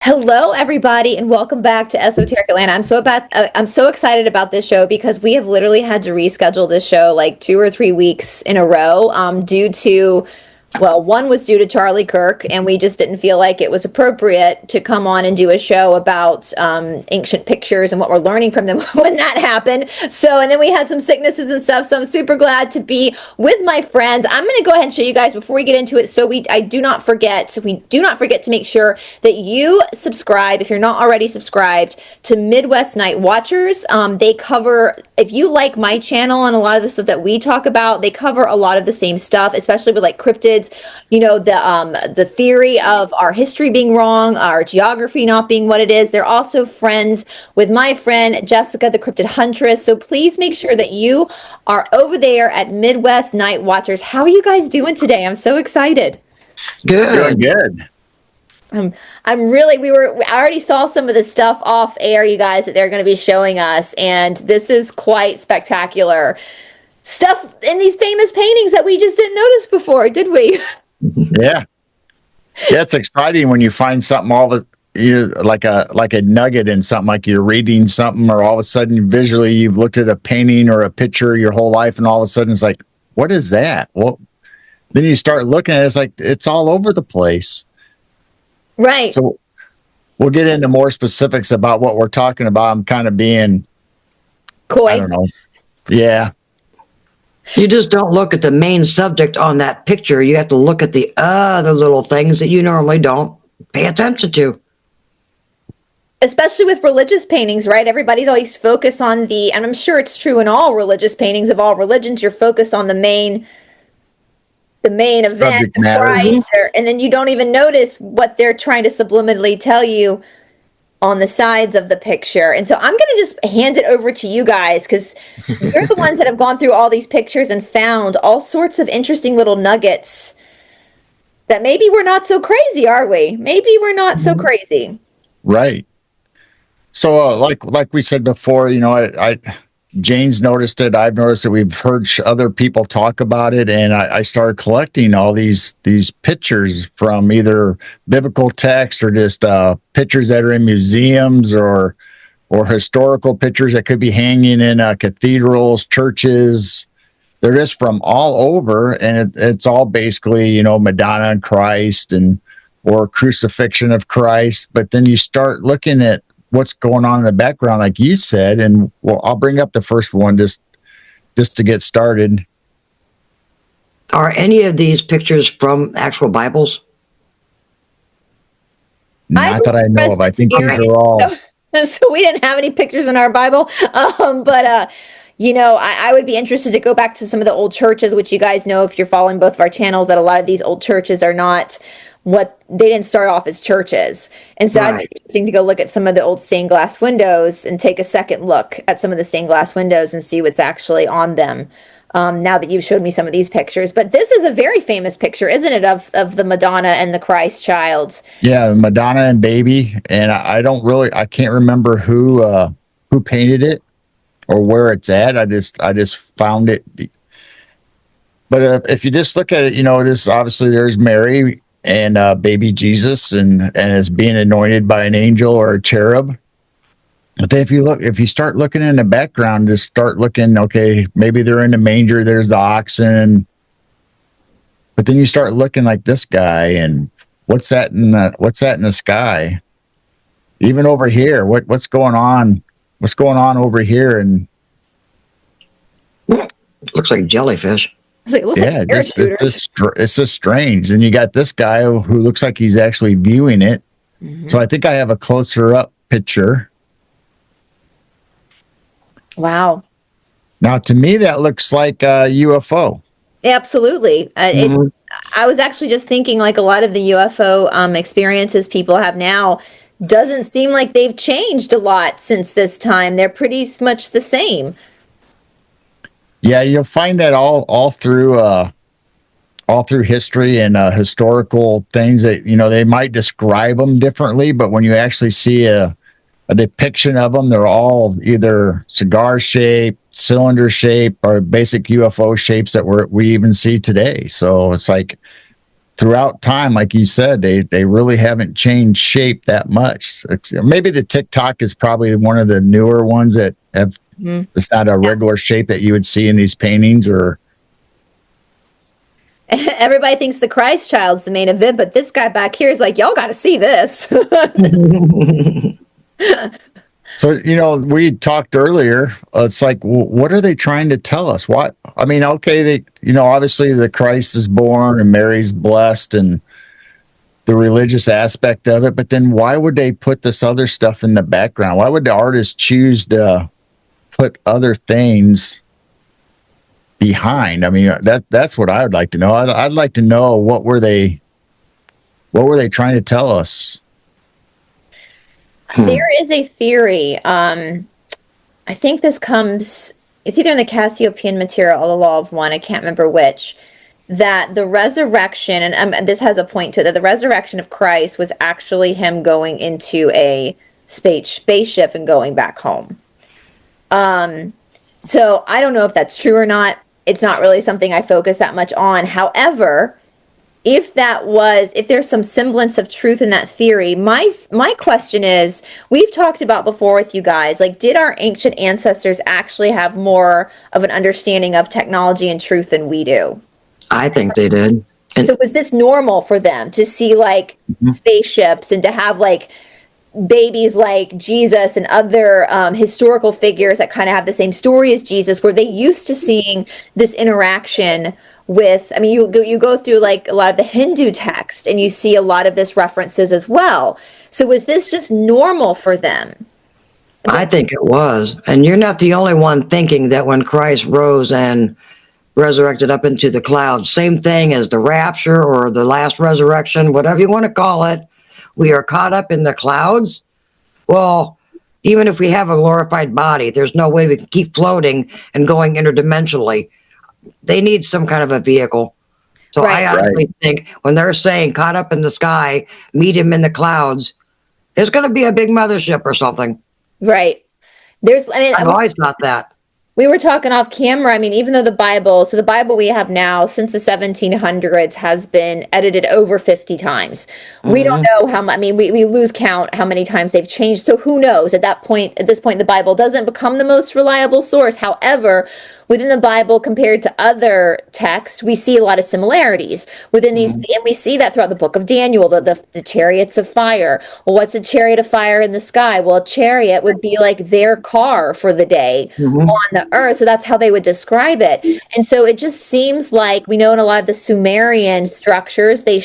Hello, everybody, and welcome back to Esoteric Atlanta. I'm so excited about this show because we have literally had to reschedule this show like 2 or 3 weeks in a row due to, well, one was due to Charlie Kirk, and we just didn't feel like it was appropriate to come on and do a show about ancient pictures and what we're learning from them when that happened. So, and then we had some sicknesses and stuff. So I'm super glad to be with my friends. I'm going to go ahead and show you guys before we get into it. So we do not forget to make sure that you subscribe if you're not already subscribed to Midwest Night Watchers. They cover, if you like my channel and a lot of the stuff that we talk about, they cover a lot of the same stuff, especially with like cryptids. You know, the theory of our history being wrong, our geography not being what it is. They're also friends with my friend Jessica, the Cryptid Huntress. So please make sure that you are over there at Midwest Night Watchers. How are you guys doing today? I'm so excited. Good. Doing good. I already saw some of the stuff off air, you guys, that they're going to be showing us, and this is quite spectacular stuff in these famous paintings that we just didn't notice before, did we? Yeah, it's exciting when you find something like a nugget in something, like you're reading something, or all of a sudden visually you've looked at a painting or a picture your whole life, and all of a sudden it's like, what is that? Well, then you start looking at it, it's like it's all over the place. Right. So we'll get into more specifics about what we're talking about. I'm kind of being coy. I don't know. Yeah. You just don't look at the main subject on that picture. You have to look at the other little things that you normally don't pay attention to. Especially with religious paintings, right? Everybody's always focused on and I'm sure it's true in all religious paintings of all religions, you're focused on the main event, Christ, and then you don't even notice what they're trying to subliminally tell you on the sides of the picture. And so I'm going to just hand it over to you guys, because you're the ones that have gone through all these pictures and found all sorts of interesting little nuggets that maybe we're not so crazy, are we? Maybe we're not so crazy. Right. So like we said before, you know, Jane's noticed it. I've noticed it. We've heard other people talk about it, and I started collecting all these pictures from either biblical text or just pictures that are in museums or historical pictures that could be hanging in cathedrals, churches. They're just from all over, and it's all basically, you know, Madonna and Christ or crucifixion of Christ. But then you start looking at what's going on in the background, like you said, and well, I'll bring up the first one just to get started. Are any of these pictures from actual Bibles? Not that I know of. I think these are all. So we didn't have any pictures in our Bible, but you know, I would be interested to go back to some of the old churches, which you guys know if you're following both of our channels, that a lot of these old churches are not what they didn't start off as churches. And so I'd be interesting to go look at some of the old stained glass windows and take a second look at some of the stained glass windows and see what's actually on them. Now that you've showed me some of these pictures, but this is a very famous picture, isn't it, of the Madonna and the Christ child? Yeah, Madonna and baby, and I can't remember who painted it or where it's at. I just found it. But if you just look at it, you know, it is obviously there's Mary and baby Jesus, and is being anointed by an angel or a cherub. But then if you start looking in the background, just start looking, okay, maybe they're in the manger, there's the oxen, but then you start looking like this guy, and what's that in the sky? Even over here, what's going on? What's going on over here? And looks like jellyfish. It's just strange. And you got this guy who looks like he's actually viewing it. Mm-hmm. So I think I have a closer up picture. Wow. Now, to me, that looks like a UFO. Absolutely. I was actually just thinking, like, a lot of the UFO experiences people have now doesn't seem like they've changed a lot since this time. They're pretty much the same. Yeah, you'll find that all through history and historical things that, they might describe them differently, but when you actually see a depiction of them, they're all either cigar shaped, cylinder shape, or basic UFO shapes that we even see today. So it's like throughout time, like you said, they really haven't changed shape that much. Maybe the TikTok is probably one of the newer ones that have. It's not a regular shape that you would see in these paintings. Or everybody thinks the Christ child's the main event, but this guy back here is like, y'all got to see this. So, we talked earlier, it's like, what are they trying to tell us? What, I mean, okay, obviously the Christ is born and Mary's blessed and the religious aspect of it, but then why would they put this other stuff in the background? Why would the artist choose to put other things behind? I mean, that's what I would like to know. I'd like to know what were they trying to tell us? There is a theory. I think it's either in the Cassiopean material or the Law of One, I can't remember which, that the resurrection, and this has a point to it, that the resurrection of Christ was actually him going into a spaceship and going back home. So I don't know if that's true or not. It's not really something I focus that much on. However, if there's some semblance of truth in that theory, my question is, we've talked about before with you guys, like, did our ancient ancestors actually have more of an understanding of technology and truth than we do? I think they did. And so was this normal for them to see like spaceships and to have like babies like Jesus and other historical figures that kind of have the same story as Jesus? Were they used to seeing this interaction with, I mean, you go through like a lot of the Hindu text and you see a lot of this references as well. So was this just normal for them? I think it was. And you're not the only one thinking that when Christ rose and resurrected up into the clouds, same thing as the rapture or the last resurrection, whatever you want to call it, we are caught up in the clouds. Well, even if we have a glorified body, there's no way we can keep floating and going interdimensionally. They need some kind of a vehicle. So I honestly think when they're saying caught up in the sky, meet him in the clouds, there's going to be a big mothership or something. Right. I've always thought that. We were talking off camera. I mean, even though the Bible we have now since the 1700s has been edited over 50 times. We don't know how much, I mean, we lose count how many times they've changed. So who knows? At this point, the Bible doesn't become the most reliable source. However, within the Bible compared to other texts, we see a lot of similarities within these, and we see that throughout the book of Daniel, the chariots of fire. Well, what's a chariot of fire in the sky? Well, a chariot would be like their car for the day on the earth. So that's how they would describe it. And so it just seems like we know in a lot of the Sumerian structures, they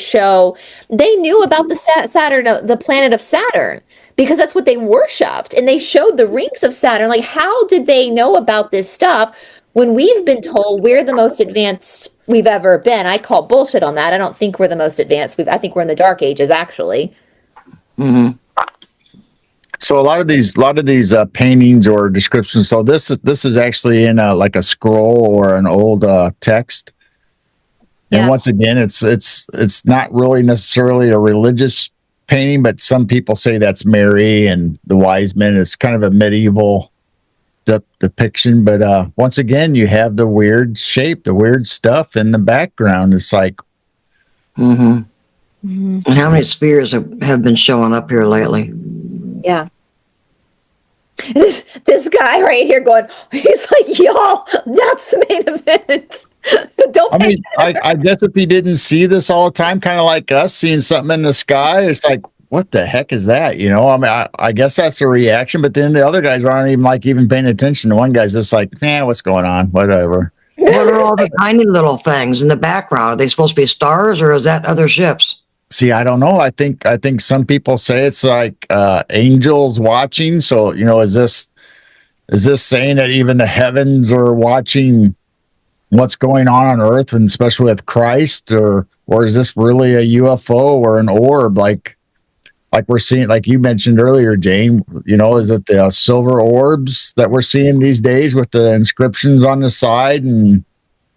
knew about the Saturn, the planet of Saturn, because that's what they worshipped. And they showed the rings of Saturn. Like, how did they know about this stuff when we've been told we're the most advanced we've ever been? I call bullshit on that. I don't think we're the most advanced. I think we're in the dark ages, actually. So a lot of these paintings or descriptions. So this is actually in like a scroll or an old text. And once again, it's not really necessarily a religious painting, but some people say that's Mary and the wise men. It's kind of a medieval depiction, but once again, you have the weird shape, the weird stuff in the background. It's like, and how many spheres have been showing up here lately? Yeah. This guy right here going, he's like, y'all, that's the main event. I guess if he didn't see this all the time, kind of like us seeing something in the sky, it's like, what the heck is that? I mean, I guess that's a reaction, but then the other guys aren't even paying attention. The one guy's just like, what's going on? Whatever. What are all the tiny little things in the background? Are they supposed to be stars or is that other ships? See, I don't know. I think some people say it's like angels watching. So, is this saying that even the heavens are watching what's going on Earth, and especially with Christ, or is this really a UFO or an orb? Like, like we're seeing, like you mentioned earlier, Jane, is it the silver orbs that we're seeing these days with the inscriptions on the side? And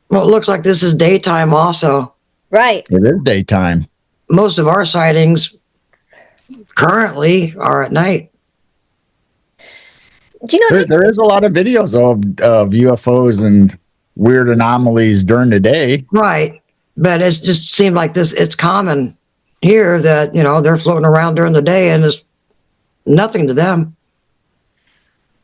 Well, it looks like this is daytime also. Right. it is daytime. Most of our sightings currently are at night. Do you know? There is a lot of videos of UFOs and weird anomalies during the day. Right. But it just seemed like it's common here that, they're floating around during the day and it's nothing to them.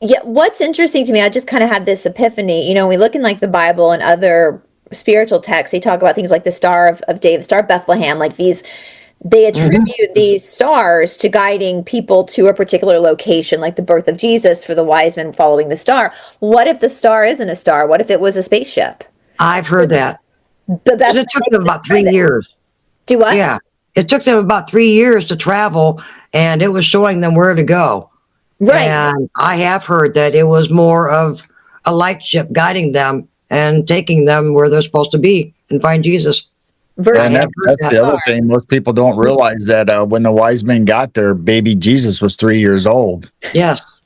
Yeah, what's interesting to me, I just kind of had this epiphany. We look in like the Bible and other spiritual texts, they talk about things like the Star of David, Star of Bethlehem, like they attribute these stars to guiding people to a particular location, like the birth of Jesus for the wise men following the star. What if the star isn't a star? What if it was a spaceship? I've heard that. The best It took them about 3 years. Do what? Yeah. It took them about 3 years to travel, and it was showing them where to go. Right. And I have heard that it was more of a light ship guiding them and taking them where they're supposed to be and find Jesus. Versus And that's the other thing. Most people don't realize that when the wise men got there, baby Jesus was 3 years old. Yes.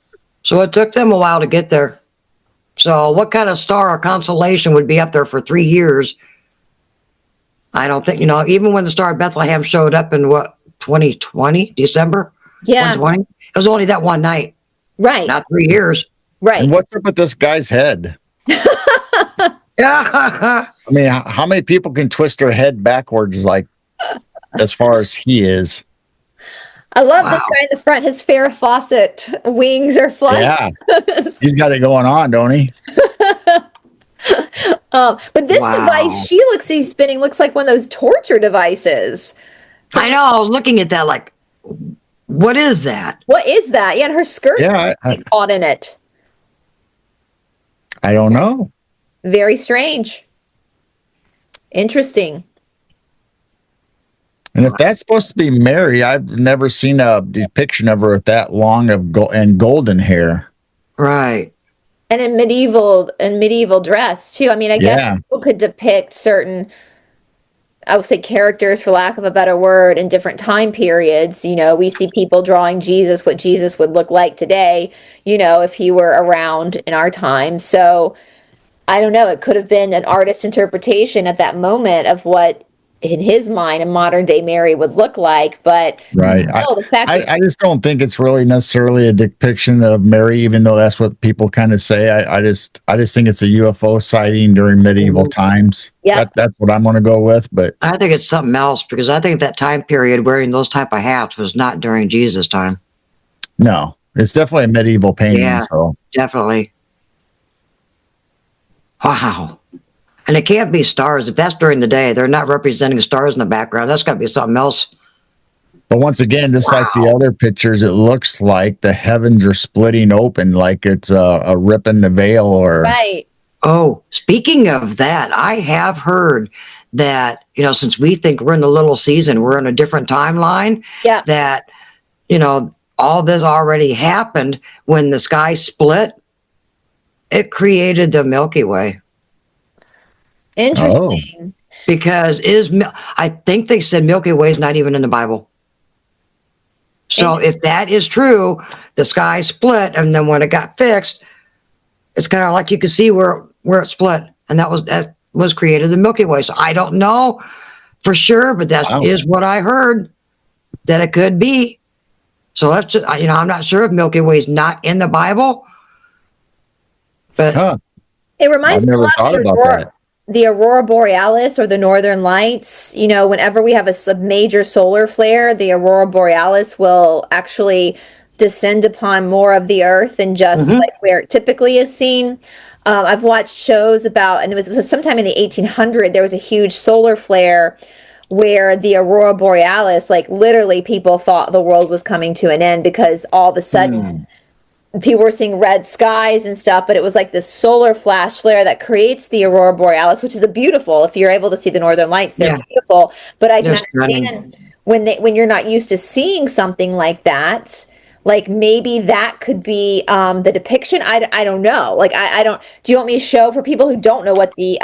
So it took them a while to get there. So what kind of star or constellation would be up there for 3 years? I don't think, even when the Star of Bethlehem showed up in 2020, December? Yeah. 2020? It was only that one night. Right. Not 3 years. Right. And what's up with this guy's head? Yeah. I mean, how many people can twist their head backwards as far as he is? I love this guy in the front. His Farrah Fawcett wings are flying. Yeah. He's got it going on, don't he? But this device he's spinning looks like one of those torture devices. I know. I was looking at that like, what is that? What is that? Yeah, and her skirt's caught in it. I don't know. Very strange. Interesting. And if that's supposed to be Mary, I've never seen a depiction of her with that long of golden hair. Right. And in medieval dress too. I mean, I guess people could depict certain, I would say, characters, for lack of a better word, in different time periods. We see people drawing Jesus, what Jesus would look like today, if he were around in our time. So I don't know. It could have been an artist's interpretation at that moment of what, in his mind, a modern day Mary would look like. But right, I just don't think it's really necessarily a depiction of Mary, even though that's what people kind of say. I just think it's a UFO sighting during medieval times. Yeah, that's what I'm going to go with. But I think it's something else, because I think that time period wearing those type of hats was not during Jesus' time. No, it's definitely a medieval painting. Yeah, so definitely. Wow. And it can't be stars. If that's during the day, they're not representing stars in the background. That's got to be something else. But once again, just like the other pictures, it looks like the heavens are splitting open, like it's a rip in the veil. Or right. Oh, speaking of that, I have heard that, since we think we're in the little season, we're in a different timeline. Yeah. That, all this already happened when the sky split. It created the Milky Way. Interesting. Because I think they said Milky Way is not even in the Bible. So if that is true, the sky split, and then when it got fixed, it's kind of like you could see where it split, and that was created the Milky Way. So I don't know for sure, but that is what I heard that it could be. So that's just, I'm not sure if Milky Way is not in the Bible. But it reminds me a lot of the Aurora Borealis or the Northern Lights. Whenever we have a major solar flare, the Aurora Borealis will actually descend upon more of the Earth than just like where it typically is seen. I've watched shows about, and it was sometime in the 1800s, there was a huge solar flare where the Aurora Borealis, like literally people thought the world was coming to an end, because all of a sudden people were seeing red skies and stuff, but it was like this solar flash flare that creates the Aurora Borealis, which is beautiful. If you're able to see the Northern Lights, they're beautiful. But I can understand when you're not used to seeing something like that, like maybe that could be the depiction. I don't know. Like I don't. Do you want me to show for people who don't know what the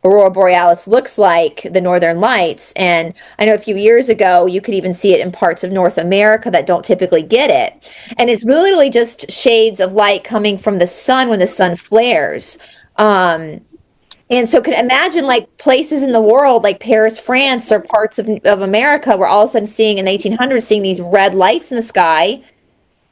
aurora borealis looks like, the northern lights. And I know a few years ago you could even see it in parts of North America that don't typically get it, and it's literally just shades of light coming from the sun when the sun flares. And so could imagine like places in the world like Paris, France, or parts of America where all of a sudden seeing in the 1800s seeing these red lights in the sky,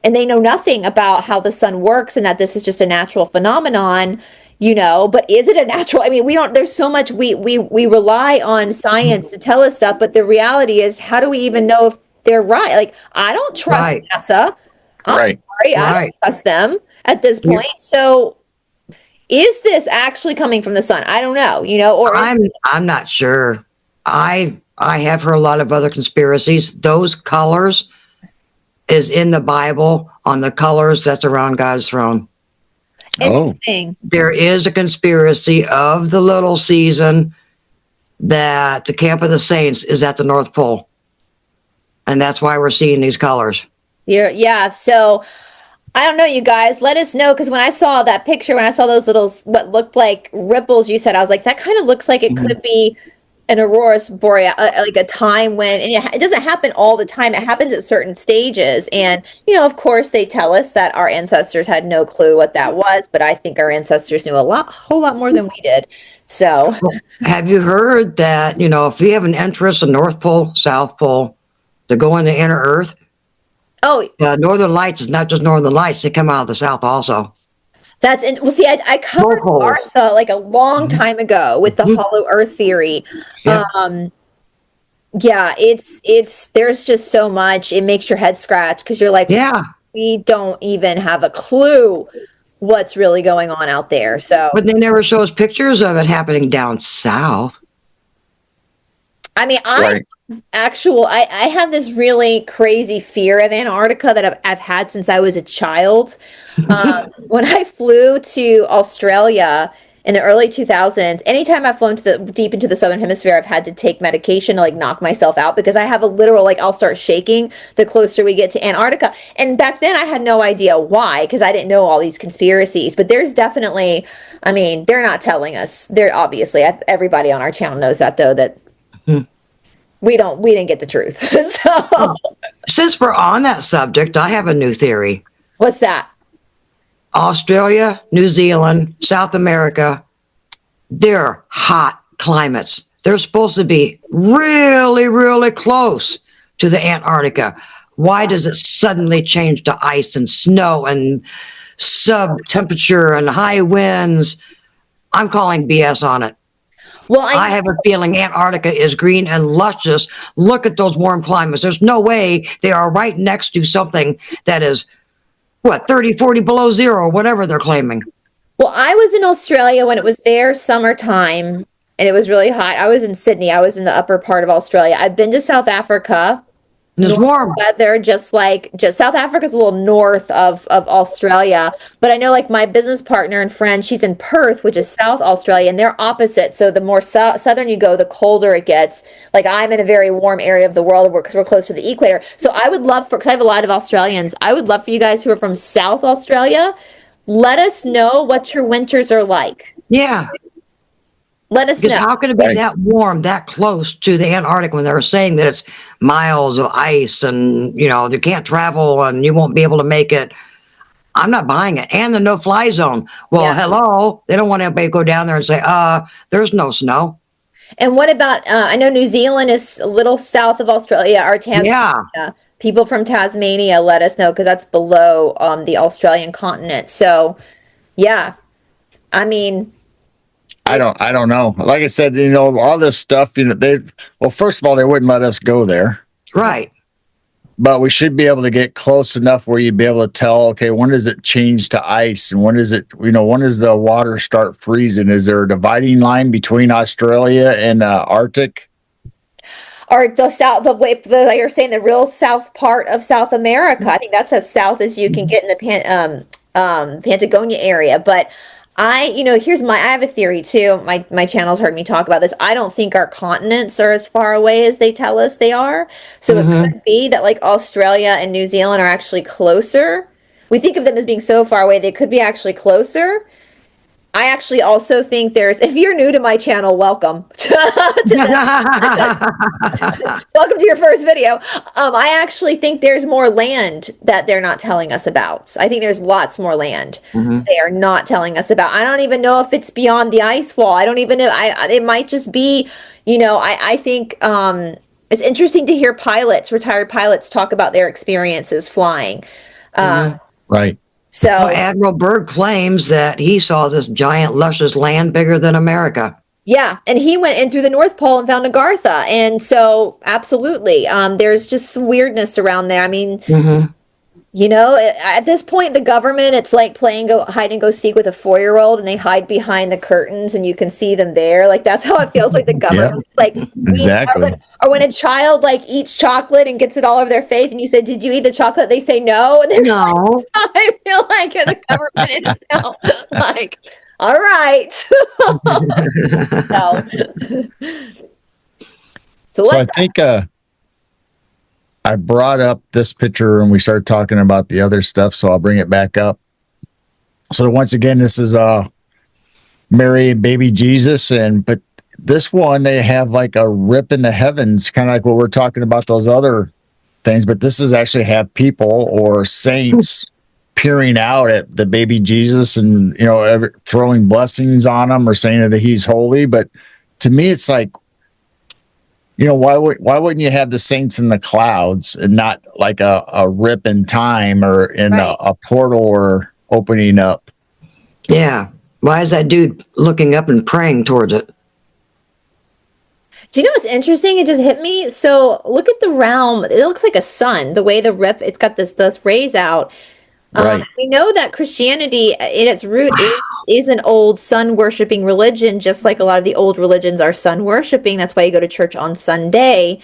and they know nothing about how the sun works and that this is just a natural phenomenon, but is it a natural? I mean, we don't, there's so much we rely on science to tell us stuff, but the reality is, how do we even know if they're right? Like, I don't trust Right. NASA. I'm Right. sorry, I don't Right. trust them at this point. So is this actually coming from the sun? I don't know, or I'm not sure. I have heard a lot of other conspiracies. Those colors is in the Bible on the colors that's around God's throne. Oh, interesting. There is a conspiracy of the little season that the camp of the saints is at the North Pole. And that's why we're seeing these colors. Yeah. So I don't know, you guys. Let us know, because when I saw that picture, when I saw those little what looked like ripples, you said, I was like, that kind of looks like it could be an aurora boreal, like a time when, and it doesn't happen all the time. It happens at certain stages, and of course, they tell us that our ancestors had no clue what that was, but I think our ancestors knew a whole lot more than we did. So, Have you heard that, if you have an interest in North Pole, South Pole, to go into inner Earth, oh, the Northern Lights is not just Northern Lights, they come out of the South also. well, see, I covered Both poles. Martha like a long time ago with the Mhm. hollow earth theory. Yep. Yeah, there's just so much. It makes your head scratch, because you're like, Yeah. we don't even have a clue what's really going on out there. So, But they never show us pictures of it happening down south. I mean, right. I have this really crazy fear of Antarctica that I've had since I was a child. When I flew to Australia in the early 2000s, anytime I've flown to the deep into the southern hemisphere, I've had to take medication to like knock myself out, because I have a literal, like, I'll start shaking the closer we get to Antarctica. And back then I had no idea why, because I didn't know all these conspiracies. But there's definitely, I mean, they're not telling us. They're obviously, everybody on our channel knows that, though, that we didn't get the truth. So, Since we're on that subject, I have a new theory. what's that? Australia, New Zealand, South America, they're hot climates. They're supposed to be really, really close to the Antarctica. Why does it suddenly change to ice and snow and sub temperature and high winds? I'm calling BS on it. Well, I have a feeling Antarctica is green and luscious. Look at those warm climates. There's no way they are right next to something that is, 30, 40 below zero, whatever they're claiming. Well, I was in Australia when it was their summertime and it was really hot. I was in Sydney. I was in the upper part of Australia. I've been to South Africa. And it's warm. Weather, just South Africa's a little north of Australia. But I know, like, my business partner and friend, she's in Perth, which is South Australia, and they're opposite. So the more southern you go, the colder it gets. Like, I'm in a very warm area of the world because we're close to the equator. So I would love because I have a lot of Australians, I would love for you guys who are from South Australia, let us know what your winters are like. Yeah. Let us Because know. how can it be Right. that warm, that close to the Antarctic when they're saying that it's miles of ice and, they can't travel and you won't be able to make it? I'm not buying it. And the no-fly zone. Well, Yeah. hello. They don't want anybody to go down there and say, there's no snow. And what about, I know New Zealand is a little south of Australia, or Tasmania. Yeah. People from Tasmania, let us know, because that's below the Australian continent. So, yeah, I mean, I don't know. Like I said, all this stuff, first of all, they wouldn't let us go there, Right. but we should be able to get close enough where you'd be able to tell, okay, when does it change to ice? And when does the water start freezing? Is there a dividing line between Australia and Arctic? or the south, you're saying the real south part of South America. I think that's as south as you can get in the Patagonia area. But I have a theory too. My channel's heard me talk about this. I don't think our continents are as far away as they tell us they are. So it could be that, like, Australia and New Zealand are actually closer. We think of them as being so far away, they could be actually closer. I actually also think if you're new to my channel, welcome. Welcome to your first video. I actually think there's more land that they're not telling us about. I think there's lots more land they are not telling us about. I don't even know if it's beyond the ice wall. I don't even know. It might just be, I think it's interesting to hear retired pilots talk about their experiences flying. Right. So Well, Admiral Byrd claims that he saw this giant, luscious land bigger than America. yeah, and he went in through the North Pole and found Agartha, and so absolutely, there's just some weirdness around there. I mean, at this point, the government, it's like playing hide and go seek with a 4-year-old, and they hide behind the curtains, and you can see them there. Like that's how it feels like the government. Like Exactly. or when a child like eats chocolate and gets it all over their face, and you say, "Did you eat the chocolate?" They say no, and they're No. like, I feel like the government is now like, all right. So, So I think I brought up this picture and we started talking about the other stuff, so I'll bring it back up. So once again, this is Mary and baby Jesus, but this one they have like a rip in the heavens, kind of like what we're talking about those other things, but this is actually have people or saints peering out at the baby Jesus and throwing blessings on him or saying that he's holy. But to me, it's like, why wouldn't you have the saints in the clouds and not like a rip in time or in a portal or opening up? Yeah. Why is that dude looking up and praying towards it? Do you know what's interesting? It just hit me. So look at the realm. It looks like a sun. The way the rip, it's got this rays out. Right. We know that Christianity, in its root, is an old sun worshiping religion, just like a lot of the old religions are sun worshiping. That's why you go to church on Sunday.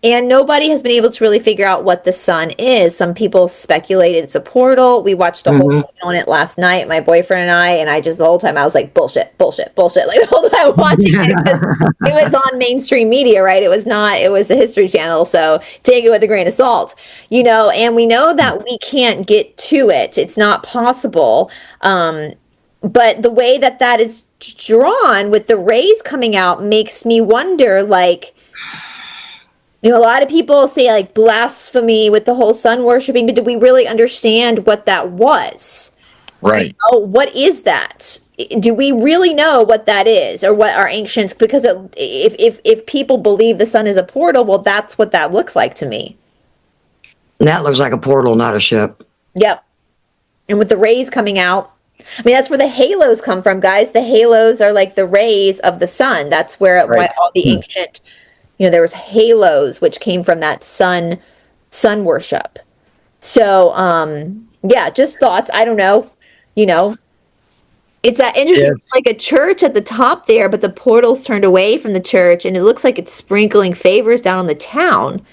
And nobody has been able to really figure out what the sun is. Some people speculated it's a portal. We watched a whole thing on it last night, my boyfriend and I just the whole time I was like, bullshit, bullshit, bullshit. Like the whole time watching it was on mainstream media, right? It was the History Channel. So take it with a grain of salt, and we know that we can't get to it. It's not possible. But the way that is drawn with the rays coming out makes me wonder, like, a lot of people say like blasphemy with the whole sun worshiping, but do we really understand what that was? Right. What is that? Do we really know what that is, or what our ancients? Because if people believe the sun is a portal, well, that's what that looks like to me. That looks like a portal, not a ship. Yep. And with the rays coming out, I mean, that's where the halos come from, guys. The halos are like the rays of the sun. That's where why all the ancient. There was halos, which came from that sun worship. So, yeah, just thoughts. I don't know. It's that interesting. It's like a church at the top there, but the portal's turned away from the church, and it looks like it's sprinkling favors down on the town.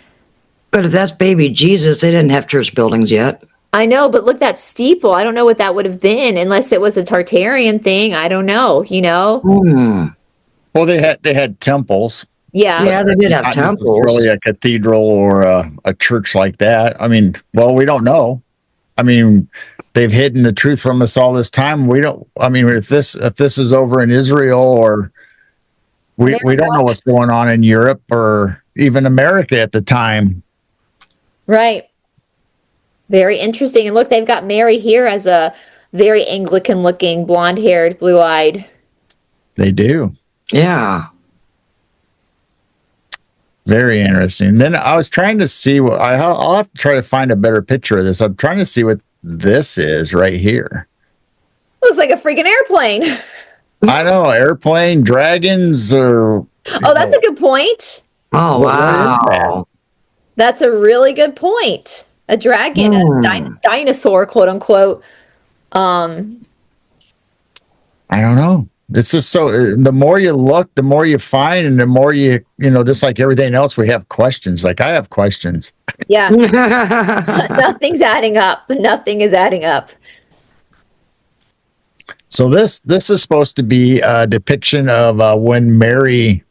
But if that's baby Jesus, they didn't have church buildings yet. I know, but look, that steeple. I don't know what that would have been, unless it was a Tartarian thing. I don't know. Well, they had temples. Yeah, they did have temples. Really, a cathedral or a church like that. I mean, well, we don't know. I mean, they've hidden the truth from us all this time. We don't. I mean, if this is over in Israel, or we don't know what's going on in Europe or even America at the time. Right. Very interesting. And look, they've got Mary here as a very Anglican-looking, blonde-haired, blue-eyed. They do. Yeah. Very interesting. Then I was trying to see what I'll have to try to find a better picture of this. I'm trying to see what this is right here. Looks like a freaking airplane. I know, airplane, dragons, or that's a good point. Oh, wow. That's a really good point. A dragon, a dinosaur, quote unquote. I don't know. This is so. The more you look, the more you find, and the more just like everything else, we have questions. Like I have questions. Yeah. Nothing's adding up. Nothing is adding up. So this is supposed to be a depiction of when Mary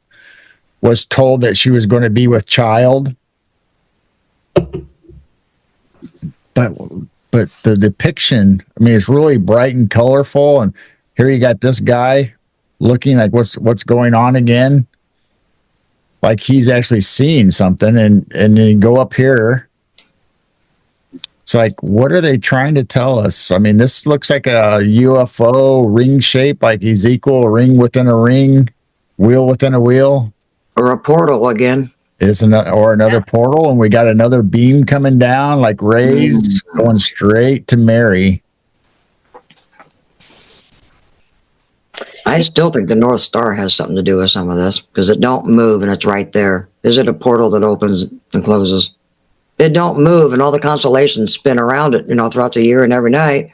was told that she was going to be with child. But the depiction, I mean, it's really bright and colorful, and here you got this guy looking like what's going on again, like he's actually seeing something, and then you go up here. It's like, what are they trying to tell us? I mean, this looks like a UFO ring shape, like Ezekiel, a ring within a ring, wheel within a wheel. Or a portal again. Another portal, and we got another beam coming down, like rays going straight to Mary. I still think the North Star has something to do with some of this, because it don't move and it's right there. Is it a portal that opens and closes? It don't move, and all the constellations spin around it, throughout the year and every night.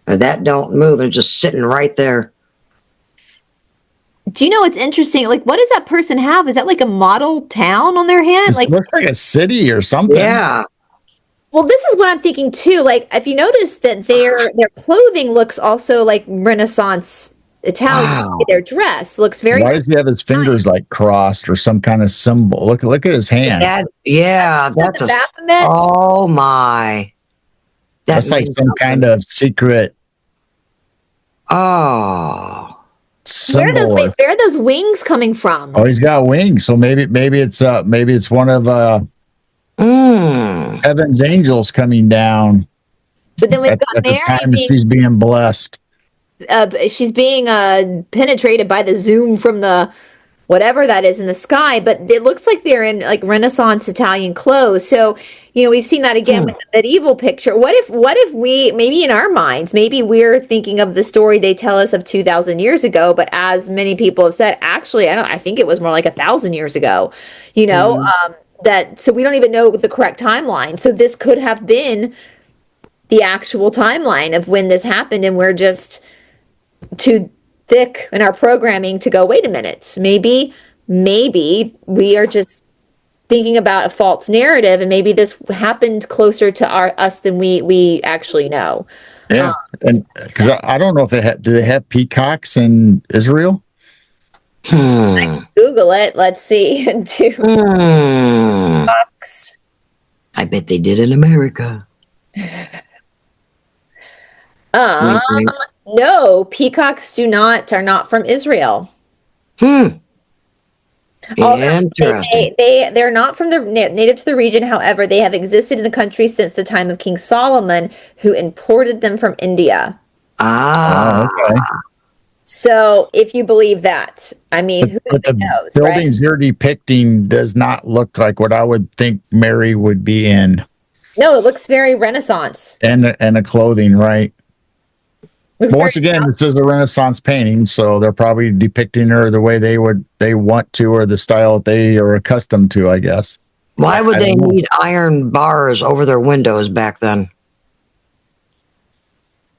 And that don't move, and it's just sitting right there. Do you know what's interesting? Like, what does that person have? Is that like a model town on their hand? It looks like a city or something. Yeah. Well, this is what I'm thinking too. Like, if you notice that their clothing looks also like Renaissance Italian. Wow. Their dress looks very. Why does he have his fingers like crossed or some kind of symbol? Look at his hand. That's a. Oh my. That's like some kind of secret. Oh. Where are those wings coming from? Oh, he's got wings. So maybe it's one of heaven's angels coming down. But then we've got at Mary the time that she's being blessed. She's being penetrated by the zoom from the whatever that is in the sky, but it looks like they're in like Renaissance Italian clothes. So, we've seen that again with that evil picture. What if we, maybe in our minds, maybe we're thinking of the story they tell us of 2,000 years ago, but as many people have said, actually, I think it was more like 1,000 years ago, so we don't even know the correct timeline. So this could have been the actual timeline of when this happened, and we're just too thick in our programming to go, wait a minute, maybe we are just thinking about a false narrative, and maybe this happened closer to us than we actually know. Yeah, and because I don't know if do they have peacocks in Israel? Google it. Let's see. Peacocks. I bet they did in America. No, peacocks are not from Israel. Interesting. They're not from the native to the region. However, they have existed in the country since the time of King Solomon, who imported them from India. Okay. So, if you believe that, I mean, who knows? The buildings you're depicting does not look like what I would think Mary would be in. No, it looks very Renaissance. And a clothing, right? Once again, this is a Renaissance painting, so they're probably depicting her the way they want to, or the style that they are accustomed to, I guess. Why would they need iron bars over their windows back then?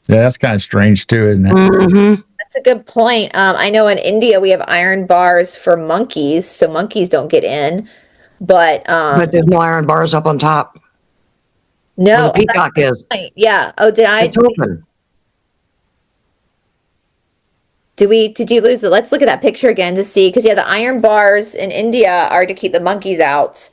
Yeah, that's kind of strange too, isn't it? Mm-hmm. That's a good point. I know in India we have iron bars for monkeys, so monkeys don't get in. But there's no iron bars up on top. No, where the peacock is. Yeah. Oh, It's open. Did you lose it? Let's look at that picture again to see, because the iron bars in India are to keep the monkeys out.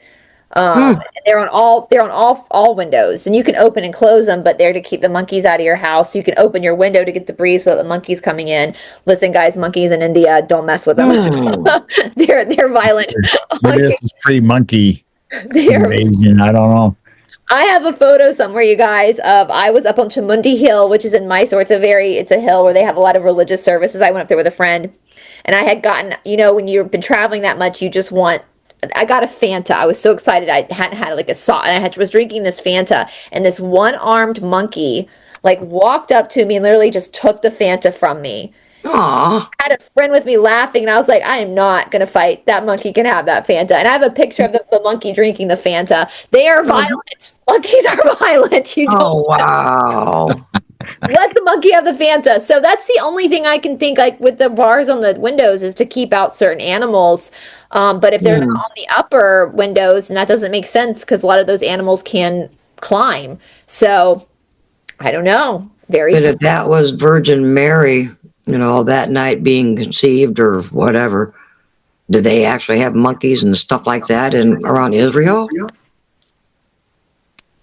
They're on all windows, and you can open and close them, but they're to keep the monkeys out of your house. You can open your window to get the breeze without the monkeys coming in. Listen, guys, monkeys in India, don't mess with them. They're violent. This is pre-monkey invasion. I don't know. I have a photo somewhere, you guys, of I was up on Chamundi Hill, which is in Mysore. It's a hill where they have a lot of religious services. I went up there with a friend, and I had gotten, when you've been traveling that much, I got a Fanta. I was so excited. I hadn't had like a saw, and was drinking this Fanta, and this one-armed monkey walked up to me and literally just took the Fanta from me. Aww. I had a friend with me laughing, and I was like, I am not going to fight. That monkey can have that Fanta. And I have a picture of the monkey drinking the Fanta. They are violent. Monkeys are violent. You don't wow. let the monkey have the Fanta. So that's the only thing I can think, with the bars on the windows, is to keep out certain animals. But if they're not on the upper windows, and that doesn't make sense, because a lot of those animals can climb. So I don't know. But if that was Virgin Mary, that night being conceived or whatever, do they actually have monkeys and stuff like that around Israel?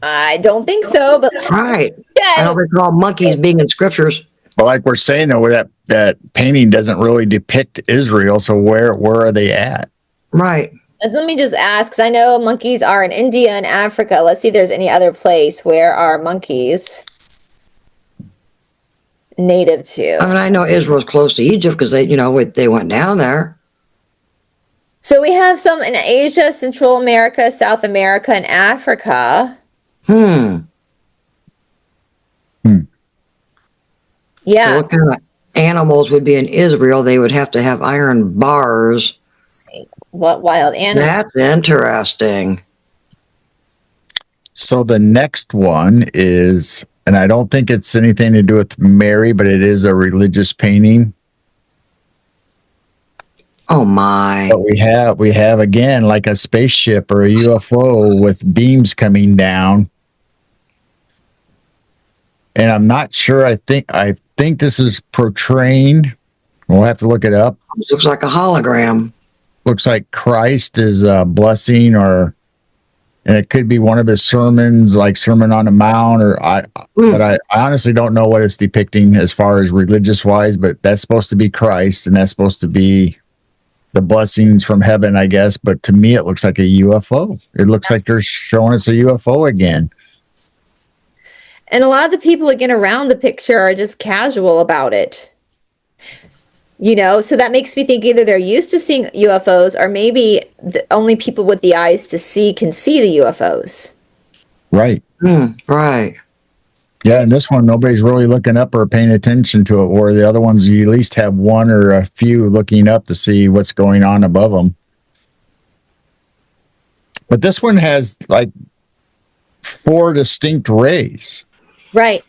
I don't think so, but right. I don't recall monkeys being in scriptures. But like we're saying though, that painting doesn't really depict Israel. So where are they at? Right. Let me just ask, because I know monkeys are in India and Africa. Let's see if there's any other place where are monkeys native to. I mean, I know Israel's close to Egypt because they went down there. So we have some in Asia, Central America, South America, and Africa. Yeah. So what kind of animals would be in Israel? They would have to have iron bars. Let's see. What wild animal? That's interesting. So the next one is, and I don't think it's anything to do with Mary, but it is a religious painting. Oh my. But we have again like a spaceship or a UFO with beams coming down. And I'm not sure. I think this is portraying. We'll have to look it up. It looks like a hologram. Looks like Christ is blessing, and it could be one of his sermons, like Sermon on the Mount, but I honestly don't know what it's depicting as far as religious wise. But that's supposed to be Christ, and that's supposed to be the blessings from heaven, I guess. But to me, it looks like a UFO. It looks like they're showing us a UFO again. And a lot of the people again around the picture are just casual about it. So that makes me think either they're used to seeing UFOs or maybe the only people with the eyes to see can see the UFOs. Right. Right. Yeah, and this one, nobody's really looking up or paying attention to it, where the other ones, you at least have one or a few looking up to see what's going on above them. But this one has like 4 distinct rays. Right.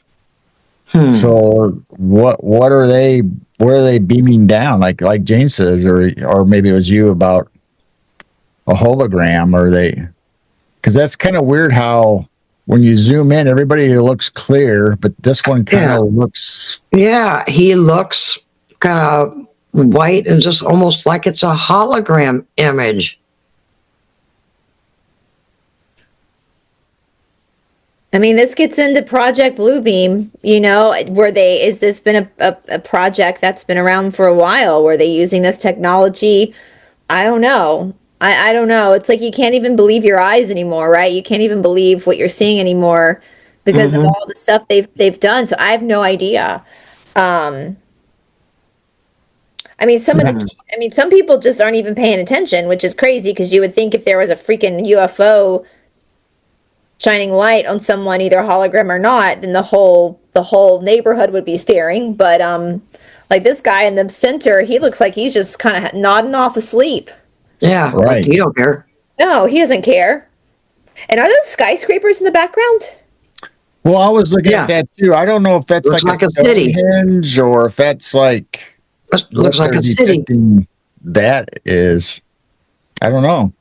So what are they? Where are they beaming down? Like Jane says, or maybe it was you about a hologram, or they? Because that's kind of weird how when you zoom in, everybody looks clear, but this one kind of looks. Yeah, he looks kind of white and just almost like it's a hologram image. I mean, this gets into Project Bluebeam, is this been a project that's been around for a while? Were they using this technology? I don't know. I don't know. It's like you can't even believe your eyes anymore, right? You can't even believe what you're seeing anymore because of all the stuff they've done. So I have no idea. I mean, some people just aren't even paying attention, which is crazy because you would think if there was a freaking UFO shining light on someone, either a hologram or not, then the whole neighborhood would be staring. But like this guy in the center, he looks like he's just kind of nodding off asleep. Yeah, right. He don't care. No, he doesn't care. And are those skyscrapers in the background? Well, I was looking at that too. I don't know if that's looks like a city hinge or if that's like looks like a city. That is, I don't know.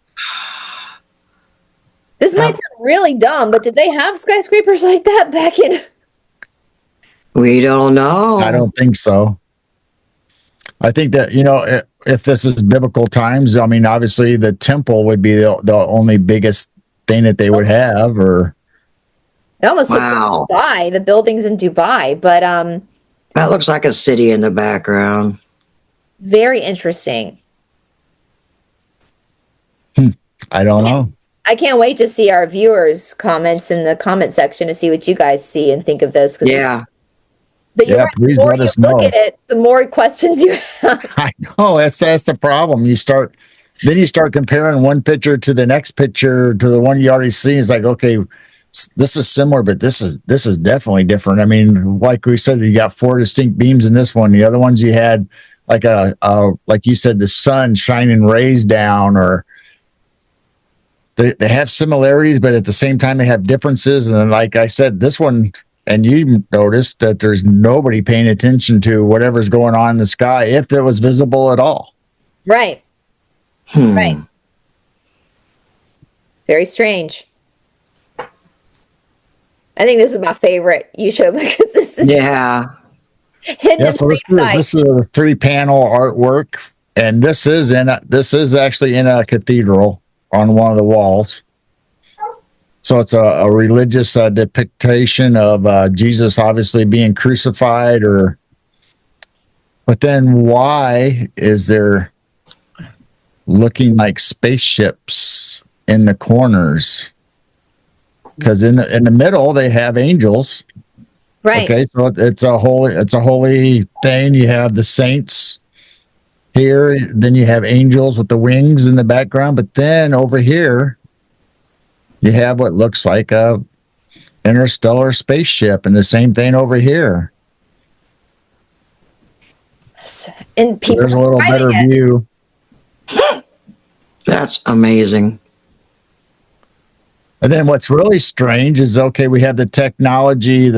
This might sound really dumb, but did they have skyscrapers like that back in? We don't know. I don't think so. I think that, if this is biblical times, I mean, obviously the temple would be the only biggest thing that they would have, or. It almost looks like Dubai, the buildings in Dubai, but that looks like a city in the background. Very interesting. I don't know. I can't wait to see our viewers' comments in the comment section to see what you guys see and think of this. Yeah. But please let us know. Look at it, the more questions you have. I know that's the problem. You start comparing one picture to the next picture to the one you already see. It's like, okay, this is similar, but this is definitely different. I mean, like we said, you got 4 distinct beams in this one. The other ones you had like like you said, the sun shining rays down, or they have similarities, but at the same time they have differences. And then, like I said, this one, and you noticed that there's nobody paying attention to whatever's going on in the sky, if it was visible at all. Right. Right. Very strange. I think this is my favorite you showed because this is hidden. Yeah, so this is a 3-panel artwork, and this is actually in a cathedral on one of the walls. So it's a religious depiction of Jesus obviously being crucified, or But then why is there looking like spaceships in the corners? Because in the middle they have angels. Right. Okay, so it's a holy thing. You have the saints here, then you have angels with the wings in the background, but then over here you have what looks like a interstellar spaceship, and the same thing over here. And people There's a little better view. That's amazing. And then what's really strange is, okay, we have the technology,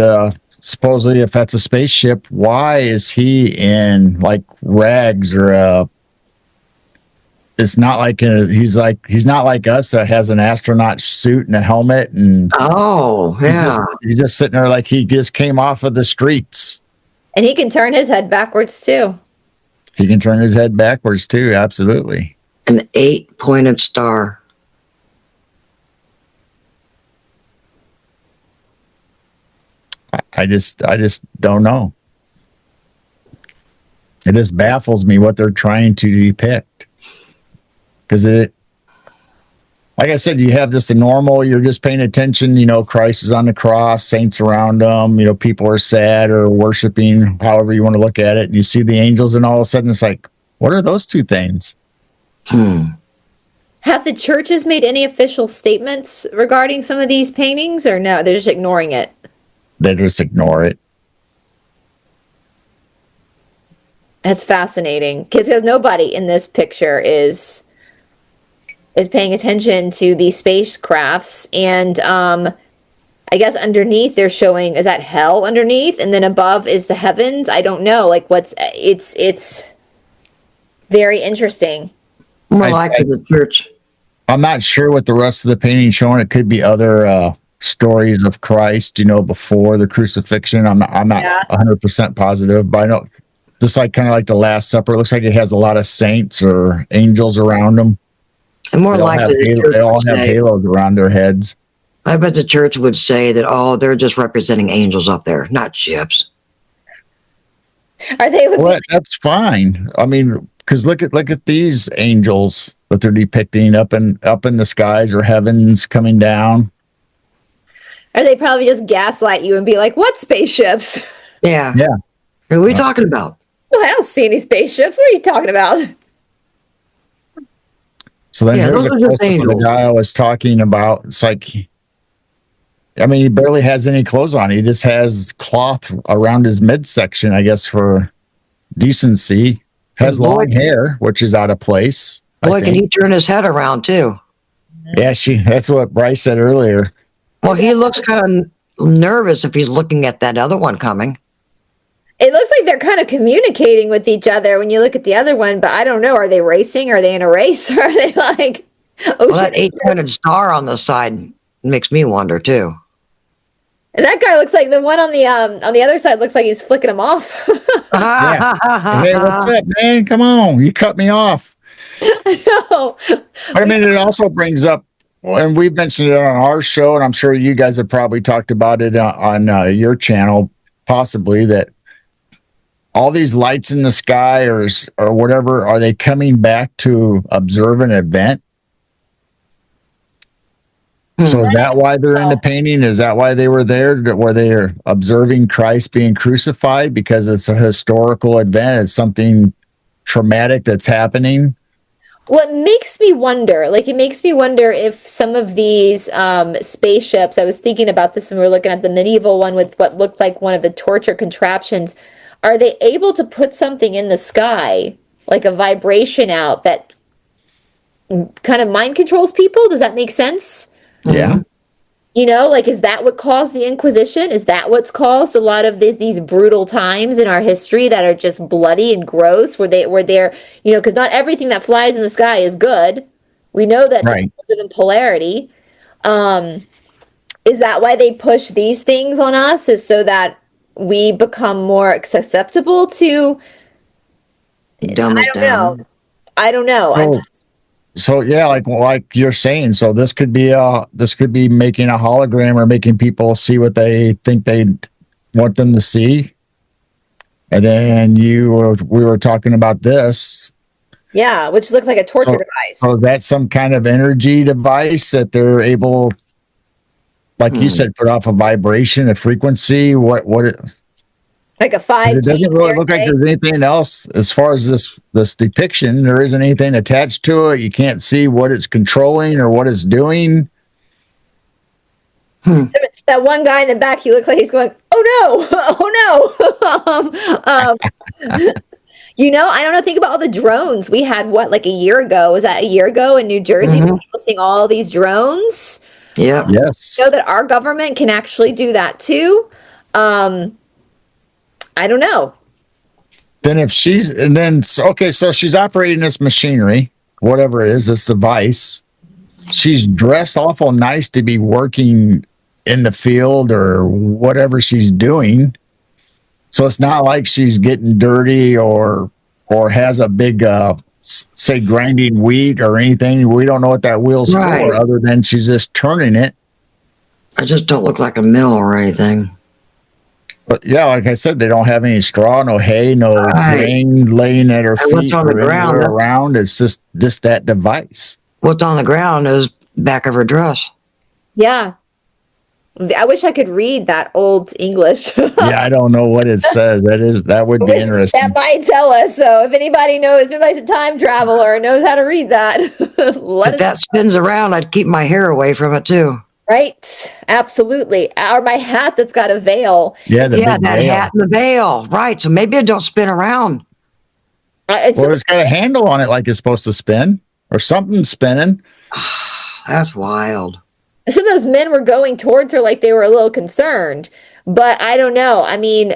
supposedly if that's a spaceship, why is he in like rags or it's not like he's not like us that has an astronaut suit and a helmet, and Oh, yeah. he's just sitting there like he just came off of the streets. And he can turn his head backwards too. He can turn his head backwards too, absolutely. An 8-pointed star. I just don't know. It just baffles me what they're trying to depict. Because like I said, you have this normal, you're just paying attention, Christ is on the cross, saints around him, people are sad or worshiping, however you want to look at it. And you see the angels, and all of a sudden it's like, what are those two things? Have the churches made any official statements regarding some of these paintings, or no? They're just ignoring it. They just ignore it. That's fascinating because nobody in this picture is paying attention to these spacecrafts, and I guess underneath they're showing, is that hell underneath, and then above is the heavens. I don't know, like it's very interesting. More likely the church. I'm not sure what the rest of the painting showing. It could be other stories of Christ, before the crucifixion. I'm not 100% positive, but I know, just like kind of like the Last Supper, it looks like it has a lot of saints or angels around them. And more likely they all have halos around their heads. I bet the church would say that, they're just representing angels up there, not ships. Are they? Well, that's fine. I mean, because look at these angels that they're depicting up in the skies or heavens coming down. Or they probably just gaslight you and be like, "What spaceships?" Yeah. What are we talking about? Well, I don't see any spaceships. What are you talking about? So then here's a close-up of the guy I was talking about. It's like, I mean, he barely has any clothes on. He just has cloth around his midsection, I guess, for decency. Has long hair, which is out of place. Boy, can he turn his head around too? Yeah, that's what Bryce said earlier. Well, he looks kind of nervous if he's looking at that other one coming. It looks like they're kind of communicating with each other when you look at the other one, but I don't know. Are they racing? Are they in a race? Or are they like... Well, that 8-pointed star on the side makes me wonder too. And that guy looks like the one on the other side looks like he's flicking him off. Yeah. Hey, what's up, man? Come on. You cut me off. I know. I mean, it also brings up, and we've mentioned it on our show, and I'm sure you guys have probably talked about it on your channel, possibly, that all these lights in the sky or whatever, are they coming back to observe an event? So is that why they're in the painting? Is that why they were there? Were they observing Christ being crucified because it's a historical event? It's something traumatic that's happening? What makes me wonder, it makes me wonder if some of these spaceships, I was thinking about this when we were looking at the medieval one with what looked like one of the torture contraptions, are they able to put something in the sky, like a vibration out that kind of mind controls people? Does that make sense? Yeah. Is that what caused the Inquisition? Is that what's caused a lot of these brutal times in our history that are just bloody and gross, where they're, because not everything that flies in the sky is good. We know that they live in polarity. Is that why they push these things on us? Is so that we become more susceptible to... I don't know. So yeah, like you're saying, so this could be making a hologram or making people see what they think they want them to see. And then we were talking about this. Yeah, which looked like a torture device. So that's some kind of energy device that they're able, like you said, put off a vibration, a frequency. What like a 5G. It doesn't really look like there's anything else as far as this depiction. There isn't anything attached to it. You can't see what it's controlling or what it's doing. That one guy in the back, he looks like he's going, "Oh no, oh no." I don't know. Think about all the drones we had. What, like a year ago? Was that a year ago in New Jersey? People seeing all these drones. Yeah. Yes. Know that our government can actually do that too. I don't know. Then so she's operating this machinery, whatever it is, this device. She's dressed awful nice to be working in the field or whatever she's doing. So it's not like she's getting dirty or has a big, say, grinding wheat or anything. We don't know what that wheel's for, other than she's just turning it. I just don't look like a mill or anything. But yeah, like I said, they don't have any straw, no hay, no grain laying at her feet what's on the ground around. It's just that device. What's on the ground is back of her dress. Yeah. I wish I could read that old English. Yeah, I don't know what it says. That would be interesting. That might tell us. So if anybody knows, if anybody's a time traveler or knows how to read that, if that spins around, I'd keep my hair away from it too. Right, absolutely. Or my hat that's got a veil. Yeah, that veil. Hat and the veil. Right. So maybe it don't spin around. It's got a handle on it, like it's supposed to spin, or something spinning. That's wild. Some of those men were going towards her like they were a little concerned, but I don't know. I mean,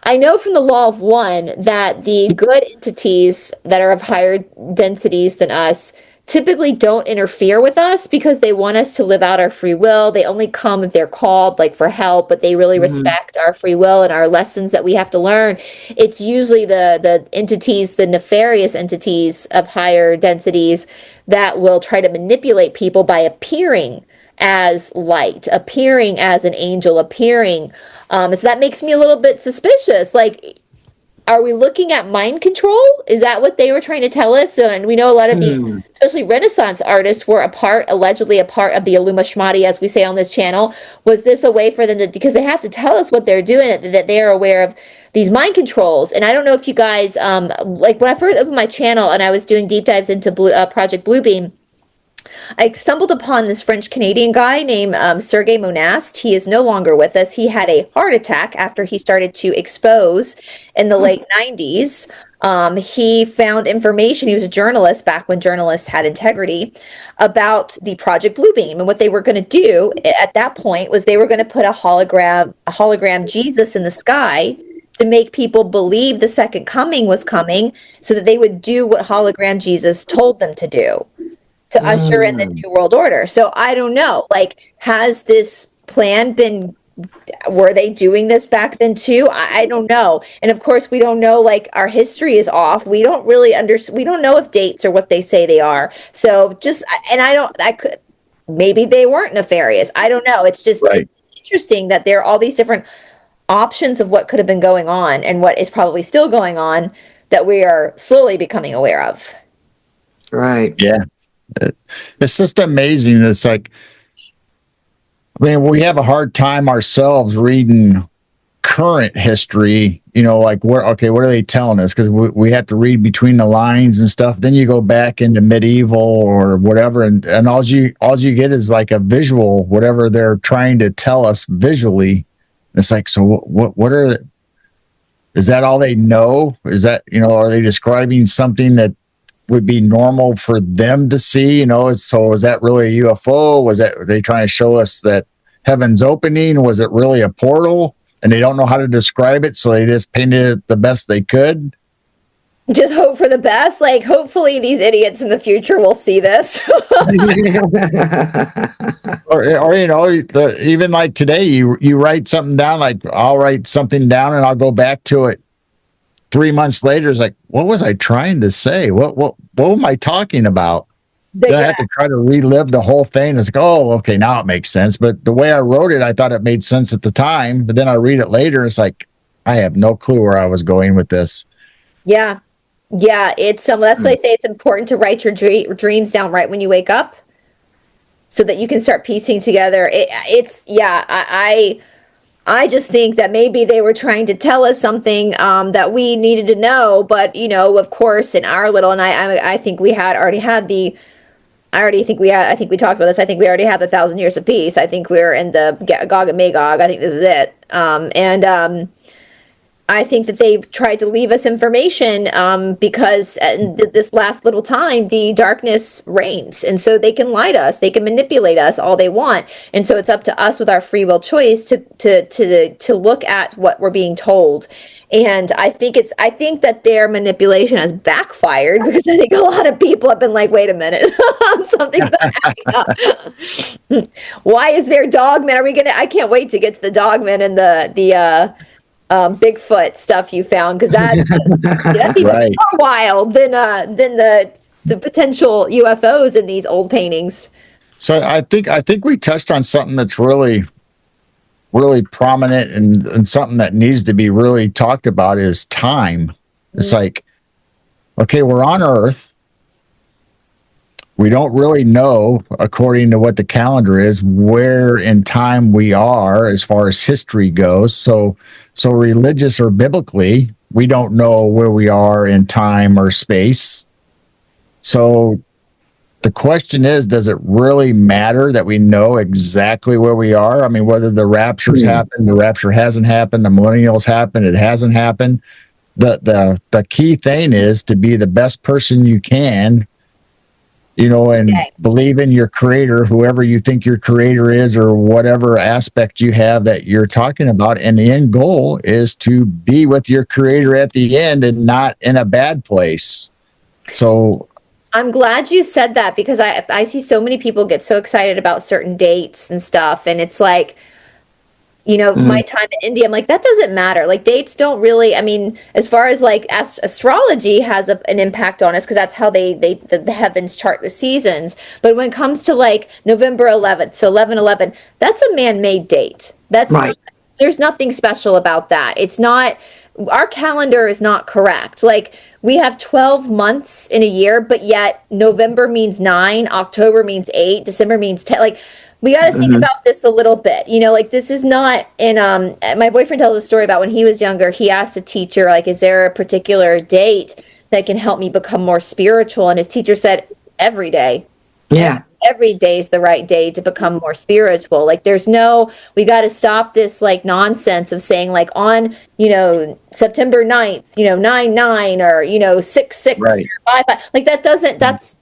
I know from the law of one that the good entities that are of higher densities than us typically don't interfere with us because they want us to live out our free will. They only come if they're called, like for help, but they really respect our free will and our lessons that we have to learn. It's usually the entities, the nefarious entities of higher densities that will try to manipulate people by appearing as light, appearing as an angel, appearing. So that makes me a little bit suspicious. Like, are we looking at mind control? Is that what they were trying to tell us? So, and we know a lot of these, especially Renaissance artists, were allegedly a part of the Illumashmati, as we say on this channel. Was this a way for them to, because they have to tell us what they're doing, that they are aware of these mind controls? And I don't know if you guys, like when I first opened my channel and I was doing deep dives into Project Bluebeam, I stumbled upon this French-Canadian guy named Sergei Monast. He is no longer with us. He had a heart attack after he started to expose in the late 90s. He found information. He was a journalist back when journalists had integrity, about the Project Bluebeam. And what they were going to do at that point was they were going to put a hologram Jesus in the sky to make people believe the second coming was coming so that they would do what hologram Jesus told them to do, to usher in the New World Order. So I don't know, like, has this plan been, were they doing this back then too? I don't know. And of course we don't know, like, our history is off. We don't really we don't know if dates are what they say they are. So just, and I could, maybe they weren't nefarious. I don't know. It's just it's interesting that there are all these different options of what could have been going on and what is probably still going on that we are slowly becoming aware of. Right. Yeah. It's just amazing. It's like, I mean, we have a hard time ourselves reading current history, like what are they telling us? Because we have to read between the lines and stuff. Then you go back into medieval or whatever, and all you get is like a visual, whatever they're trying to tell us visually. It's like, so what are is that all they know? Is that, are they describing something that would be normal for them to see? So is that really a UFO? Are they trying to show us that heaven's opening? Was it really a portal and they don't know how to describe it, so they just painted it the best they could? Just hope for the best. Like, hopefully these idiots in the future will see this. or even like today, you write something down, like I'll write something down and I'll go back to it 3 months later. It's like, what was I trying to say? What am I talking about? Then I have to try to relive the whole thing. It's like, oh, okay, now it makes sense. But the way I wrote it, I thought it made sense at the time. But then I read it later. It's like, I have no clue where I was going with this. Yeah. Yeah, it's that's why I say it's important to write your dreams down right when you wake up so that you can start piecing together. It's yeah, I just think that maybe they were trying to tell us something that we needed to know, but of course, in our little, and I think we had already had the. I already think we had. I think we talked about this. I think we already have the 1,000 years of peace. I think we're in the Gog and Magog. I think this is it. And I think that they tried to leave us information because this last little time, the darkness reigns. And so they can lie to us. They can manipulate us all they want. And so it's up to us with our free will choice to look at what we're being told. And I think that their manipulation has backfired because I think a lot of people have been like, wait a minute, something's not adding up. Why is there dogmen? I can't wait to get to the dogmen and the Bigfoot stuff you found, because that's even Right. more wild than the potential UFOs in these old paintings. So I think we touched on something that's really really prominent and something that needs to be really talked about is time. It's like, okay, we're on Earth. We don't really know, according to what the calendar is, where in time we are as far as history goes. So religious or biblically, we don't know where we are in time or space. So the question is, does it really matter that we know exactly where we are? I mean, whether the rapture's happened, the rapture hasn't happened, the millennials happened, it hasn't happened. The key thing is to be the best person you can, and believe in your creator, whoever you think your creator is, or whatever aspect you have that you're talking about. And the end goal is to be with your creator at the end and not in a bad place. So I'm glad you said that, because I see so many people get so excited about certain dates and stuff, and it's like, my time in India, I'm like, that doesn't matter. Like, dates don't really, I mean, as far as like astrology has an impact on us, because that's how the heavens chart the seasons. But when it comes to like November 11th, so 11/11, that's a man-made date. That's Right. there's nothing special about that. It's not, our calendar is not correct. Like, we have 12 months in a year, but yet November means 9, October means 8, December means 10. Like, we got to think about this a little bit. Like, this is not in my boyfriend tells a story about when he was younger, he asked a teacher, like, is there a particular date that can help me become more spiritual? And his teacher said, every day. Yeah. Every day is the right day to become more spiritual. Like, we got to stop this like nonsense of saying like on, September 9th, 9/9, or, 6/6, Right. or 5/5. Like,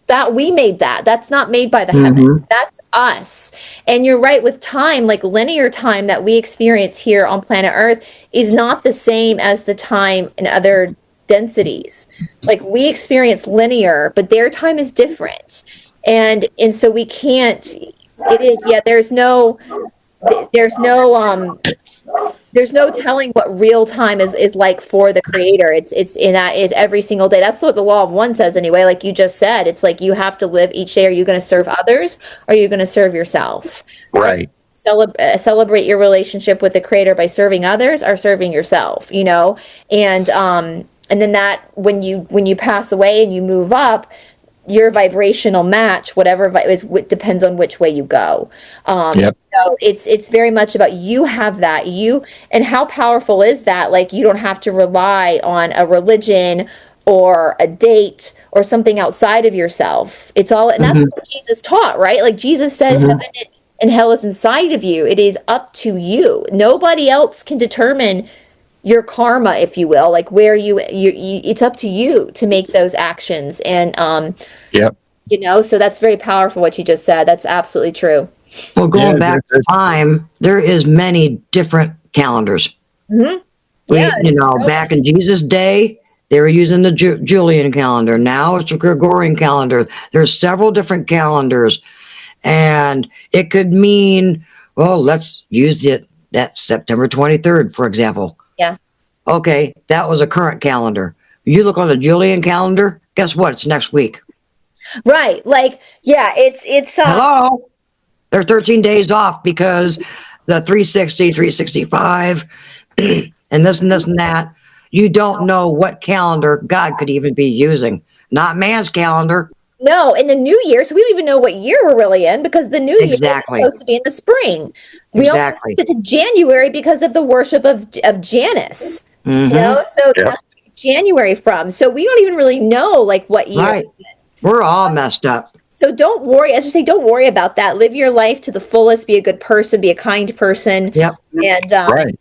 that we made that. That's not made by the heavens. That's us. And you're right with time, like linear time that we experience here on planet Earth is not the same as the time in other densities. Like, we experience linear, but their time is different. And so we can't, it is, yeah, there's no telling what real time is like for the creator. It's and that is every single day. That's what the law of one says anyway. Like you just said, it's like you have to live each day. Are you going to serve others, or are you going to serve yourself? Right. Celebrate your relationship with the creator by serving others or serving yourself, and then that when you pass away and you move up, your vibrational match, whatever depends on which way you go. Yep. So it's very much about you have that, and how powerful is that? Like, you don't have to rely on a religion or a date or something outside of yourself. It's all, and that's what Jesus taught, right? Like, Jesus said, heaven and hell is inside of you. It is up to you. Nobody else can determine your karma, if you will, like where you it's up to you to make those actions. And Yep. so that's very powerful what you just said. That's absolutely true. Well, going back to time, there is many different calendars. Yeah, Back in Jesus' day, they were using the Julian calendar. Now it's the Gregorian calendar. There's several different calendars, and it could mean, well, let's use that September 23rd, for example. Yeah. Okay, that was a current calendar. You look on the Julian calendar, guess what? It's next week. Right. Like, yeah, it's Hello. They're 13 days off because the 360, 365 and this and this and that. You don't know what calendar God could even be using. Not man's calendar. No, in the new year, so we don't even know what year we're really in because the new year is supposed to be in the spring. We don't know it's January because of the worship of Janus. Mm-hmm. You know, so that's January from. So we don't even really know like what year. Right. We're all messed up. So don't worry. As you say, don't worry about that. Live your life to the fullest. Be a good person. Be a kind person. Yep. And right.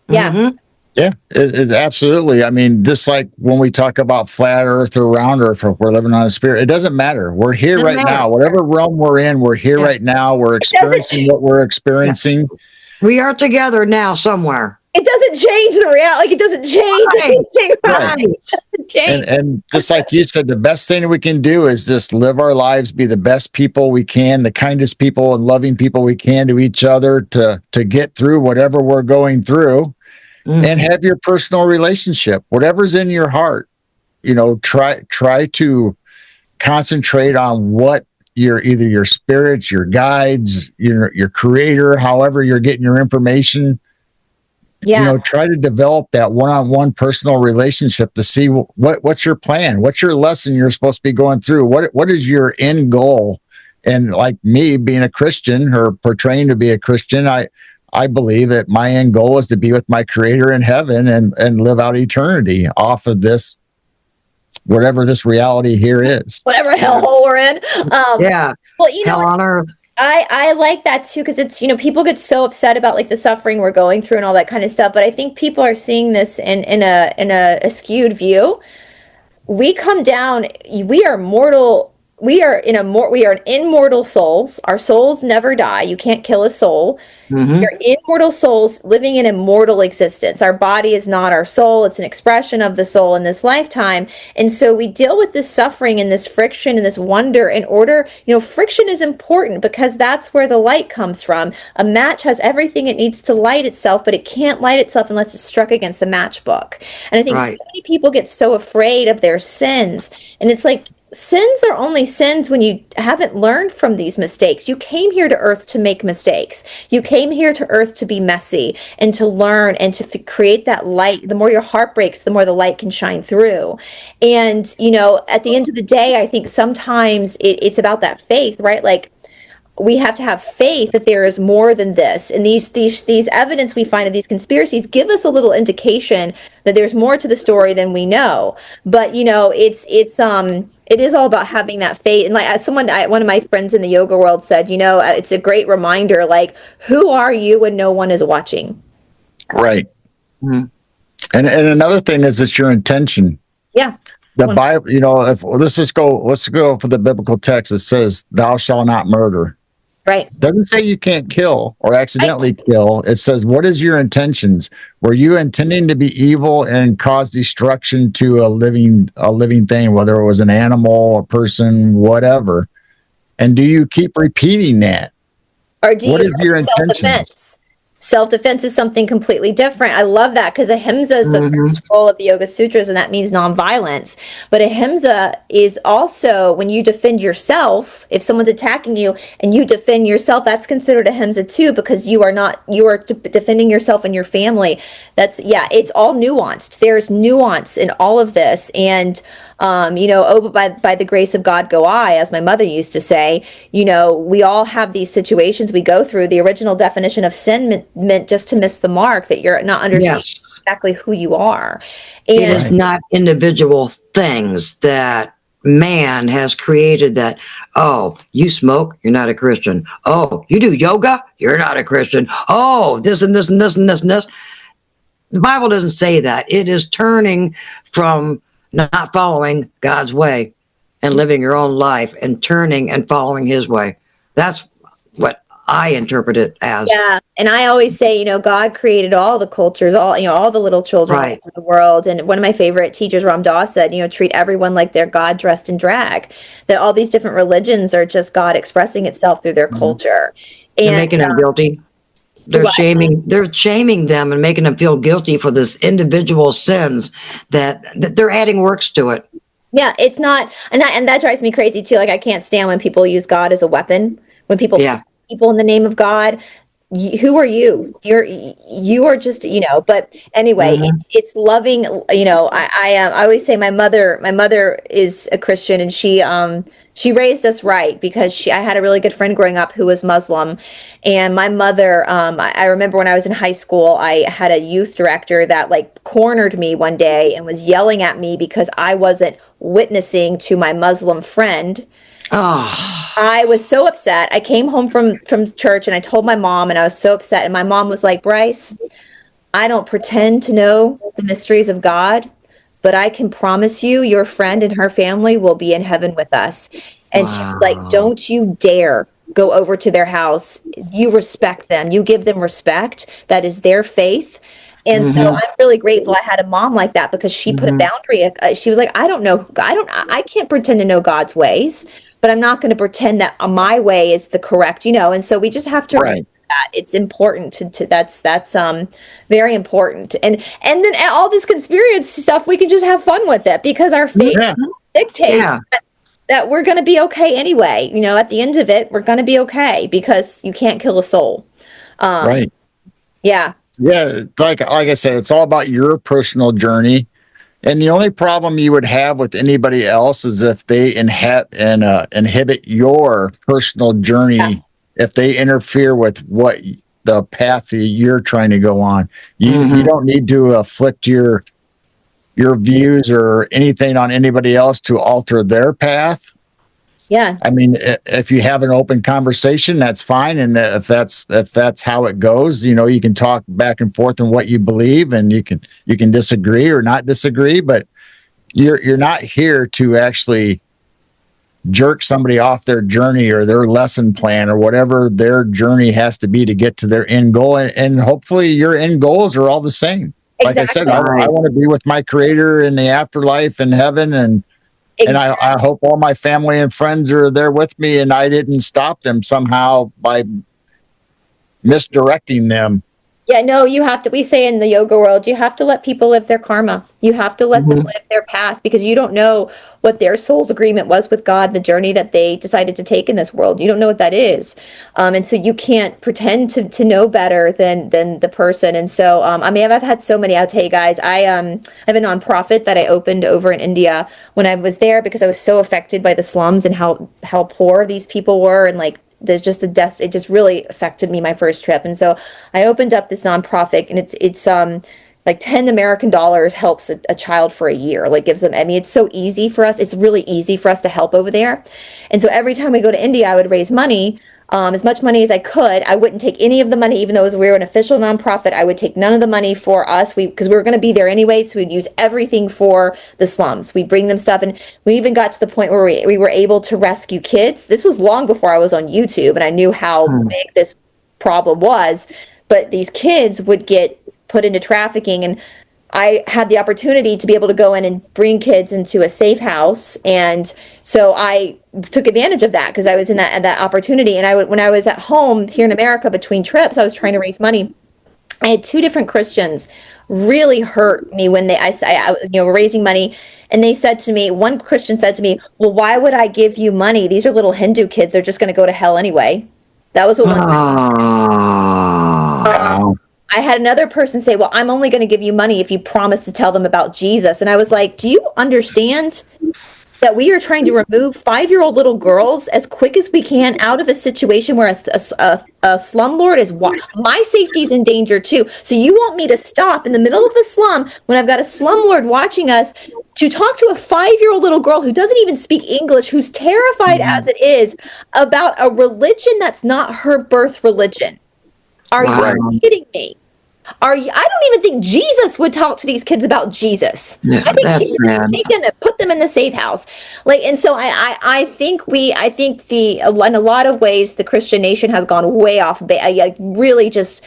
Yeah. Mm-hmm. Yeah, it absolutely. I mean, just like when we talk about flat Earth or round Earth, or if we're living on a sphere, it doesn't matter. We're here right now. Whatever realm we're in, we're here right now. We're experiencing what we're experiencing. We are together now somewhere. It doesn't change the reality. Like, it doesn't change. Right. And just like you said, the best thing we can do is just live our lives, be the best people we can, the kindest people and loving people we can to each other to get through whatever we're going through. And have your personal relationship, whatever's in your heart, you know, try to concentrate on what either your spirits, your guides, your creator, however you're getting your information. Yeah. You know, try to develop that one-on-one personal relationship to see what's your plan, what's your lesson you're supposed to be going through, what is your end goal. And like me being a Christian or portraying to be a Christian, I believe that my end goal is to be with my creator in heaven and live out eternity off of this, whatever this reality here is. Whatever hellhole we're in. Well, you know, hell on earth. I like that too, because it's, you know, people get so upset about like the suffering we're going through and all that kind of stuff. But I think people are seeing this in a skewed view. We come down, we are mortal. We are immortal souls. Our souls never die. You can't kill a soul. Mm-hmm. We're immortal souls living an immortal existence. Our body is not our soul. It's an expression of the soul in this lifetime. And so we deal with this suffering and this friction and this wonder in order, you know, friction is important because that's where the light comes from. A match has everything it needs to light itself, but it can't light itself unless it's struck against a matchbook. And I think so many people get so afraid of their sins. And it's like, sins are only sins when you haven't learned from these mistakes. You came here to earth to make mistakes. You came here to earth to be messy and to learn and to create that light. The more your heart breaks, the more the light can shine through. And, you know, at the end of the day, I think sometimes it's about that faith, right? Like, we have to have faith that there is more than this. And these evidence we find of these conspiracies give us a little indication that there's more to the story than we know. But, you know, it is all about having that faith. And like one of my friends in the yoga world said, you know, it's a great reminder, like, who are you when no one is watching? Right. Mm-hmm. And another thing is it's your intention. Yeah. The Bible, you know, let's go for the biblical text. It says, "Thou shalt not murder." Right. Doesn't say you can't kill or accidentally kill. It says, what is your intentions? Were you intending to be evil and cause destruction to a living thing, whether it was an animal, a person, whatever? And do you keep repeating that? Or do what is your intentions? Self-defense is something completely different. I love that because ahimsa is the first rule of the Yoga Sutras, and that means nonviolence. But ahimsa is also when you defend yourself. If someone's attacking you and you defend yourself, that's considered ahimsa too, because you are defending yourself and your family. It's all nuanced. There's nuance in all of this, and you know, but by the grace of God go I, as my mother used to say. You know, we all have these situations we go through. The original definition of sin meant just to miss the mark, that you're not understanding exactly who you are. And it is not individual things that man has created that, oh, you smoke, you're not a Christian. Oh, you do yoga, you're not a Christian. Oh, this and this and this and this and this. The Bible doesn't say that. It is turning from not following God's way and living your own life and turning and following his way. That's what I interpret it as. Yeah. And I always say, you know, God created all the cultures, all the little children in the world. And one of my favorite teachers, Ram Dass, said, you know, treat everyone like they're God dressed in drag. That all these different religions are just God expressing itself through their culture. And they're making them guilty. They're shaming them and making them feel guilty for this individual sins that they're adding works to it. Yeah, it's not, and that drives me crazy too. Like, I can't stand when people use God as a weapon. When people people in the name of God, who are you? You are just, but anyway, Mhm. it's loving, I always say my mother is a Christian, and she raised us right, because I had a really good friend growing up who was Muslim. And my mother, I remember when I was in high school, I had a youth director that like cornered me one day and was yelling at me because I wasn't witnessing to my Muslim friend. Oh, I was so upset. I came home from church and I told my mom, and I was so upset. And my mom was like, "Bryce, I don't pretend to know the mysteries of God, but I can promise you your friend and her family will be in heaven with us." And she was like, wow. "Don't you dare go over to their house. You respect them. You give them respect. That is their faith." And so Hmm. I'm really grateful I had a mom like that, because she put a Hmm. boundary. She was like, I can't pretend to know God's ways, but I'm not going to pretend that my way is the correct, And so we just have to remember Right. that it's important to that's very important. And then all this conspiracy stuff, we can just have fun with it, because our faith Yeah. dictates Yeah. that we're going to be okay anyway. At the end of it, we're going to be okay, because you can't kill a soul. Um, Right. yeah. Yeah. Like I said, it's all about your personal journey. And the only problem you would have with anybody else is if they inhibit your personal Yeah. journey, if they interfere with the path that you're trying to go on. You Hmm. don't need to afflict your views or anything on anybody else to alter their path. Yeah. I mean, if you have an open conversation, that's fine, and if that's how it goes, you can talk back and forth on what you believe, and you can disagree or not disagree, but you're not here to actually jerk somebody off their journey or their lesson plan or whatever their journey has to be to get to their end goal, and hopefully your end goals are all the same. Like I said, I, Exactly. I Right. want to be with my creator in the afterlife in heaven, and I hope all my family and friends are there with me, and I didn't stop them somehow by misdirecting them. Yeah, no, you have to. We say in the yoga world, you have to let people live their karma. You have to let them Hmm. live their path, because you don't know what their soul's agreement was with God, the journey that they decided to take in this world. You don't know what that is. And so you can't pretend to know better than the person. And so, I mean, I've had so many. I'll tell you guys, I have a nonprofit that I opened over in India when I was there, because I was so affected by the slums and how poor these people were, and like there's just the deaths. It just really affected me my first trip. And so I opened up this nonprofit, and it's like $10 American helps a child for a year. Like gives them, I mean, it's so easy for us. It's really easy for us to help over there. And so every time we go to India, I would raise money, as much money as I could. I wouldn't take any of the money, even though we were an official nonprofit. I would take none of the money for us, because we were going to be there anyway. So we'd use everything for the slums. We'd bring them stuff, and we even got to the point where we were able to rescue kids. This was long before I was on YouTube, and I knew how big this problem was. But these kids would get put into trafficking, and I had the opportunity to be able to go in and bring kids into a safe house. And so I took advantage of that, because I was in that opportunity. And when I was at home here in America between trips, I was trying to raise money. I had two different Christians really hurt me when were raising money. And they said to me, one Christian said to me, "Well, why would I give you money? These are little Hindu kids. They're just going to go to hell anyway." That was what one. Oh. Wow. I had another person say, "Well, I'm only going to give you money if you promise to tell them about Jesus." And I was like, "Do you understand that we are trying to remove 5-year-old little girls as quick as we can out of a situation where a slumlord is my safety is in danger too? So you want me to stop in the middle of the slum when I've got a slumlord watching us to talk to a 5-year-old little girl who doesn't even speak English, who's terrified as it is about a religion that's not her birth religion? Are you Right. Wow. kidding me? I don't even think Jesus would talk to these kids about Jesus. Yeah, I think he that's would just sad. take them and put them in the safe house. Like, and so I think in a lot of ways, the Christian nation has gone way off, really just,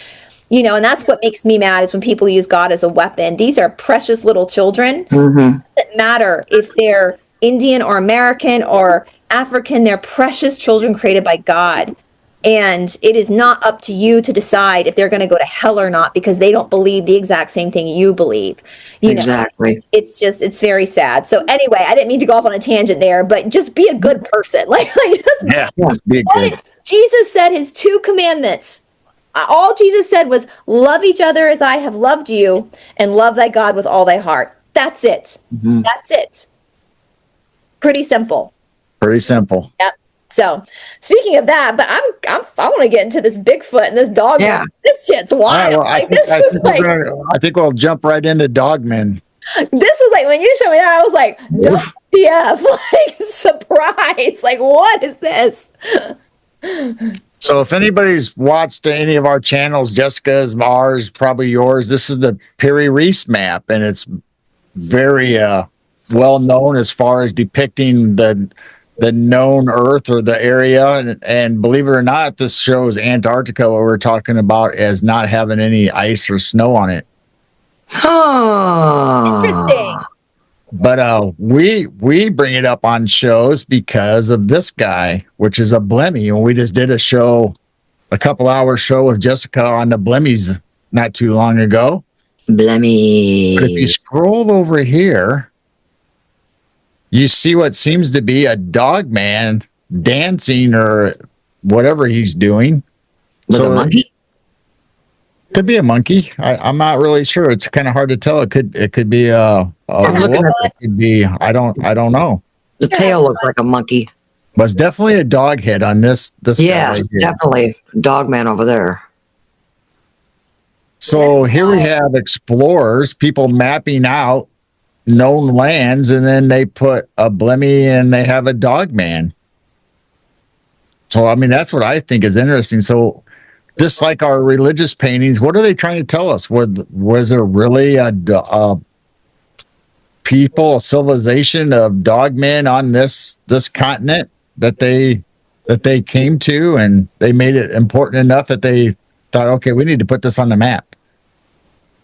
and that's what makes me mad is when people use God as a weapon. These are precious little children. Hmm. It doesn't matter if they're Indian or American or African, they're precious children created by God. And it is not up to you to decide if they're going to go to hell or not, because they don't believe the exact same thing you believe. You know, Exactly. it's very sad. So anyway, I didn't mean to go off on a tangent there, but just be a good person. Like just Yeah. Yeah. Just be what good. did Jesus said his two commandments. all Jesus said was, love each other as I have loved you, and love thy God with all thy heart. That's it. Mhm. That's it. Pretty simple. Pretty simple. Yep. So, speaking of that, but I want to get into this Bigfoot and this dog. Yeah. This shit's All right, wild. well, Like this was like, I think we'll jump right into Dogmen. this was like when you showed me that, I was like, Oof. WTF, like surprise. Like, what is this? So if anybody's watched any of our channels, Jessica's, ours, probably yours, this is the Piri Reis map, and it's very well known as far as depicting the known Earth or the area. And believe it or not, this shows Antarctica, what we're talking about, as not having any ice or snow on it. Interesting. But we bring it up on shows because of this guy, which is a Blemmy. And we just did a show, a couple hour show with Jessica on the Blemmies not too long ago. Blemmy. But if you scroll over here, you see what seems to be a dog man dancing or whatever he's doing. With a monkey? Could be a monkey. I'm not really sure. It's kind of hard to tell. It could be a wolf. It could be I don't know. The tail looks like a monkey. But it's definitely a dog head on this guy Yes, right here. definitely. Dog man over there. So here we have explorers, people mapping out known lands, and then they put a Blemmy and they have a dog man. So I mean that's what I think is interesting. So just like our religious paintings, what are they trying to tell us? Was there really a people, a civilization of dogmen on this continent that they came to, and they made it important enough that they thought, okay, we need to put this on the map?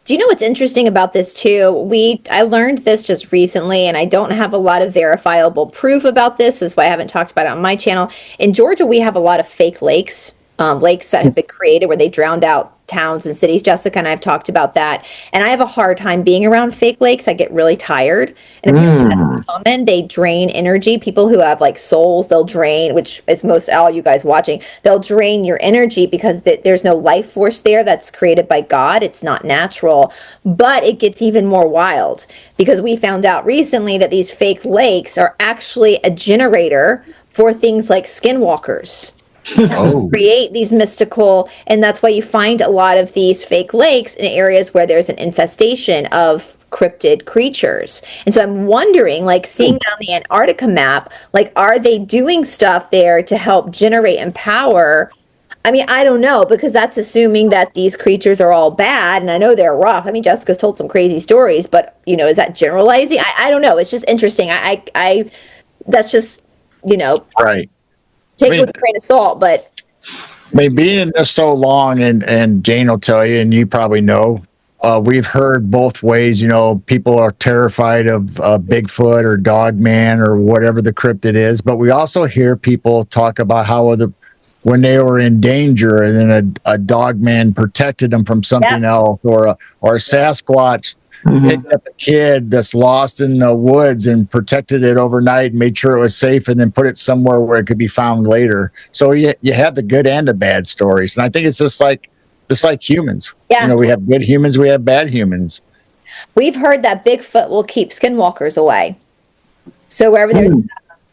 Do you know what's interesting about this too? I learned this just recently, and I don't have a lot of verifiable proof about this. That's why I haven't talked about it on my channel. In Georgia, we have a lot of fake lakes. Lakes that have been created where they drowned out towns and cities. Jessica and I have talked about that. And I have a hard time being around fake lakes. I get really tired. And apparently that's common. They drain energy. People who have like souls, they'll drain, which is most all you guys watching, they'll drain your energy because there's no life force there that's created by God. It's not natural. But it gets even more wild because we found out recently that these fake lakes are actually a generator for things like skinwalkers. Oh, Create these mystical, and that's why you find a lot of these fake lakes in areas where there's an infestation of cryptid creatures. And so I'm wondering, like seeing on the Antarctica map, like are they doing stuff there to help generate and power? I mean, I don't know, because that's assuming that these creatures are all bad, and I know they're rough. I mean, Jessica's told some crazy stories, but you know, is that generalizing? I don't know. It's just interesting. I that's just, you know, right. take it with a grain of salt, but I mean, being in this so long, and Jane will tell you, and you probably know, we've heard both ways. You know, people are terrified of Bigfoot or Dogman or whatever the cryptid is, but we also hear people talk about how when they were in danger, and then a Dogman protected them from something else, or a Sasquatch picked up a kid that's lost in the woods and protected it overnight and made sure it was safe, and then put it somewhere where it could be found later. So you have the good and the bad stories, and I think it's just like humans. Yeah. You know, we have good humans, we have bad humans. we've heard that Bigfoot will keep skinwalkers away. So wherever there's,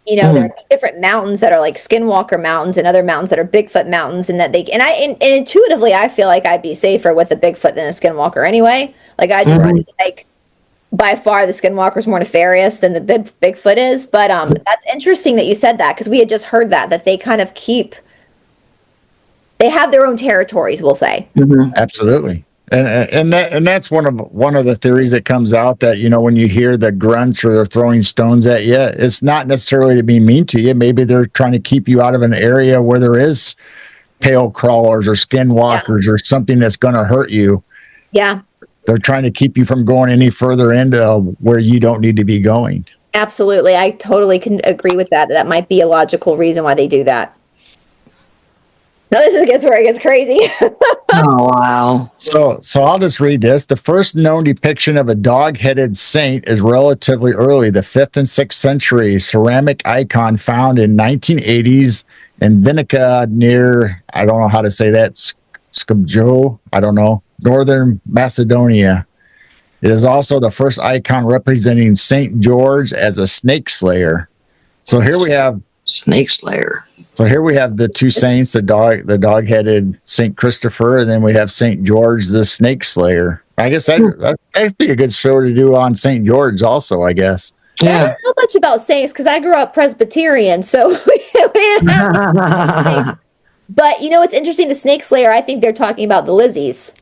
you know, there are different mountains that are like skinwalker mountains and other mountains that are Bigfoot mountains, and that and intuitively I feel like I'd be safer with a Bigfoot than a skinwalker anyway. Like I just like by far the skinwalker's more nefarious than the Bigfoot is. But that's interesting that you said that, because we had just heard that they kind of they have their own territories, we'll say. Absolutely. And that's one of the theories that comes out, that, you know, when you hear the grunts or they're throwing stones at you, it's not necessarily to be mean to you. Maybe they're trying to keep you out of an area where there is pale crawlers or skinwalkers or something that's going to hurt you. Yeah. They're trying to keep you from going any further into where you don't need to be going. Absolutely. I totally can agree with that. That might be a logical reason why they do that. Now this gets where it gets crazy. Oh, wow. So I'll just read this. The first known depiction of a dog-headed saint is relatively early, the 5th and 6th century ceramic icon found in 1980s in Vinica near, I don't know how to say that, Skopje, I don't know, Northern Macedonia. It is also the first icon representing Saint George as a snake slayer. So here we have Snake Slayer. So here we have the two saints, the dog-headed Saint Christopher, and then we have Saint George, the snake slayer. I guess that'd be a good show to do on Saint George, also. I guess. I Yeah. don't know much about saints because I grew up Presbyterian, so we didn't have. But you know what's interesting? The snake slayer. I think they're talking about the Lizzies.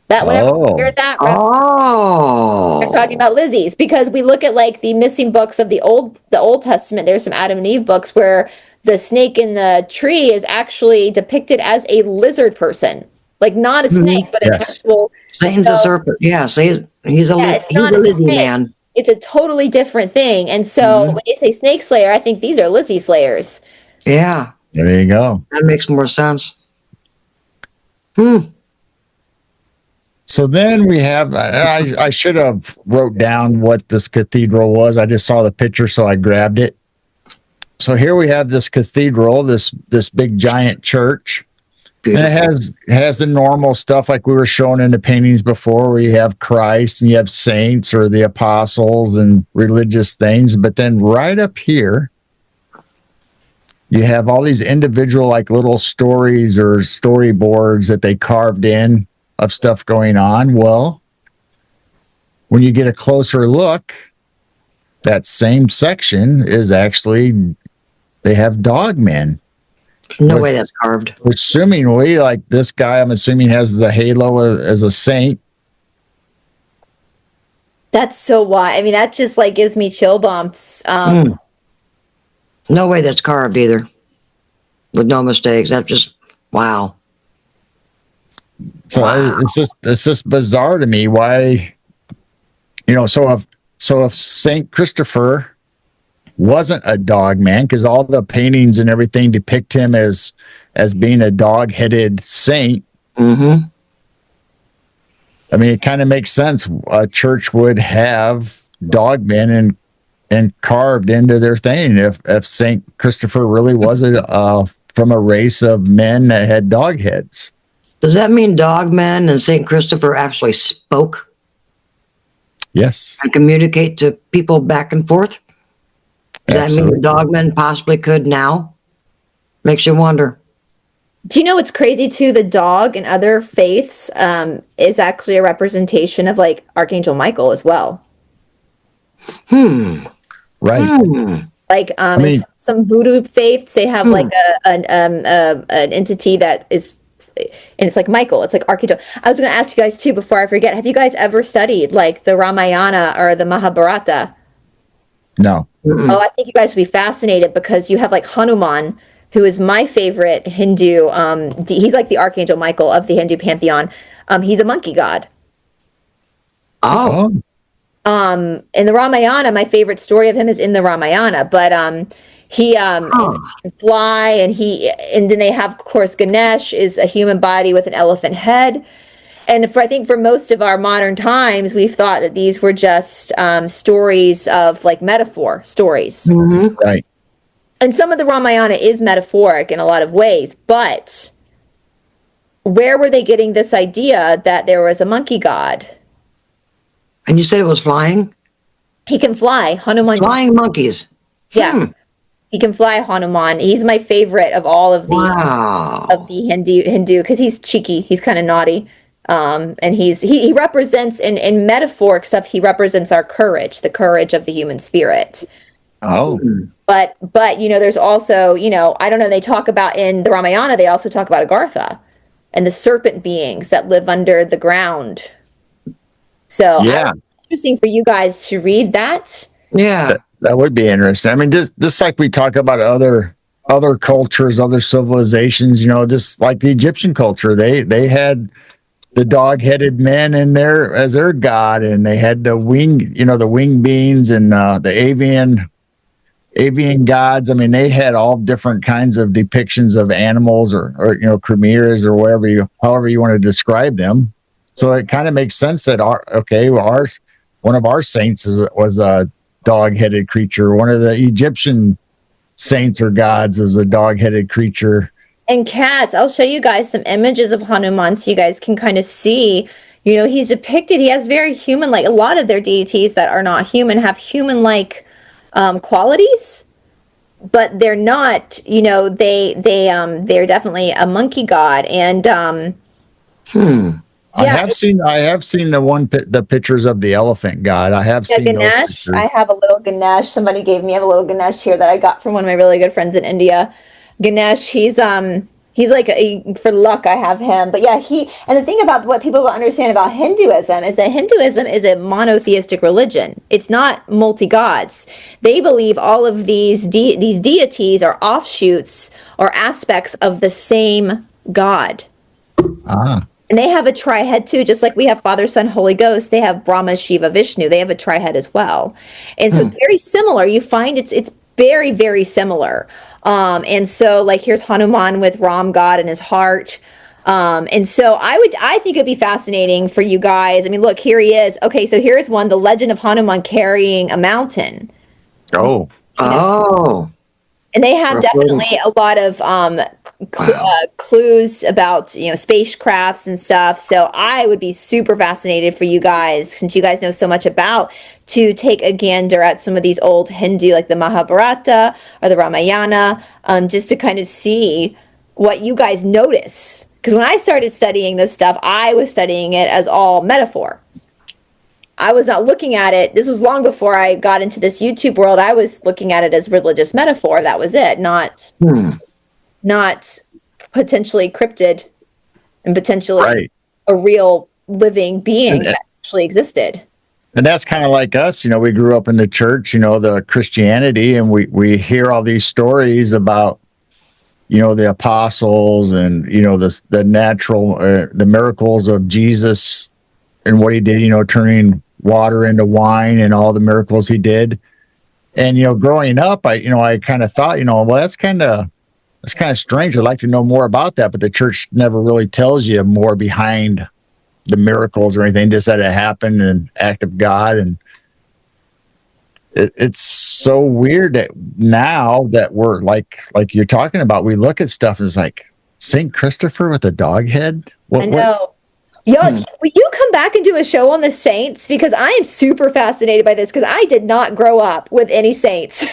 That whenever I hear that, they're talking about Lizzies because we look at like the missing books of the Old Testament. There's some Adam and Eve books where the snake in the tree is actually depicted as a lizard person, like not a snake, but an actual. Satan's a serpent. Yeah, he's a Lizzie man. It's a totally different thing. And so when you say snake slayer, I think these are Lizzie slayers. Yeah. There you go. That makes more sense. So then we have, I should have wrote down what this cathedral was. I just saw the picture, so I grabbed it. So here we have this cathedral, this big giant church. Beautiful. And it has the normal stuff like we were showing in the paintings before, where you have Christ and you have saints or the apostles and religious things. But then right up here, you have all these individual like little stories or storyboards that they carved in of stuff going on. Well, when you get a closer look, that same section is actually, they have dogmen. No way that's carved. Assumingly, like this guy, I'm assuming has the halo as a saint. That's so wild. I mean, that just like gives me chill bumps. No way that's carved either. With no mistakes. That's just, wow. So it's just bizarre to me why, so if Saint Christopher wasn't a dog man, because all the paintings and everything depict him as being a dog-headed saint. Mm-hmm. I mean, it kind of makes sense. A church would have dogmen and carved into their thing if Saint Christopher really was from a race of men that had dog heads. Does that mean dogmen and Saint Christopher actually spoke? Yes. And communicate to people back and forth? Does that mean the dogmen possibly could now? Makes you wonder. Do you know what's crazy too? The dog in other faiths is actually a representation of like Archangel Michael as well. Right. Like in some voodoo faiths, they have like an entity that is, and it's like Michael. It's like Archangel. I was going to ask you guys too before I forget. Have you guys ever studied like the Ramayana or the Mahabharata? No. Oh, I think you guys would be fascinated because you have like Hanuman, who is my favorite Hindu. He's like the Archangel Michael of the Hindu pantheon. He's a monkey god. Oh. In the Ramayana, my favorite story of him is in the Ramayana, but he can fly, and then they have, of course, Ganesh is a human body with an elephant head. And I think for most of our modern times, we've thought that these were just stories of like metaphor stories. Mm-hmm. Right. And some of the Ramayana is metaphoric in a lot of ways, but where were they getting this idea that there was a monkey god? And you said it was flying? He can fly. Hanuman. Flying monkeys. Yeah. He can fly, Hanuman. He's my favorite of all of the Hindu because he's cheeky. He's kind of naughty. And he represents in metaphoric stuff, he represents our courage, the courage of the human spirit. Oh. But there's also, I don't know, they talk about in the Ramayana, they also talk about Agartha and the serpent beings that live under the ground. So yeah, interesting for you guys to read that. Yeah. That would be interesting. I mean, just like we talk about other cultures, other civilizations, just like the Egyptian culture, they had the dog-headed men in there as their god, and they had the wing beings and the avian gods. I mean, they had all different kinds of depictions of animals or chimeras or however you want to describe them. So it kind of makes sense that one of our saints was a dog-headed creature. One of the Egyptian saints or gods was a dog-headed creature. And cats, I'll show you guys some images of Hanuman so you guys can kind of see, he's depicted, he has very human-like, a lot of their deities that are not human have human-like qualities, but they're not, they're definitely a monkey god. And I yeah, have seen the pictures of the elephant god. I have yeah, seen those Ganesh. pictures. I have a little Ganesh. Somebody gave me a little Ganesh here that I got from one of my really good friends in India. Ganesh, he's like for luck I have him. But yeah, and the thing about what people don't understand about Hinduism is that Hinduism is a monotheistic religion. It's not multi-gods. They believe all of these deities are offshoots or aspects of the same god. Ah, And they have a tri-head too, just like we have Father, Son, Holy Ghost. They have Brahma, Shiva, Vishnu. They have a tri-head as well. And so it's very similar. You find it's very, very similar. And so like here's Hanuman with Ram God in his heart. And so I think it'd be fascinating for you guys. I mean, look, here he is. Okay, so here's one, the legend of Hanuman carrying a mountain. oh, Oh, And they have Referring- definitely a lot of clues about spacecrafts and stuff. So I would be super fascinated for you guys, since you guys know so much about, to take a gander at some of these old Hindu, like the Mahabharata or the Ramayana, just to kind of see what you guys notice. Because when I started studying this stuff, I was studying it as all metaphor. I was not looking at it. This was long before I got into this YouTube world. I was looking at it as religious metaphor. That was it, not potentially cryptid and potentially right. a real living being that actually existed. And that's kind of like us. We grew up in the church, the Christianity, and we hear all these stories about, the apostles and, the natural, the miracles of Jesus and what he did, turning water into wine and all the miracles he did. And, growing up, I kind of thought, well, that's kind of strange. I'd like to know more about that, but the church never really tells you more behind the miracles or anything, just that it happened and act of God. And it's so weird that now that we're like you're talking about, we look at stuff and it's like St. Christopher with a dog head. I know. Y'all, will you come back and do a show on the saints? Because I am super fascinated by this, because I did not grow up with any saints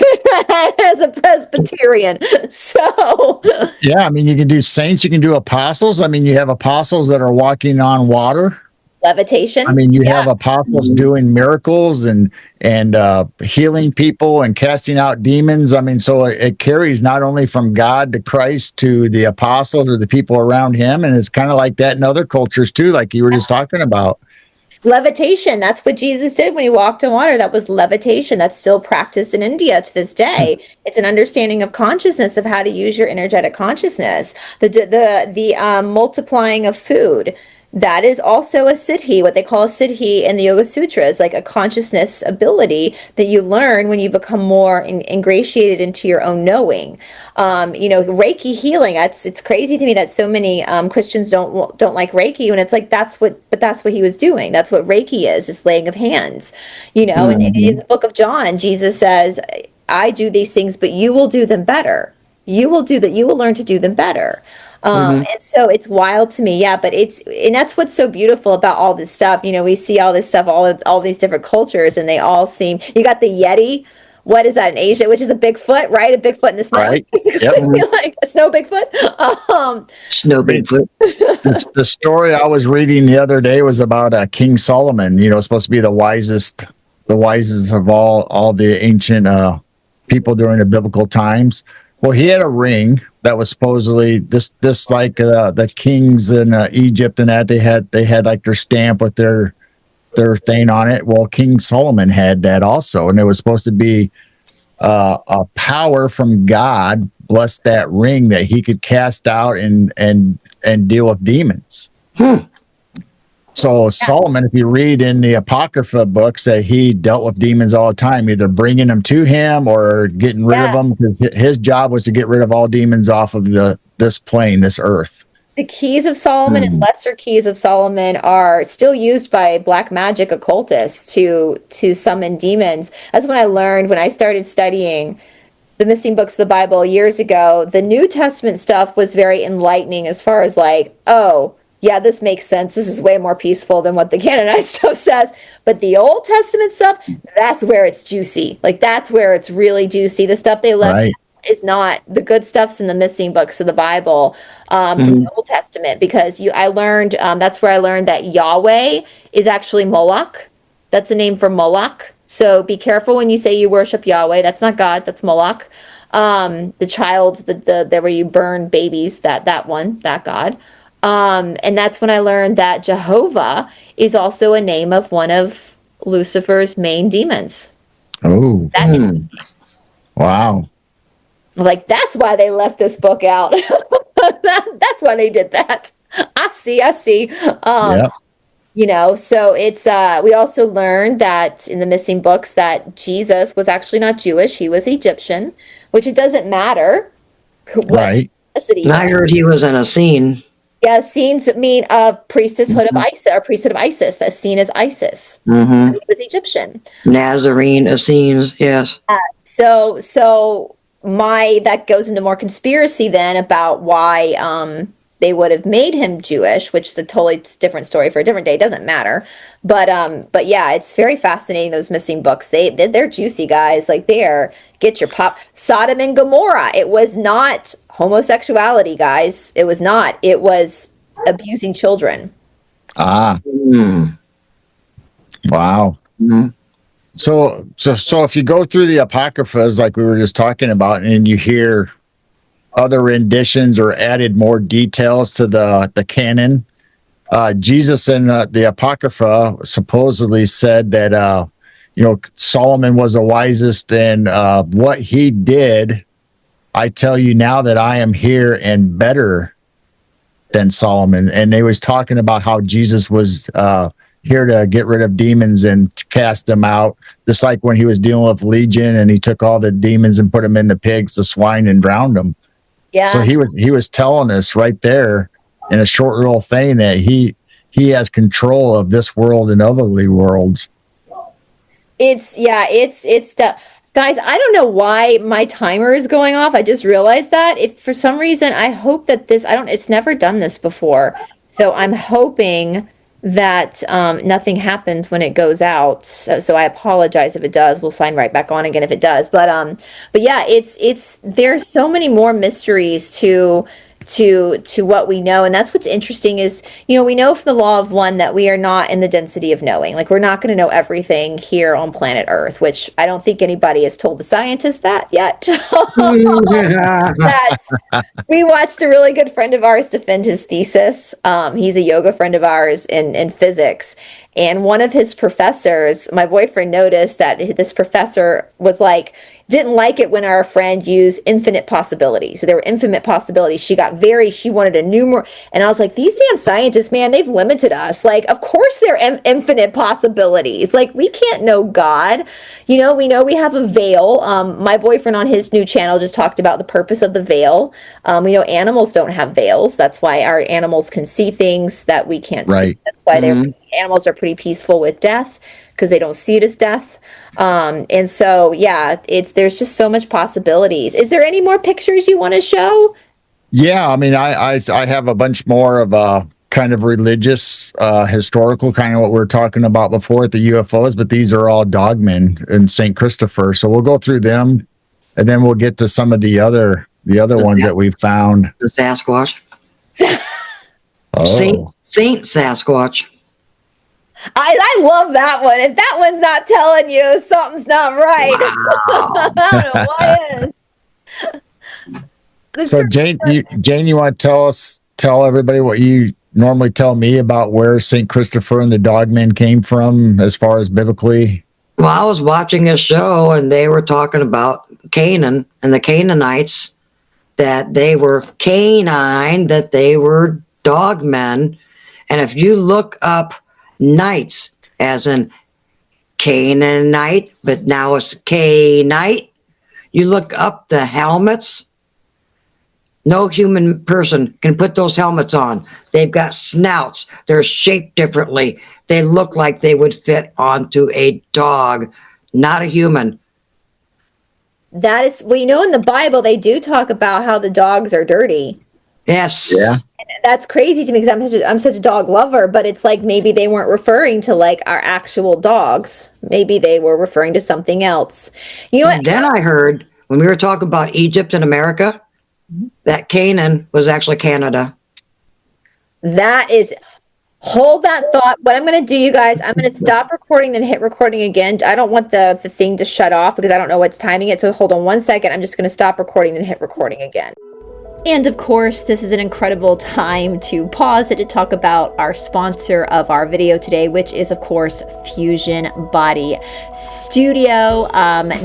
as a Presbyterian. So yeah, I mean, you can do saints, you can do apostles. I mean, you have apostles that are walking on water. levitation. I mean, you have apostles doing miracles and healing people and casting out demons. I mean, so it carries not only from God to Christ to the apostles or the people around him. And it's kind of like that in other cultures too, like you were just talking about. Levitation. That's what Jesus did when he walked on water. That was levitation. That's still practiced in India to this day. It's an understanding of consciousness, of how to use your energetic consciousness. The multiplying of food. That is also a siddhi, what they call a siddhi in the Yoga Sutras, like a consciousness ability that you learn when you become more ingratiated into your own knowing. Reiki healing. It's crazy to me that so many Christians don't like Reiki, when it's like that's what he was doing. That's what Reiki is laying of hands. And in the book of John, Jesus says, "I do these things, but you will do them better. You will do that. You will learn to do them better." And so it's wild to me. Yeah, but and that's what's so beautiful about all this stuff. We see all this stuff, all these different cultures, and they all seem, you got the Yeti. What is that in Asia? Which is a Bigfoot, right? A Bigfoot in the snow. Right. Yep. Like a snow Bigfoot. Snow Bigfoot. The story I was reading the other day was about King Solomon, supposed to be the wisest of all the ancient people during the biblical times. Well, he had a ring that was supposedly this like the kings in Egypt and that they had like their stamp with their thing on it. Well, King Solomon had that also, and it was supposed to be a power from God, bless that ring, that he could cast out and deal with demons. So Solomon, if you read in the Apocrypha books, that he dealt with demons all the time, either bringing them to him or getting rid of them, because his job was to get rid of all demons off of this plane, this earth. The keys of Solomon and lesser keys of Solomon are still used by black magic occultists to summon demons. That's when I learned, when I started studying the missing books of the Bible years ago, the New Testament stuff was very enlightening as far as like, oh, yeah, this makes sense. This is way more peaceful than what the canonized stuff says. But the Old Testament stuff, that's where it's juicy. Like, that's where it's really juicy. The stuff they left Right. is not the good stuff's in the missing books of the Bible from the Old Testament, because I learned that's where I learned that Yahweh is actually Moloch. That's a name for Moloch. So be careful when you say you worship Yahweh. That's not God. That's Moloch. The child, the where you burn babies. That God. And that's when I learned that Jehovah is also a name of one of Lucifer's main demons. Oh, wow. Like, that's why they left this book out. That's why they did that. I see. Yeah. You know, so it's we also learned that in the missing books that Jesus was actually not Jewish, he was Egyptian, which it doesn't matter what Right. ethnicity. And I heard he was in a scene. Yeah, scenes mean priesthood of Isis, or priesthood of Isis, that's seen as Isis. Mm-hmm. He was Egyptian. Nazarene Essenes, yes. So that goes into more conspiracy then about why they would have made him Jewish, which is a totally different story for a different day. It doesn't matter. But yeah, it's very fascinating, those missing books. They're juicy, guys. Like, get your pop. Sodom and Gomorrah. It was not homosexuality, guys. It was not. It was abusing children. Ah, Mm. wow. Mm-hmm. So if you go through the apocryphas, like we were just talking about, and you hear other renditions or added more details to the canon, Jesus in the apocrypha supposedly said that Solomon was the wisest, and what he did, I tell you now that I am here and better than Solomon. And they was talking about how Jesus was here to get rid of demons and to cast them out, just like when he was dealing with Legion and he took all the demons and put them in the pigs, the swine, and drowned them. Yeah. So he was telling us right there in a short little thing that he has control of this world and otherly worlds. It's guys, I don't know why my timer is going off. I just realized that. If for some reason, I hope that it's never done this before. So I'm hoping that nothing happens when it goes out. So I apologize if it does. We'll sign right back on again if it does. But yeah, there's so many more mysteries to what we know. And that's what's interesting is, we know from the law of one that we are not in the density of knowing. Like, we're not going to know everything here on planet Earth, which I don't think anybody has told the scientists that yet. That we watched a really good friend of ours defend his thesis. He's a yoga friend of ours in physics. And one of his professors, my boyfriend noticed that this professor was like, didn't like it when our friend used infinite possibilities. So there were infinite possibilities. She wanted a numeral. And I was like, these damn scientists, man, they've limited us. Like, of course there are infinite possibilities. Like, we can't know God. We know we have a veil. My boyfriend on his new channel just talked about the purpose of the veil. We know animals don't have veils. That's why our animals can see things that we can't see. That's why animals are pretty peaceful with death, because they don't see it as death. And so, yeah, there's just so much possibilities. Is there any more pictures you want to show? Yeah, I mean, I have a bunch more of kind of religious, historical, kind of what we were talking about before at the UFOs, but these are all dogmen and St. Christopher. So we'll go through them, and then we'll get to some of the other ones that we've found. The Sasquatch. Oh. Saint Sasquatch. I love that one. If that one's not telling you, something's not right. Wow. I don't know why it is. So Jane, you want to tell everybody what you normally tell me about where St. Christopher and the dogmen came from as far as biblically? Well, I was watching a show and they were talking about Canaan and the Canaanites, that they were canine, that they were dogmen. And if you look up knights, as in Canaanite, but now it's Canite, you look up the helmets. No human person can put those helmets on. They've got snouts. They're shaped differently. They look like they would fit onto a dog, not a human. That is, well, in the Bible, they do talk about how the dogs are dirty. Yes. Yeah. That's crazy to me because I'm such a dog lover, but it's like maybe they weren't referring to like our actual dogs. Maybe they were referring to something else. You know And what? then I heard when we were talking about Egypt and America, that Canaan was actually Canada. That is, hold that thought. What I'm going to do, you guys, I'm going to stop recording, then hit recording again. I don't want the thing to shut off because I don't know what's timing it. So hold on 1 second. I'm just going to stop recording, then hit recording again. And of course, this is an incredible time to pause it to talk about our sponsor of our video today, which is, of course, Fusion Body Studio.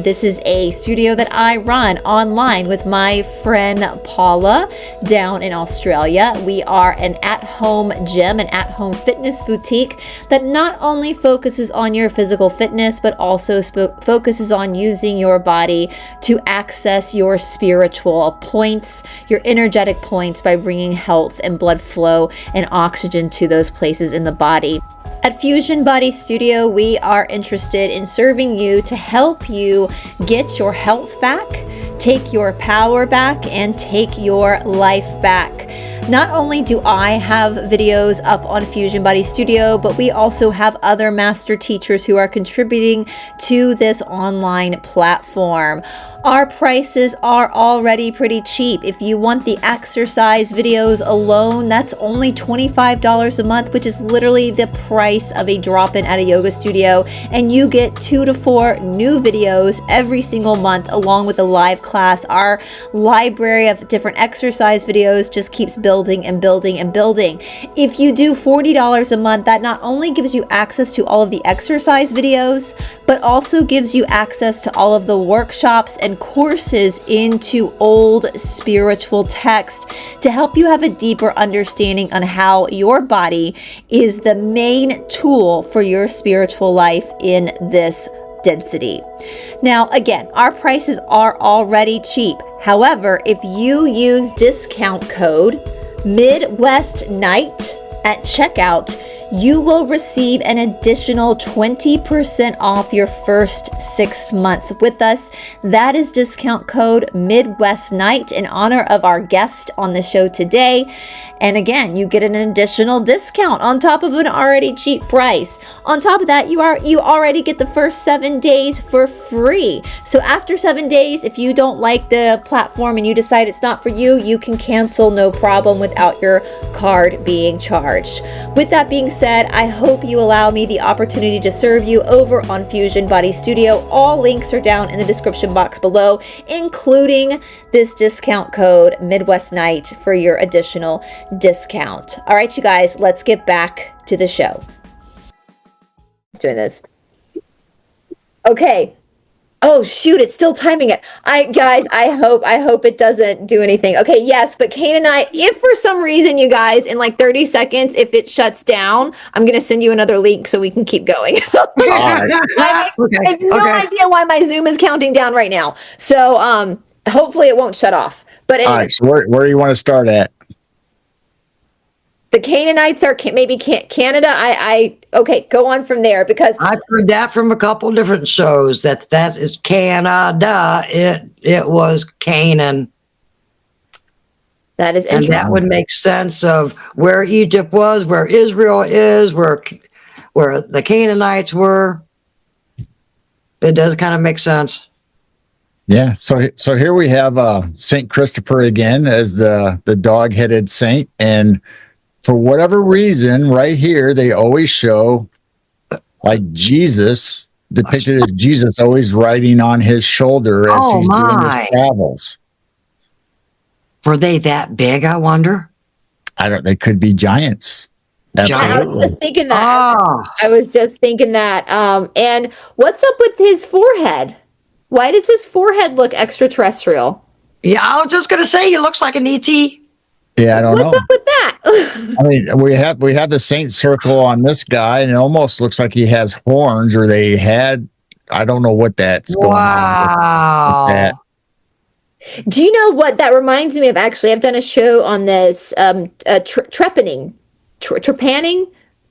This is a studio that I run online with my friend Paula down in Australia. We are an at-home gym, an at-home fitness boutique that not only focuses on your physical fitness, but also focuses on using your body to access your spiritual points, your energetic points, by bringing health and blood flow and oxygen to those places in the body. At Fusion Body Studio, we are interested in serving you to help you get your health back, take your power back, and take your life back. Not only do I have videos up on Fusion Body Studio, but we also have other master teachers who are contributing to this online platform. Our prices are already pretty cheap. If you want the exercise videos alone, that's only $25 a month, which is literally the price of a drop-in at a yoga studio. And you get 2 to 4 new videos every single month, along with a live class. Our library of different exercise videos just keeps building and building and building. If you do $40 a month, that not only gives you access to all of the exercise videos, but also gives you access to all of the workshops and courses into old spiritual text to help you have a deeper understanding on how your body is the main tool for your spiritual life in this density. Now, again, our prices are already cheap. However, if you use discount code Midwest Night at checkout, you will receive an additional 20% off your first 6 months with us. That is discount code Midwest Night in honor of our guest on the show today. And again, you get an additional discount on top of an already cheap price. On top of that, you already get the first 7 days for free. So after 7 days, if you don't like the platform and you decide it's not for you, you can cancel no problem without your card being charged. With that being said, I hope you allow me the opportunity to serve you over on Fusion Body Studio. All links are down in the description box below, including this discount code Midwest Night for your additional discount. All right, you guys, let's get back to the show. Doing this. Okay. Oh shoot, it's still timing it. I hope it doesn't do anything. Okay, yes, but Kane and I, if for some reason, you guys, in like 30 seconds, if it shuts down, I'm gonna send you another link so we can keep going. I have no idea why my Zoom is counting down right now. So hopefully it won't shut off. But anyway, All right, so where do you want to start at? the Canaanites are maybe Canada. Okay, go on from there because I've heard that from a couple different shows that is Canada. It was Canaan. that is And interesting. that would make sense of where Egypt was, where Israel is, where the Canaanites were. It does kind of make sense. Yeah, so here we have Saint Christopher again as the dog-headed saint, and for whatever reason, right here they always show like Jesus depicted as Jesus always riding on his shoulder as he's doing his travels. Were they that big, I wonder? They could be giants. Absolutely. I was just thinking that. I was just thinking that. And what's up with his forehead? Why does his forehead look extraterrestrial? Yeah, I was just gonna say he looks like an ET. Yeah, I don't know. What's up with that? I mean, we have the saint circle on this guy, and it almost looks like he has horns, or I don't know what that's going on with that. Do you know what that reminds me of? Actually, I've done a show on this trepanning.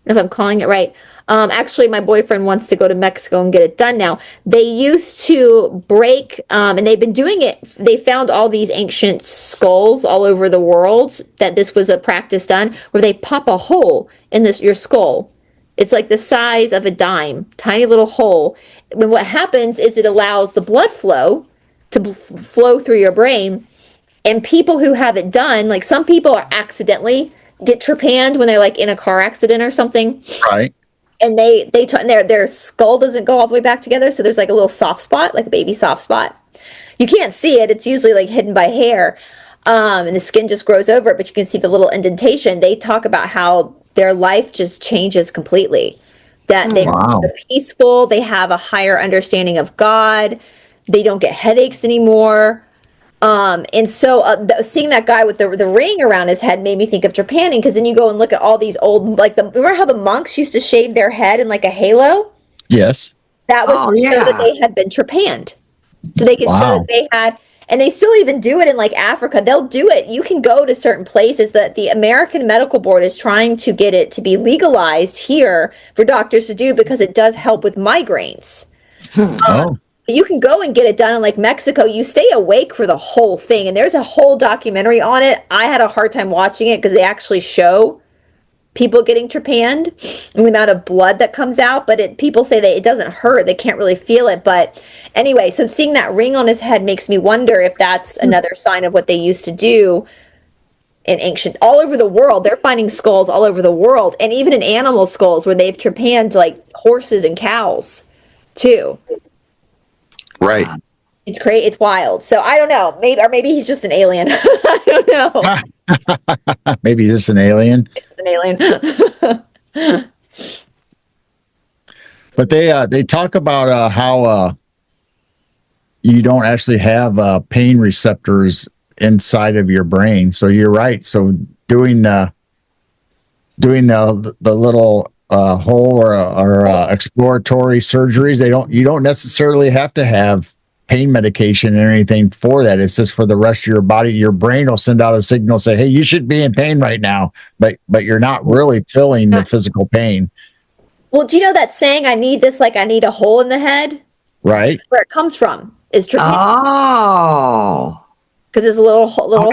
if I'm calling it right. Actually, my boyfriend wants to go to Mexico and get it done now. They used to break, and they've been doing it. They found all these ancient skulls all over the world that this was a practice done, where they pop a hole in your skull. It's like the size of a dime, tiny little hole. And what happens is it allows the blood flow to flow through your brain. And people who have it done, like some people are accidentally get trepanned when they're like in a car accident or something. Right. And their skull doesn't go all the way back together, so there's like a little soft spot, like a baby soft spot. You can't see it; it's usually like hidden by hair, and the skin just grows over it. But you can see the little indentation. They talk about how their life just changes completely. That they're peaceful. They have a higher understanding of God. They don't get headaches anymore. And so seeing that guy with the ring around his head made me think of trepanning, because then you go and look at all these old, like remember how the monks used to shave their head in like a halo? Yes. That was to show that they had been trepanned. So they could show that they had, and they still even do it in like Africa. They'll do it. You can go to certain places that the American Medical Board is trying to get it to be legalized here for doctors to do, because it does help with migraines. You can go and get it done in like Mexico. You stay awake for the whole thing. And there's a whole documentary on it. I had a hard time watching it because they actually show people getting trepanned and the amount of blood that comes out. But people say that it doesn't hurt. They can't really feel it. But anyway, so seeing that ring on his head makes me wonder if that's another sign of what they used to do in ancient, all over the world. They're finding skulls all over the world. And even in animal skulls where they've trepanned like horses and cows too. Right. It's crazy. It's wild. So I don't know. Maybe he's just an alien. I don't know. Maybe he's just an alien. It's an alien. But they talk about how you don't actually have pain receptors inside of your brain. So you're right. So doing the little hole or exploratory surgeries, you don't necessarily have to have pain medication or anything for that. It's just for the rest of your body. Your brain will send out a signal, say, hey, you should be in pain right now, but you're not really feeling the physical pain. Well, do you know that saying, I need this like I need a hole in the head? Right. Where it comes from is trepanning. Oh. Because there's a little hole in your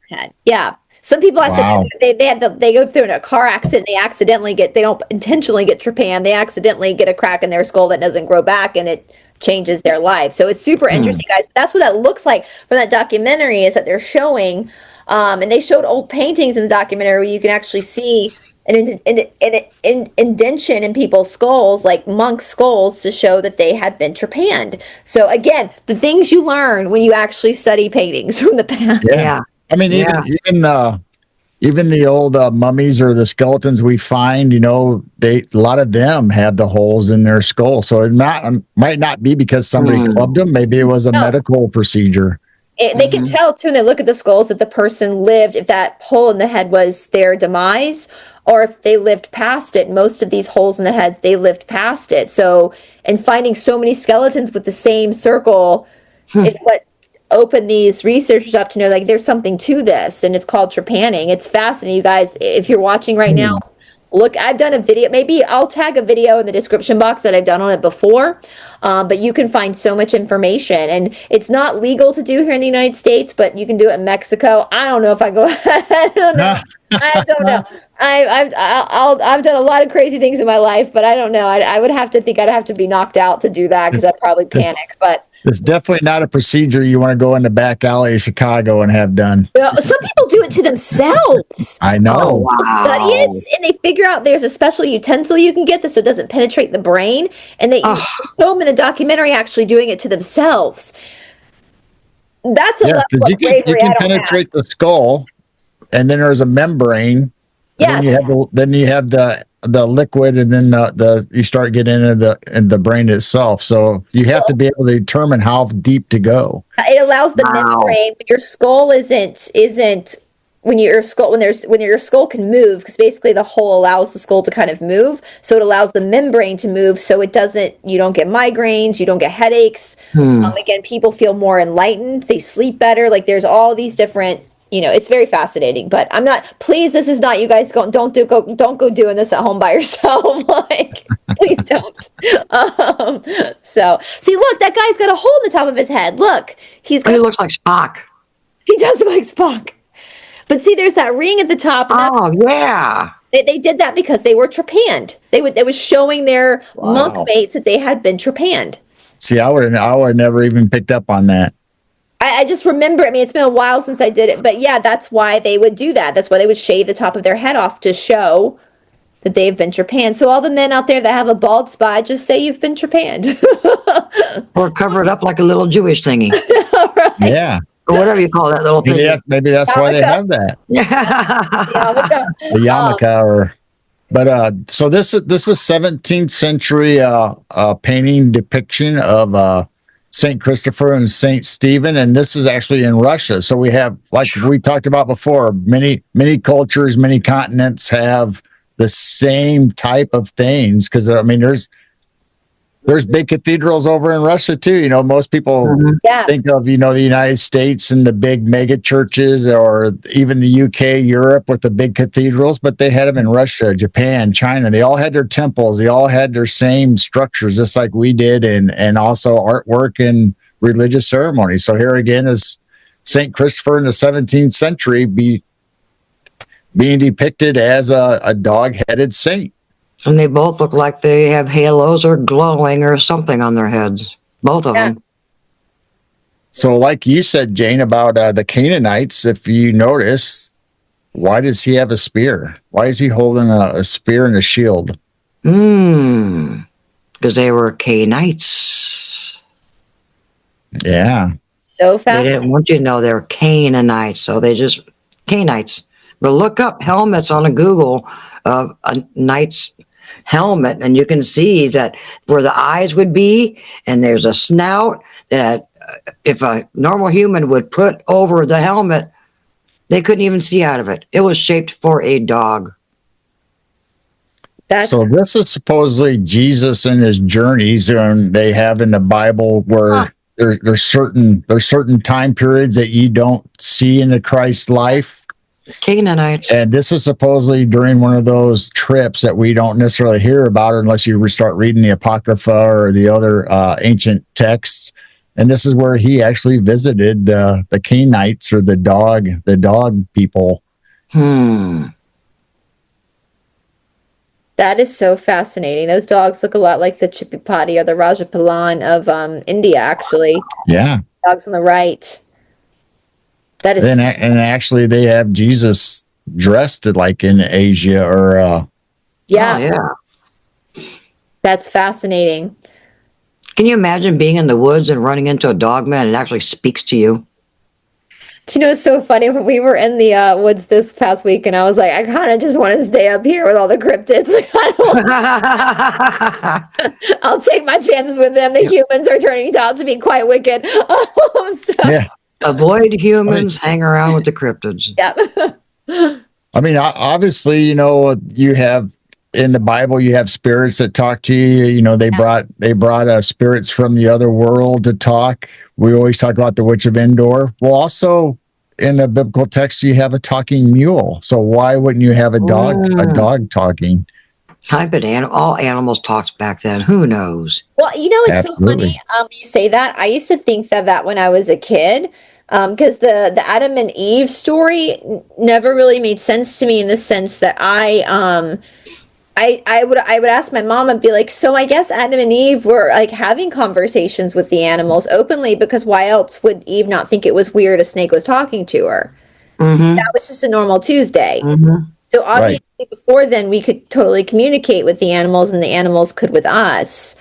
head. Yeah. Some people, I said, they go through a car accident, they don't intentionally get trepanned, they accidentally get a crack in their skull that doesn't grow back, and it changes their life. So it's super interesting, guys. That's what that looks like from that documentary, is that they're showing, and they showed old paintings in the documentary where you can actually see an indentation in people's skulls, like monk skulls, to show that they had been trepanned. So again, the things you learn when you actually study paintings from the past. Yeah. I mean, even the old mummies or the skeletons we find, a lot of them have the holes in their skull. So it might not be because somebody clubbed them. Maybe it was a medical procedure. They can tell too when they look at the skulls that the person lived, if that hole in the head was their demise, or if they lived past it. Most of these holes in the heads, they lived past it. So, and finding so many skeletons with the same circle, it's what opened these researchers up to know, like, there's something to this, and it's called trepanning. It's fascinating, you guys. If you're watching right now, look, I've done a video. Maybe I'll tag a video in the description box that I've done on it before. But you can find so much information, and it's not legal to do here in the United States, but you can do it in Mexico. I don't know if I go. I don't know. I don't know. I've done a lot of crazy things in my life, but I don't know. I would have to think I'd have to be knocked out to do that, because I'd probably panic. But it's definitely not a procedure you want to go in the back alley of Chicago and have done. Some people do it to themselves. I know. Oh, wow. Study it, and they figure out there's a special utensil you can get this so it doesn't penetrate the brain, and they show them in the documentary actually doing it to themselves. That's a level of bravery. You can penetrate the skull, and then there's a membrane. Yes. Then you have the liquid, and then you start getting into the brain itself. So you have to be able to determine how deep to go. It allows the membrane. Your skull isn't when your skull can move, because basically the hole allows the skull to kind of move. So it allows the membrane to move, so you don't get migraines, you don't get headaches. Again, people feel more enlightened, they sleep better. Like, there's all these different it's very fascinating. But I'm not. Please, this is not. You guys don't go doing this at home by yourself. Like, please don't. So see, look, that guy's got a hole in the top of his head. Look, He looks like Spock. he does look like Spock. But see, there's that ring at the top. And Oh, yeah. they did that because they were trepanned. They was showing their monk mates that they had been trepanned. See, I would never even picked up on that. I just remember, I mean, it's been a while since I did it, but yeah, that's why they would do that. That's why they would shave the top of their head off to show that they've been trepanned. So all the men out there that have a bald spot, just say you've been trepanned. Or cover it up like a little Jewish thingy. Right. Yeah. Or whatever you call that little thing. Maybe that's why they have that. The yarmulke, so this is 17th century painting depiction of Saint Christopher and Saint Stephen, and this is actually in Russia. So we have, like we talked about before, many cultures, many continents have the same type of things. Because I mean, there's big cathedrals over in Russia too. Most people think of, the United States and the big mega churches, or even the UK, Europe with the big cathedrals, but they had them in Russia, Japan, China. They all had their temples. They all had their same structures, just like we did, and also artwork and religious ceremonies. So here again is St. Christopher in the 17th century being depicted as a dog-headed saint. And they both look like they have halos or glowing or something on their heads. Both of them. So like you said, Jane, about the Canaanites, if you notice, why does he have a spear? Why is he holding a spear and a shield? Because they were Canaanites. So They fascinating. didn't want you to know they were Canaanites, so they just Canaanites. But look up helmets on a Google of a knight's helmet, and you can see that where the eyes would be, and there's a snout that if a normal human would put over the helmet, they couldn't even see out of it. It was shaped for a dog. So this is supposedly Jesus and his journeys, and they have in the Bible where there's certain time periods that you don't see in the Christ life. Canaanites. And this is supposedly during one of those trips that we don't necessarily hear about unless you start reading the Apocrypha or the other ancient texts. And this is where he actually visited the Canaanites, or the dog people. That is so fascinating. Those dogs look a lot like the Chippipati or the Rajapalan of India, actually. Yeah. Dogs on the right. That is, and actually they have Jesus dressed like in Asia or That's fascinating. Can you imagine being in the woods and running into a dog man and it actually speaks to you? Do you know, it's so funny when we were in the woods this past week, and I was like, I kind of just want to stay up here with all the cryptids. I'll take my chances with them. The humans are turning out to be quite wicked. Avoid humans, hang around with the cryptids. I mean, obviously, you have in the Bible, you have spirits that talk to you. They brought spirits from the other world to talk. We always talk about the Witch of Endor. Well, also in the biblical text, you have a talking mule. So why wouldn't you have a dog talking? I bet all animals talked back then. Who knows? Well, it's Absolutely. so funny. You say that. I used to think that when I was a kid, because the Adam and Eve story never really made sense to me, in the sense that I would ask my mom and be like, so I guess Adam and Eve were like having conversations with the animals openly, because why else would Eve not think it was weird a snake was talking to her? That was just a normal Tuesday. So obviously before then we could totally communicate with the animals, and the animals could with us.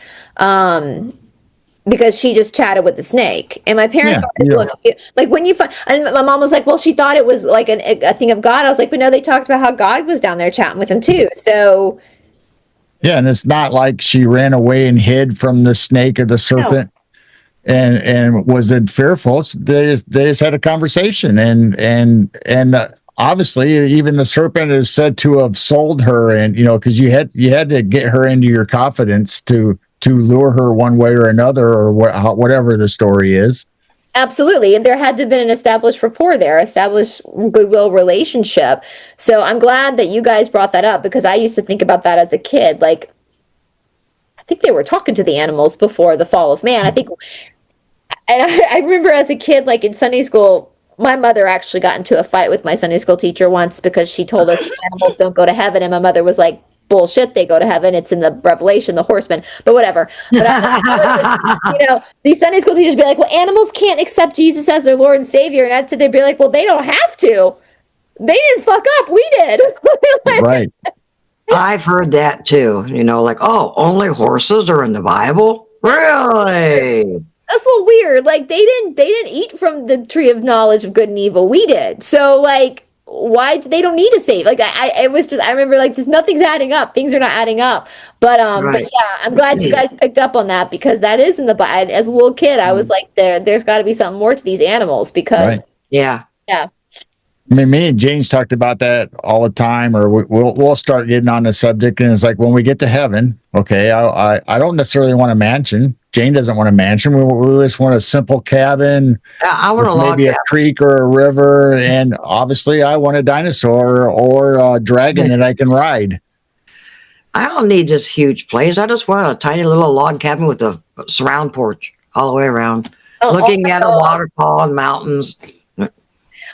Because she just chatted with the snake. And my parents always look, like when you find, and my mom was like, well, she thought it was like a thing of God. I was like, but no, they talked about how God was down there chatting with him too. So. Yeah. And it's not like she ran away and hid from the snake or the serpent and wasn't fearful. They just had a conversation, and obviously even the serpent is said to have sold her, and, cause you had to get her into your confidence to lure her one way or another, or whatever the story is. Absolutely. And there had to have been an established rapport there, established goodwill relationship. So I'm glad that you guys brought that up because I used to think about that as a kid. Like, I think they were talking to the animals before the fall of man. I think, and I remember as a kid, like in Sunday school, my mother actually got into a fight with my Sunday school teacher once because she told us animals don't go to heaven. And my mother was like, bullshit, they go to heaven. It's in the Revelation, the horsemen, but whatever. But these Sunday school teachers be like, well, animals can't accept Jesus as their Lord and Savior. And I'd sit there and be like, well, they don't have to. They didn't fuck up. We did. Right. I've heard that too. Like, oh, only horses are in the Bible? Really? That's a little weird. Like they didn't eat from the tree of knowledge of good and evil. We did. So like, why they don't need to save? Like I remember like this, nothing's adding up. Things are not adding up. But Right. but yeah, I'm glad you guys picked up on that because that is in the Bible. As a little kid, I was like, there's got to be something more to these animals because Right. Yeah. yeah. I mean, me and James talked about that all the time, or we'll start getting on the subject, and it's like when we get to heaven, okay, I don't necessarily want a mansion. Jane doesn't want a mansion. We just want a simple cabin, I want with a log maybe a cabin. creek or a river, and obviously, I want a dinosaur or a dragon that I can ride. I don't need this huge place. I just want a tiny little log cabin with a surround porch all the way around, looking at a waterfall and mountains.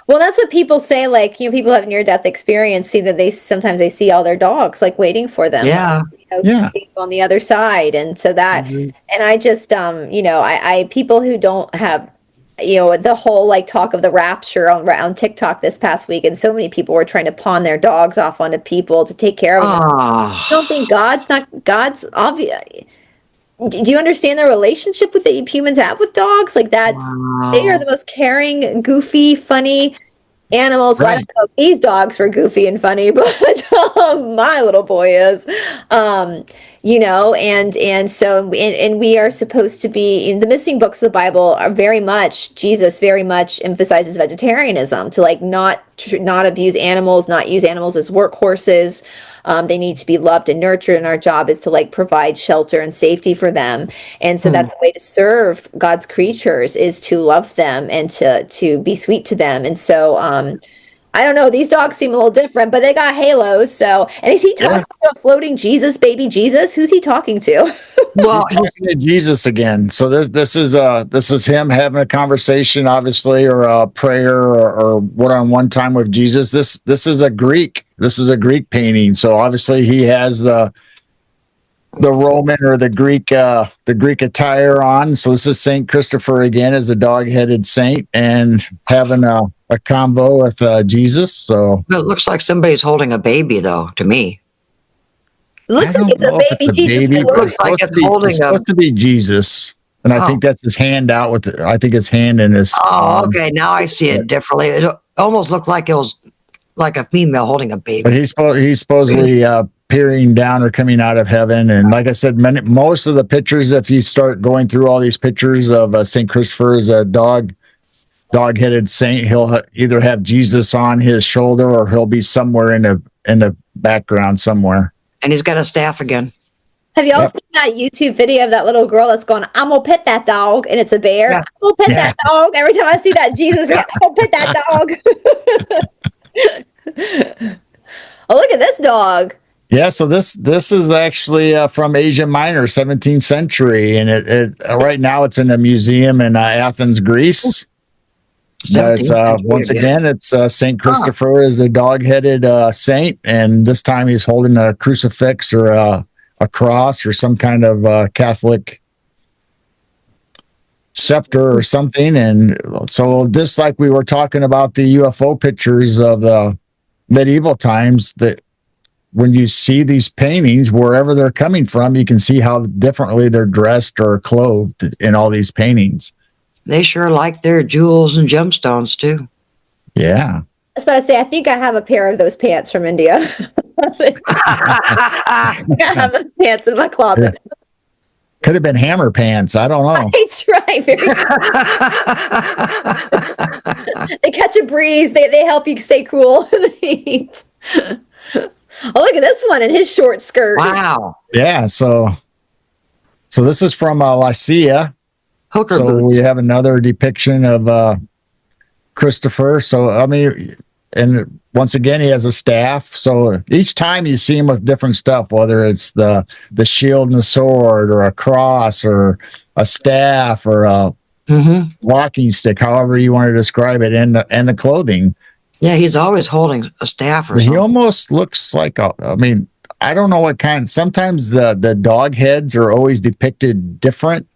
Well, that's what people say. Like, people have near-death experience, see that sometimes they see all their dogs like waiting for them. Yeah. Yeah. On the other side. And so that, and I just, I people who don't have, the whole like talk of the rapture around TikTok this past week, and so many people were trying to pawn their dogs off onto people to take care of them. I don't think God's obvious. Do you understand the relationship with that humans have with dogs? Like they are the most caring, goofy, funny animals. Well, I don't know if these dogs were goofy and funny, but my little boy is. And so we are supposed to be in the missing books of the Bible are Jesus very much emphasizes vegetarianism to like not abuse animals, not use animals as workhorses. They need to be loved and nurtured, and our job is to like provide shelter and safety for them. And so that's the way to serve God's creatures is to love them and to be sweet to them. And so I don't know, these dogs seem a little different, but they got halos. So, and is he talking to a floating Jesus, baby Jesus? Who's he talking to? Well, He's talking to Jesus again. So this is him having a conversation, obviously, or a prayer, or one-on-one time with Jesus. This is a Greek painting. So obviously he has the Roman or the Greek attire on. So this is Saint Christopher again as a dog-headed saint and having a combo with Jesus. So it looks like somebody's holding a baby, though, to me. Looks like it's a baby Jesus. It looks like it's holding it's supposed to be Jesus. And I think that's his hand out with it. I think his hand in his. Okay. Now I see it differently. It almost looked like it was like a female holding a baby. But he's supposedly peering down or coming out of heaven. And like I said, most of the pictures, if you start going through all these pictures of St. Christopher as a dog-headed saint, he'll either have Jesus on his shoulder or he'll be somewhere in the background somewhere. And he's got a staff again. Have y'all seen that YouTube video of that little girl that's going, I'm gonna pet that dog, and it's a bear? Yeah. I'm gonna pet that dog. Every time I see that Jesus, I'm gonna pet that dog. Oh, look at this dog. Yeah, so this is actually from Asia Minor, 17th century, and it right now it's in a museum in Athens, Greece. But once again, it's Saint Christopher is a dog-headed saint, and this time he's holding a crucifix or a cross or some kind of Catholic scepter or something. And so just like we were talking about the UFO pictures of the medieval times, that when you see these paintings, wherever they're coming from, you can see how differently they're dressed or clothed in all these paintings. They sure like their jewels and gemstones, too. Yeah. I was about to say, I think I have a pair of those pants from India. I have those pants in my closet. Yeah. Could have been hammer pants. I don't know. That's right. They catch a breeze. They help you stay cool in the heat. Oh, look at this one in his short skirt. Wow. Yeah. So this is from Lycia. Hooker So boots. we have another depiction of Christopher. So I mean, and once again, he has a staff. So each time you see him with different stuff, whether it's the shield and the sword, or a cross, or a staff, or a walking stick, however you want to describe it, and the clothing. Yeah, he's always holding a staff or He something. almost looks like I mean, I don't know what kind. Sometimes the dog heads are always depicted different.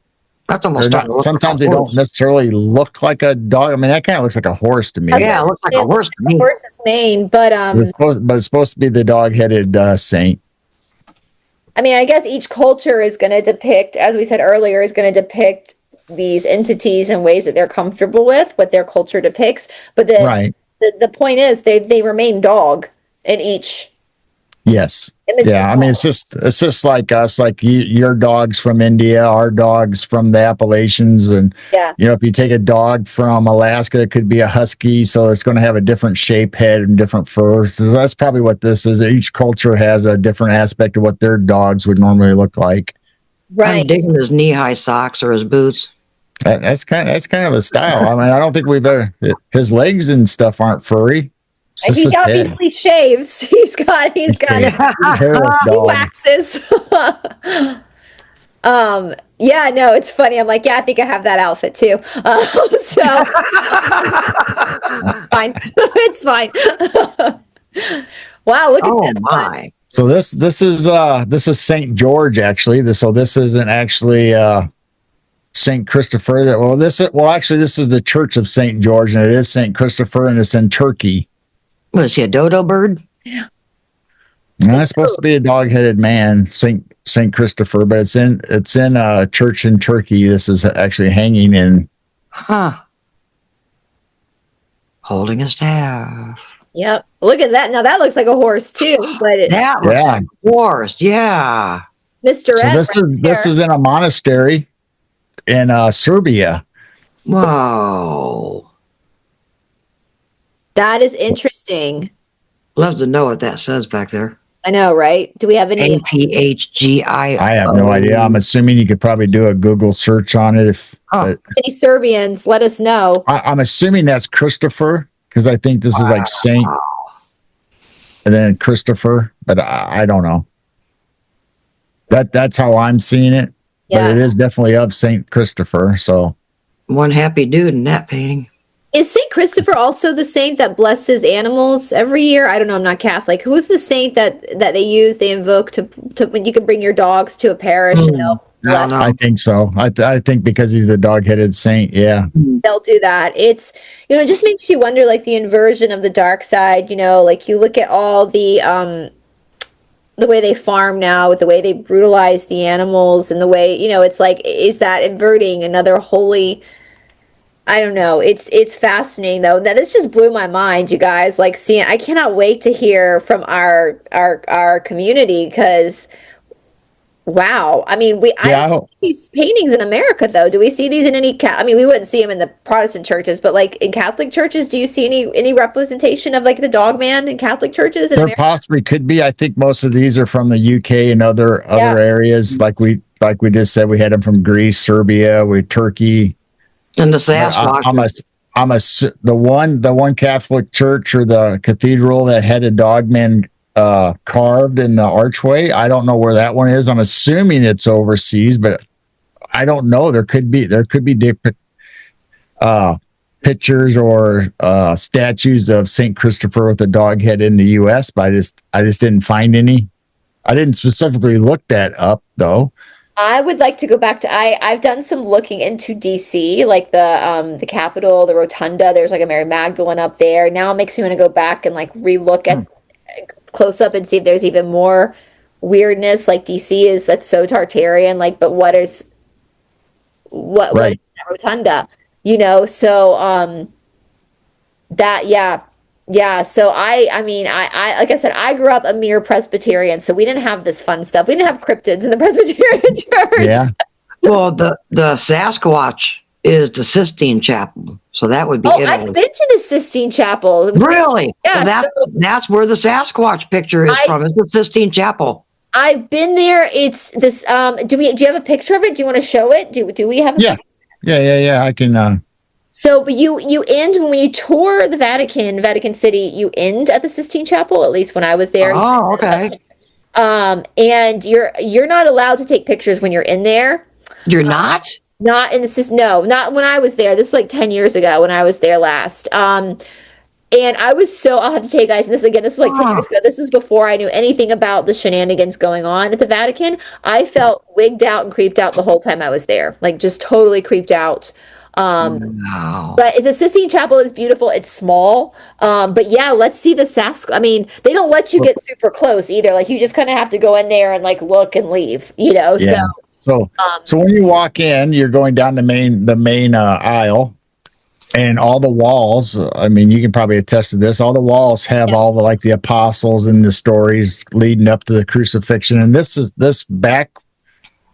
That's almost They're starting not. to look like Sometimes a they horse. don't necessarily look like a dog. I mean, that kind of looks like a horse to me. Yeah, it looks like a horse to me. Horse's mane, but It's supposed to be the dog-headed saint. I mean, I guess each culture is going to depict, as we said earlier, is going to depict these entities in ways that they're comfortable with, what their culture depicts. But Right. the point is, they remain dog in each Yes. image. Yeah. I mean, it's just like us, like your dogs from India, our dogs from the Appalachians, and Yeah. if you take a dog from Alaska, it could be a husky, so it's going to have a different shape head and different fur. So that's probably what this is. Each culture has a different aspect of what their dogs would normally look like. I'm digging his knee-high socks or his boots. That's kind of a style. I mean, I don't think his legs and stuff aren't furry. He obviously shaves. He's got hairless dog. waxes. Yeah, no, it's funny. I'm like, yeah, I think I have that outfit too. So fine. It's fine. Wow, look at this my. one. So this is Saint George, actually. This isn't actually Saint Christopher. This is the Church of Saint George, and it is Saint Christopher, and it's in Turkey. Was he a dodo bird? Yeah. And that's supposed to be a dog-headed man, Saint Christopher, but it's in a church in Turkey. This is actually hanging in. Holding a staff. Yep. Look at that. Now that looks like a horse too, but that looks like a horse. Yeah. Mr. So this is in a monastery in Serbia. Whoa. That is interesting. Love to know what that says back there. I know, right? Do we have any APHGI? I have no idea. I'm assuming you could probably do a Google search on it. Any Serbians? Let us know. I'm assuming that's Christopher, because I think this is like Saint, and then Christopher, but I don't know. That's how I'm seeing it. Yeah. But it is definitely of Saint Christopher. So one happy dude in that painting. Is Saint Christopher also the saint that blesses animals every year? I don't know. I'm not Catholic. Who's the saint that they invoke to when you can bring your dogs to a parish and they'll bless? I think so. I think because he's the dog-headed saint. Yeah, they'll do that. It's it just makes you wonder, like the inversion of the dark side. Like you look at all the way they farm now, with the way they brutalize the animals, and the way it's like, is that inverting another holy? I don't know. It's fascinating though. This just blew my mind, you guys. Like seeing, I cannot wait to hear from our community, because wow. I mean, I don't see these paintings in America though. Do we see these in any? I mean, we wouldn't see them in the Protestant churches, but like in Catholic churches, do you see any representation of like the dog man in Catholic churches? There possibly could be. I think most of these are from the UK and other areas. Like we just said, we had them from Greece, Serbia, Turkey. And the Sasquatch. The one Catholic church or the cathedral that had a dogman carved in the archway. I don't know where that one is. I'm assuming it's overseas, but I don't know. There could be pictures or statues of Saint Christopher with a dog head in the U.S., but I just didn't find any. I didn't specifically look that up though. I would like to go back to I've done some looking into DC, like the Capitol, the Rotunda. There's like a Mary Magdalene up there. Now it makes me want to go back and like relook at close up and see if there's even more weirdness. Like DC that's so Tartarian. Like, but what is that Rotunda? So Yeah, so I mean, I like I said, I grew up a mere Presbyterian, so we didn't have this fun stuff. We didn't have cryptids in the Presbyterian church. Yeah. Well, the Sasquatch is the Sistine Chapel, so that would be. I've been to the Sistine Chapel. Really? Yeah. So that's where the Sasquatch picture is from. It's the Sistine Chapel. I've been there. It's this. Do you have a picture of it? Do you want to show it? Do we have? Yeah. Yeah. I can. So, but you end when you tour the Vatican City. You end at the Sistine Chapel. At least when I was there. Oh, okay. And you're not allowed to take pictures when you're in there. You're not? Not in the no, not when I was there. This is like 10 years ago when I was there last. And I was I'll have to tell you guys, and this was like 10 years ago. This is before I knew anything about the shenanigans going on at the Vatican. I felt wigged out and creeped out the whole time I was there. Like just totally creeped out. Wow. But the Sistine Chapel is beautiful. It's small. But yeah, let's see the Sasquatch. I mean, they don't let you get super close either. Like you just kind of have to go in there and like look and leave, Yeah. So So when you walk in, you're going down the main aisle, and all the walls. I mean, you can probably attest to this. All the walls have all the like the apostles and the stories leading up to the crucifixion. And this back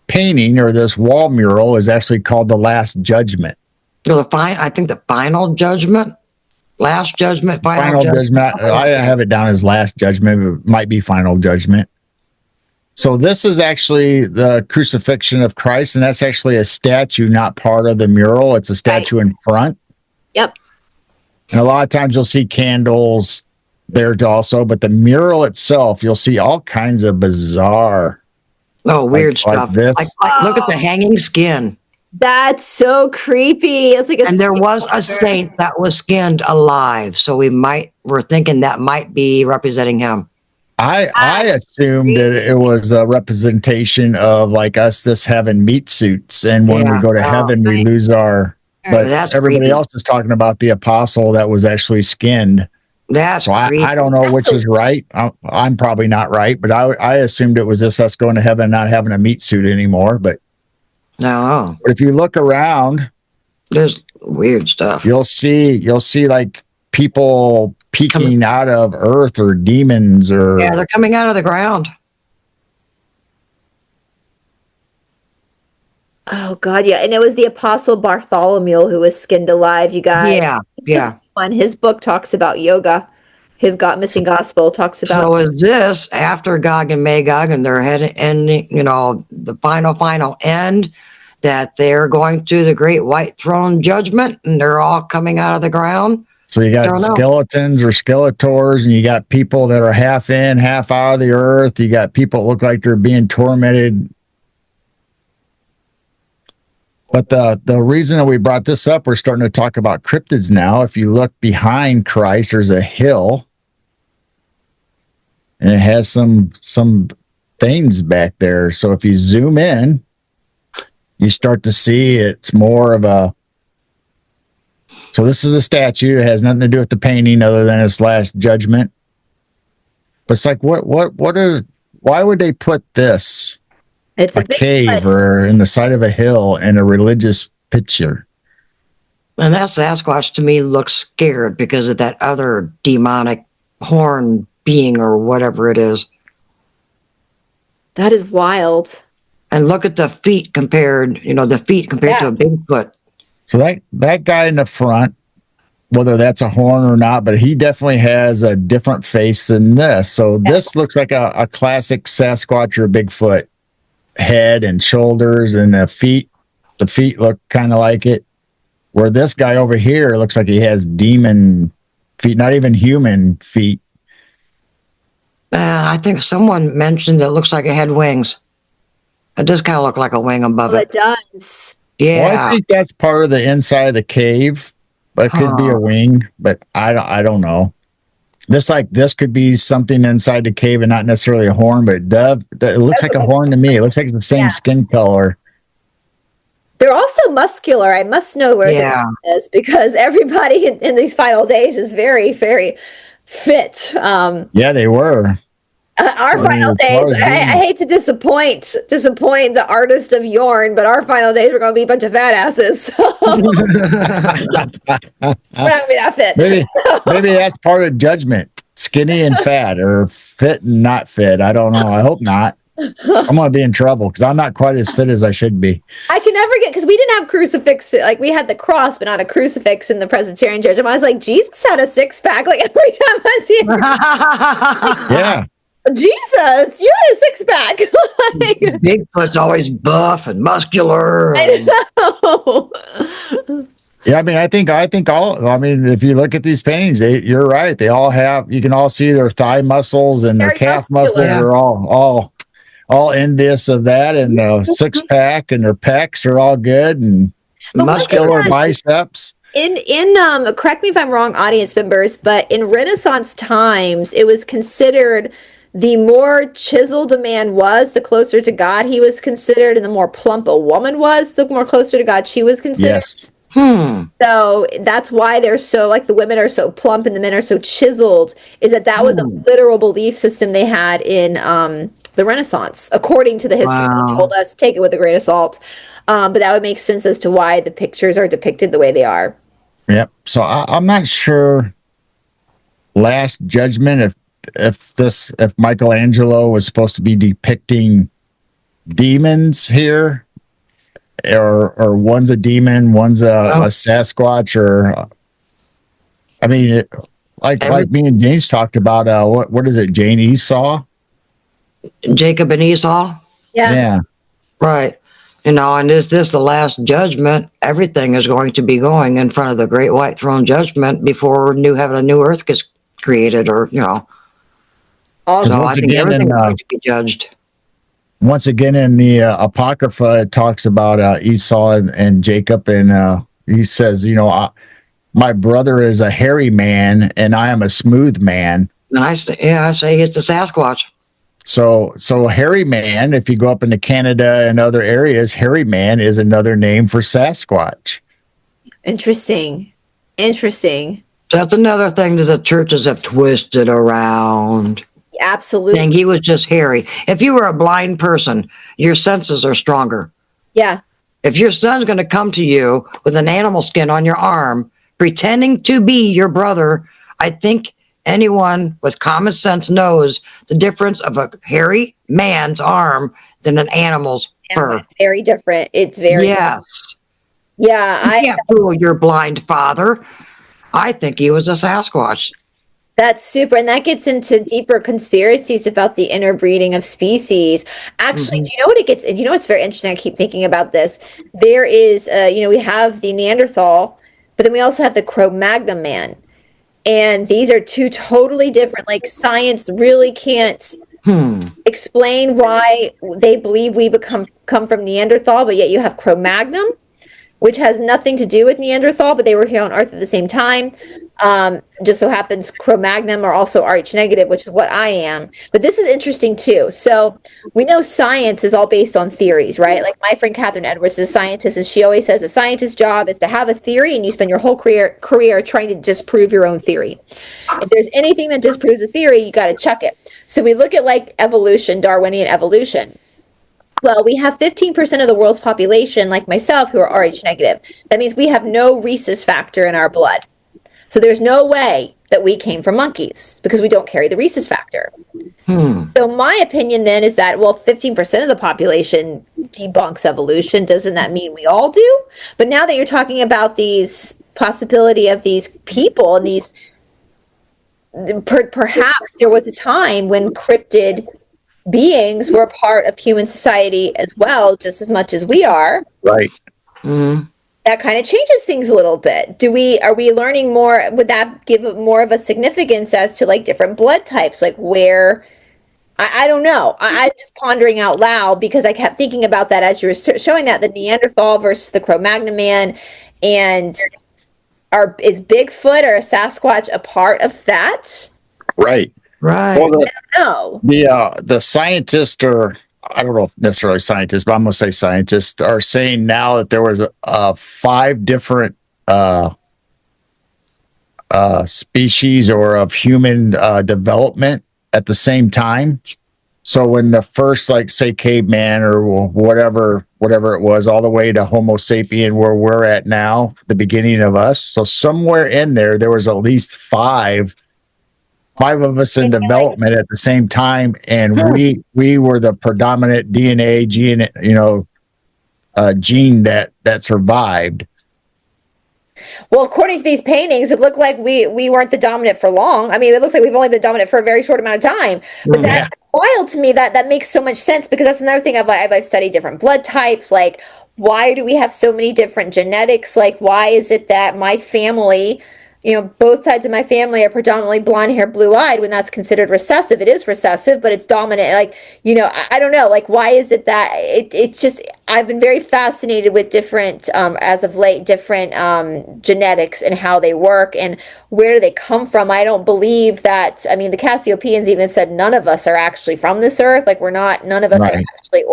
painting or this wall mural is actually called the Last Judgment. So I think the final judgment, last judgment, Final judgment. I have it down as Last Judgment. It might be Final Judgment. So this is actually the crucifixion of Christ, and that's actually a statue, not part of the mural. It's a statue in front. Yep. And a lot of times you'll see candles there also, but the mural itself, you'll see all kinds of bizarre. Weird stuff. Like this. Like, look at the hanging skin. That's so creepy. It's like And there was a saint that was skinned alive, so we're thinking that might be representing him. I assumed that it was a representation of like us just having meat suits, and when we go to heaven, we lose our. But everybody creepy. else is talking about the apostle that was actually skinned. That's So I don't know which is right. I'm probably not right, but I assumed it was just us going to heaven, not having a meat suit anymore. But no, if you look around, there's weird stuff. you'll see like people peeking out of earth or demons or They're coming out of the ground. Oh God, yeah. And it was the Apostle Bartholomew who was skinned alive, you guys. Yeah. And his book talks about yoga. His Missing Gospel talks about. So is this after Gog and Magog and they're ending, the final end, that they're going to the great white throne judgment and they're all coming out of the ground? So you got skeletons or skeletors, and you got people that are half in, half out of the earth. You got people that look like they're being tormented. But the reason that we brought this up, we're starting to talk about cryptids now. If you look behind Christ, there's a hill, and it has some things back there. So if you zoom in, you start to see it's more of a. So this is a statue. It has nothing to do with the painting other than its Last Judgment. But it's like, why would they put this? It's a cave or in the side of a hill and a religious picture. And that Sasquatch to me looks scared because of that other demonic horn being or whatever it is. That is wild. And look at the feet compared to a Bigfoot. So that guy in the front, whether that's a horn or not, but he definitely has a different face than this. So this looks like a classic Sasquatch or Bigfoot head and shoulders, and the feet look kind of like it, where this guy over here looks like he has demon feet, not even human feet. I think someone mentioned that it looks like it had wings. It does kind of look like a wing above it. It does. Yeah. Well, I think that's part of the inside of the cave, but it could be a wing, but I don't know. This could be something inside the cave and not necessarily a horn, but it looks like a horn to me. It looks like it's the same skin color. They're also muscular. I must know where this is, because everybody in these final days is very, very fit. Yeah, they were. Our final days, I hate to disappoint the artist of Yorn, but our final days we're going to be a bunch of fat asses. So. We're not going to be that fit. Maybe that's part of judgment. Skinny and fat, or fit and not fit. I don't know. I hope not. I'm going to be in trouble because I'm not quite as fit as I should be. I can never get, because we didn't have crucifix. Like we had the cross, but not a crucifix in the Presbyterian church. And I was like, Jesus had a 6-pack. Like every time I see him. Yeah. Jesus, you had a six pack. Like, Bigfoot's always buff and muscular. I know. Yeah, I mean, I mean, if you look at these paintings, you're right. They all have, you can all see their thigh muscles and their Very calf muscular. muscles are all envious of that. And the six pack and their pecs are all good and muscular biceps. In correct me if I'm wrong, audience members, but in Renaissance times, it was considered the more chiseled a man was, the closer to God he was considered, and the more plump a woman was, the more closer to God she was considered. Yes. So that's why they're so, like, the women are so plump and the men are so chiseled, is that was a literal belief system they had in the Renaissance, according to the history they told us. Take it with a grain of salt. But that would make sense as to why the pictures are depicted the way they are. Yep. So I'm not sure. Last Judgment, if Michelangelo was supposed to be depicting demons here, or one's a demon, one's a Sasquatch, or I mean, like me and James talked about. What is it, Jane Esau? Jacob and Esau. Yeah. Right. And is this the last judgment? Everything is going to be going in front of the great white throne judgment before new heaven and new earth gets created, or, So I think everything is going to be judged. Once again, in the Apocrypha, it talks about Esau and Jacob, and he says, my brother is a hairy man and I am a smooth man. And I say it's a Sasquatch. So hairy man, if you go up into Canada and other areas, hairy man is another name for Sasquatch. Interesting. So that's another thing that the churches have twisted around. Absolutely. Saying he was just hairy. If you were a blind person, your senses are stronger. Yeah. If your son's going to come to you with an animal skin on your arm, pretending to be your brother, I think anyone with common sense knows the difference of a hairy man's arm than an animal's fur. Very different. It's very Yes. Yeah, I can't fool your blind father. I think he was a Sasquatch. That's super. And that gets into deeper conspiracies about the interbreeding of species. Actually, do you know what it gets? You know what's very interesting? I keep thinking about this. There is, we have the Neanderthal, but then we also have the Cro-Magnon man. And these are two totally different, like, science really can't explain why they believe we come from Neanderthal, but yet you have Cro-Magnon, which has nothing to do with Neanderthal, but they were here on Earth at the same time. Just so happens Cro-Magnon are also Rh negative, which is what I am. But this is interesting too. So we know science is all based on theories, right? Like my friend Catherine Edwards is a scientist, and she always says a scientist's job is to have a theory, and you spend your whole career trying to disprove your own theory. If there's anything that disproves a theory, you got to chuck it. So we look at like evolution, Darwinian evolution. Well, we have 15% of the world's population, like myself, who are Rh negative. That means we have no rhesus factor in our blood. So there's no way that we came from monkeys because we don't carry the rhesus factor. So my opinion then is that, well, 15% of the population debunks evolution. Doesn't that mean we all do? But now that you're talking about these possibility of these people and these, perhaps there was a time when cryptid beings were a part of human society as well, just as much as we are. Right. That kind of changes things a little bit. Are we learning more? Would that give more of a significance as to like different blood types, like where? I don't know. I'm just pondering out loud because I kept thinking about that as you were showing that the Neanderthal versus the Cro-Magnon man, and is Bigfoot or a Sasquatch a part of that? Right. Well, No. The scientists, or I don't know if necessarily scientists, but I'm going to say scientists are saying now that there was 5 different species or of human development at the same time. So when the first, like, say, caveman or whatever it was, all the way to Homo sapien, where we're at now, the beginning of us. So somewhere in there was at least five of us in development at the same time, and we were the predominant DNA gene, gene that survived. Well, according to these paintings, it looked like we weren't the dominant for long. I mean, it looks like we've only been dominant for a very short amount of time. But Mm. that's wild to me. That makes so much sense because that's another thing I've studied different blood types. Like, why do we have so many different genetics? Like, why is it that my family, both sides of my family are predominantly blonde hair, blue eyed when that's considered recessive? It is recessive, but it's dominant. Like, I don't know. Like, why is it that it's just, I've been very fascinated with different, as of late, different genetics and how they work and where do they come from. I don't believe that, I mean, the Cassiopeans even said none of us are actually from this earth. Like, none of us are Right. actually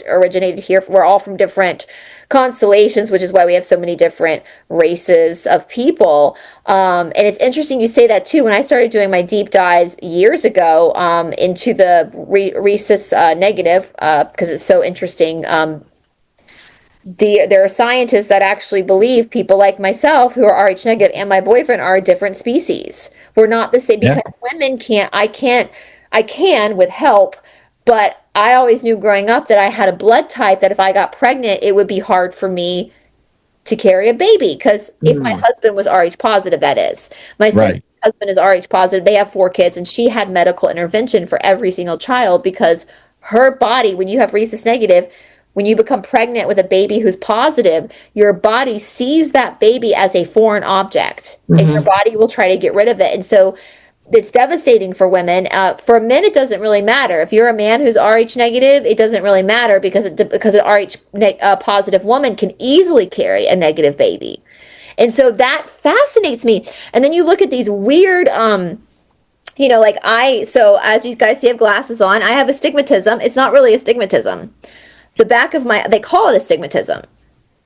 originated here. We're all from different constellations, which is why we have so many different races of people. And it's interesting you say that too. When I started doing my deep dives years ago into the rhesus negative, because it's so interesting. There are scientists that actually believe people like myself who are Rh negative and my boyfriend are a different species. We're not the same Yeah. because women can't. I can with help, but I always knew growing up that I had a blood type that if I got pregnant, it would be hard for me to carry a baby because if my Mm. husband was Rh positive, that is. My Right. sister's husband is Rh positive. They have 4 kids, and she had medical intervention for every single child because her body, when you have rhesus negative, when you become pregnant with a baby who's positive, your body sees that baby as a foreign object, and your Mhm. body will try to get rid of it. And so it's devastating for women. For men, it doesn't really matter. If you're a man who's Rh negative, it doesn't really matter because an positive woman can easily carry a negative baby, and so that fascinates me. And then you look at these weird, like so as you guys see, I have glasses on. I have astigmatism. It's not really astigmatism. The back of they call it astigmatism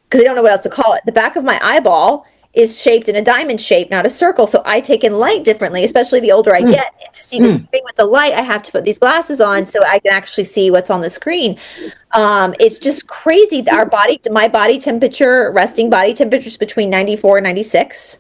because they don't know what else to call it. The back of my eyeball is shaped in a diamond shape, not a circle. So I take in light differently, especially the older I Mm. get. And to see this thing with the light, I have to put these glasses on so I can actually see what's on the screen. It's just crazy. My body temperature, resting body temperature is between 94 and 96.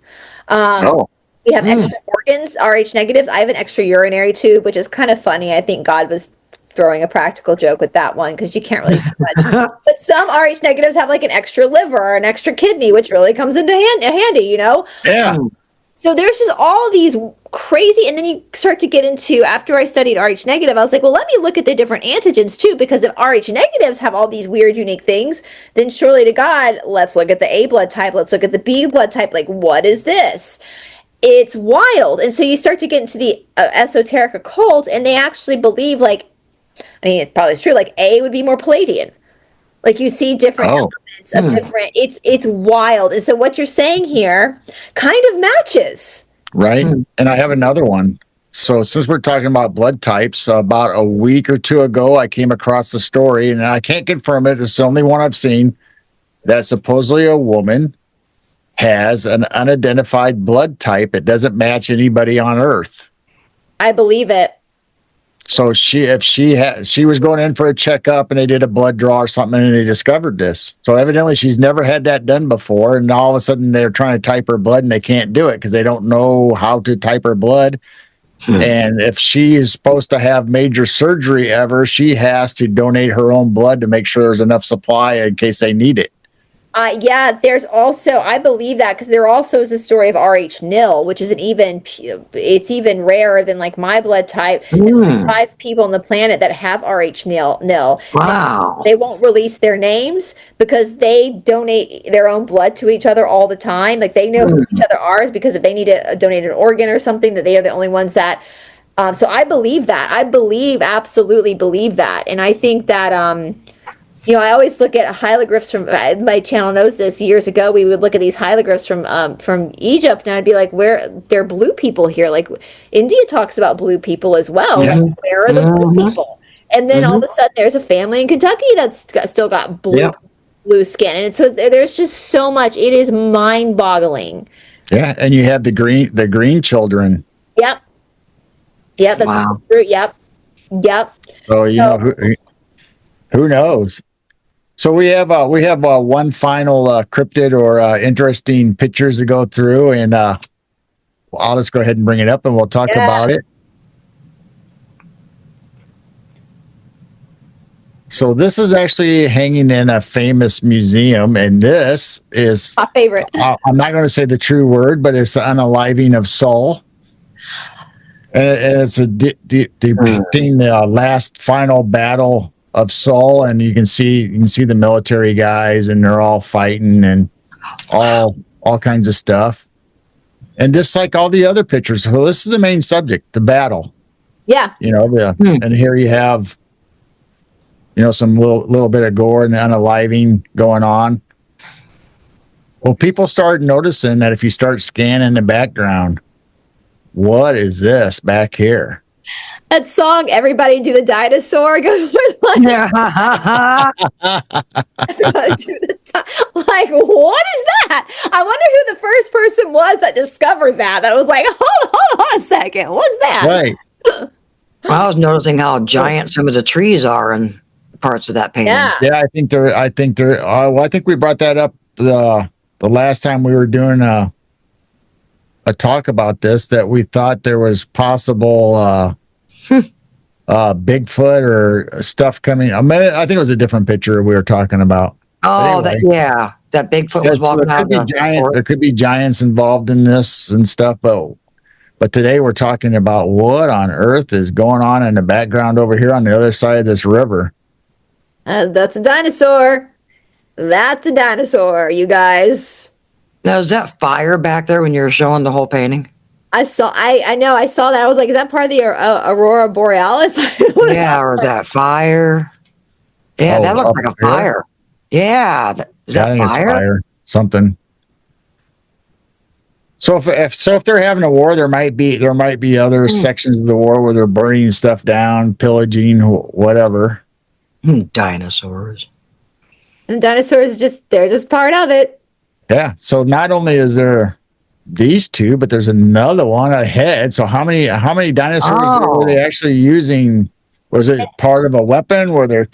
Um, Oh, we have Mm. extra organs, Rh negatives. I have an extra urinary tube, which is kind of funny. I think God was throwing a practical joke with that one because you can't really do much. But some Rh negatives have like an extra liver or an extra kidney, which really comes into handy. yeah. Mm. So there's just all these crazy, and then you start to get into, after I studied Rh negative, I was like, well, let me look at the different antigens too, because if Rh negatives have all these weird, unique things, then surely to God, let's look at the A blood type, let's look at the B blood type. Like, what is this? It's wild. And so you start to get into the esoteric occult, and they actually believe, like, I mean, it probably is true, like A would be more Palladian. Like you see different Oh, elements of Mm. different, it's wild. And so what you're saying here kind of matches. right. Mm. And I have another one. So since we're talking about blood types, about a week or two ago, I came across a story, and I can't confirm it. It's the only one I've seen that supposedly a woman has an unidentified blood type. It doesn't match anybody on Earth. I believe it. So if she was going in for a checkup and they did a blood draw or something and they discovered this. So evidently she's never had that done before. And all of a sudden they're trying to type her blood and they can't do it because they don't know how to type her blood. Mm. And if she is supposed to have major surgery ever, she has to donate her own blood to make sure there's enough supply in case they need it. Yeah, there's also, I believe that because there also is a story of Rh nil, which is it's even rarer than like my blood type. There's only Mm. 5 people on the planet that have Rh nil. Wow. They won't release their names because they donate their own blood to each other all the time. Like they know who each Mm. other are because if they need to donate an organ or something, that they are the only ones that. So I believe that. Absolutely believe that. And I think that, I always look at hieroglyphs from my channel knows this. Years ago, we would look at these hieroglyphs from Egypt, and I'd be like, "Where they're blue people here? Like India talks about blue people as well. Like Yeah. Mhm. where are the blue Mhm. people?" And then all of Mhm. a sudden, there's a family in Kentucky still got Yep. blue skin, and so there's just so much. It is mind boggling. Yeah. And you have the green children. Yep, yep, that's Wow. true. Yep, yep. So, So who knows? So we have one final cryptid or interesting pictures to go through, and I'll just go ahead and bring it up, and we'll talk yeah, about it. So this is actually hanging in a famous museum, and this is My favorite. I'm not going to say the true word, but it's the unaliving of Saul. And it's a depicting the last final battle of Saul, and you can see the military guys, and they're all fighting and all kinds of stuff. And just like all the other pictures, so this is the main subject, the battle. Yeah. And here you have some little bit of gore and unaliving going on. Well, people start noticing that if you start scanning the background, what is this back here? That song, Everybody Do the Dinosaur, goes like, Everybody do the like, what is that? I wonder who the first person was that discovered that. That was like, hold on a second. What's that? Right. I was noticing how giant some of the trees are in parts of that painting. Yeah. I think we brought that up the last time we were doing a talk about this, that we thought there was possible Bigfoot or stuff coming. I think it was a different picture we were talking about. Oh, anyway, that Bigfoot was walking out. There could be giants involved in this and stuff, but today we're talking about what on earth is going on in the background over here on the other side of this river. That's a dinosaur. That's a dinosaur, you guys. Now, is that fire back there when you were showing the whole painting? I saw that. I was like, is that part of the Aurora Borealis? Yeah, or that fire? Yeah, that looks like a fire. Yeah, is that fire? Something. So if they're having a war, there might be other sections of the war where they're burning stuff down, pillaging, whatever. Dinosaurs. And dinosaurs they're just part of it. Yeah. So not only is there these two, but there's another one ahead. So how many dinosaurs were they actually using? Was it part of a weapon? Were they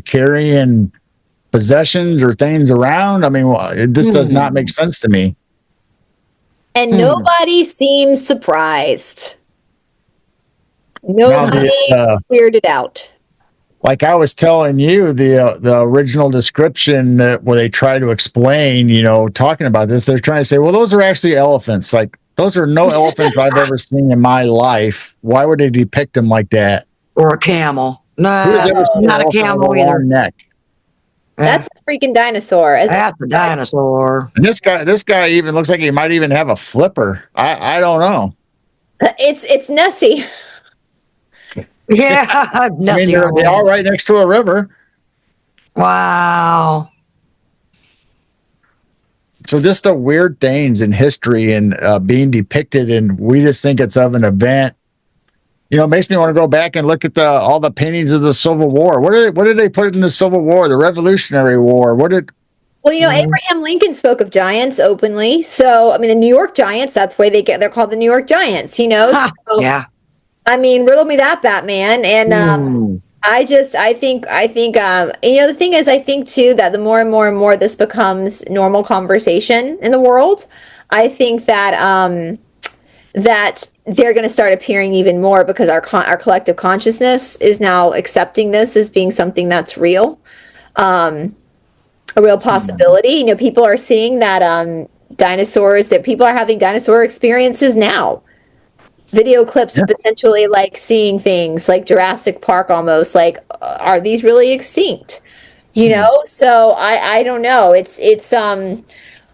carrying possessions or things around? I mean, this does not make sense to me. And nobody seems surprised. Nobody cleared it out. Like I was telling you, the original description where they try to explain, talking about this, they're trying to say, well, those are actually elephants. Like, those are no elephants I've ever seen in my life. Why would they depict them like that? Or a camel. No, not a camel either. Neck? That's a freaking dinosaur. That's a dinosaur. And this guy even looks like he might even have a flipper. I don't know. It's Nessie. Yeah, Nessie. They're all right next to a river. Wow. So just the weird things in history and being depicted, and we just think it's of an event. It makes me want to go back and look at all the paintings of the Civil War. What did they put in the Civil War, the Revolutionary War? Well, Abraham Lincoln spoke of giants openly. So, I mean, the New York Giants, that's why they're called the New York Giants, So, yeah. I mean, riddle me that, Batman. And I think the thing is, I think too that the more and more and more this becomes normal conversation in the world, I think that that they're going to start appearing even more because our collective consciousness is now accepting this as being something that's real, a real possibility. People are seeing that that people are having dinosaur experiences now. Video clips of potentially like seeing things like Jurassic Park, almost like, are these really extinct? So I don't know.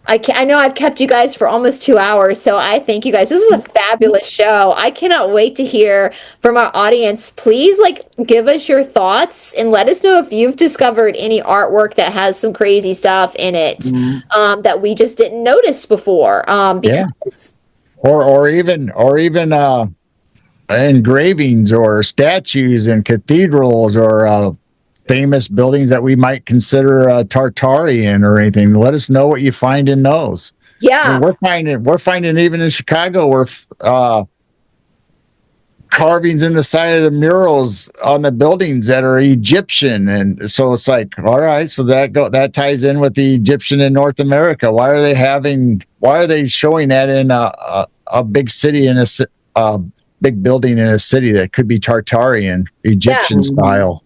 I know I've kept you guys for almost 2 hours, so I thank you guys. This is a fabulous show. I cannot wait to hear from our audience. Please, give us your thoughts and let us know if you've discovered any artwork that has some crazy stuff in it that we just didn't notice before. Because or even engravings or statues in cathedrals or famous buildings that we might consider Tartarian or anything. Let us know what you find in those. Yeah, I mean, we're finding even in Chicago where carvings in the side of the murals on the buildings that are Egyptian, and so it's like, all right, so that ties in with the Egyptian in North America. Why are they showing that in a big city in a big building in a city that could be Tartarian Egyptian style?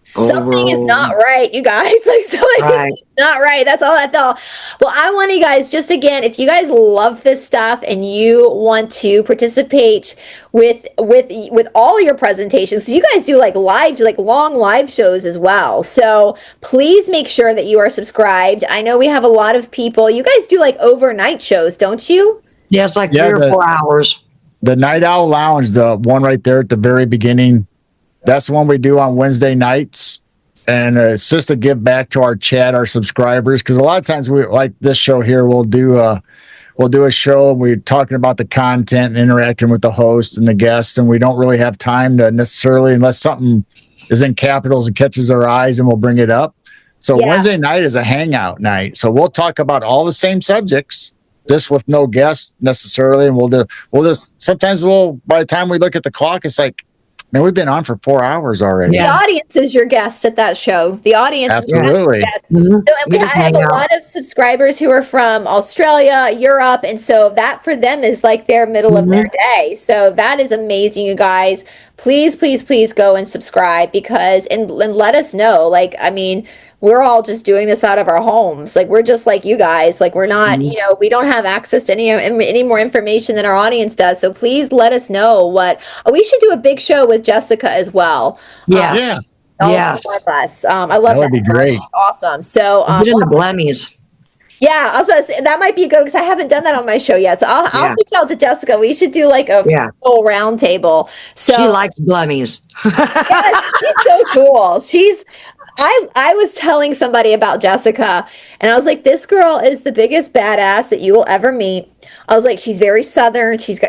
something is not right, you guys. Like, something is not right. That's all I felt. Well, I want you guys, just again, if you guys love this stuff and you want to participate with all your presentations, so you guys do like long live shows as well. So please make sure that you are subscribed. I know we have a lot of people. You guys do like overnight shows, don't you? Yeah, it's like 3 or 4 hours. The Night Owl Lounge, the one right there at the very beginning, that's the one we do on Wednesday nights. And it's just to give back to our chat, our subscribers, because a lot of times we like this show here, we'll do a show and we're talking about the content and interacting with the host and the guests, and we don't really have time to necessarily, unless something is in capitals and catches our eyes, and we'll bring it up. So Wednesday night is a hangout night. So we'll talk about all the same subjects, just with no guests necessarily. And we'll just sometimes by the time we look at the clock, it's like, man, we've been on for 4 hours already. The audience is your guest at that show. The audience absolutely. Is your guest. So, I have a lot of subscribers who are from Australia, Europe, and so that for them is like their middle of their day. So that is amazing, you guys. Please, please, please go and subscribe and let us know. Like, I mean, we're all just doing this out of our homes. Like, we're just like you guys. Like, we're not, we don't have access to any more information than our audience does. So please let us know we should do a big show with Jessica as well. Yes. Yes. I love that. Would be great. Awesome. So, get into Blemmies. Yeah, I was about to say that might be good because I haven't done that on my show yet. So I'll reach out to Jessica. We should do like a full round table. So she likes Blemmies. She's so cool. I was telling somebody about Jessica, and I was like, this girl is the biggest badass that you will ever meet. I was like, she's very Southern. She's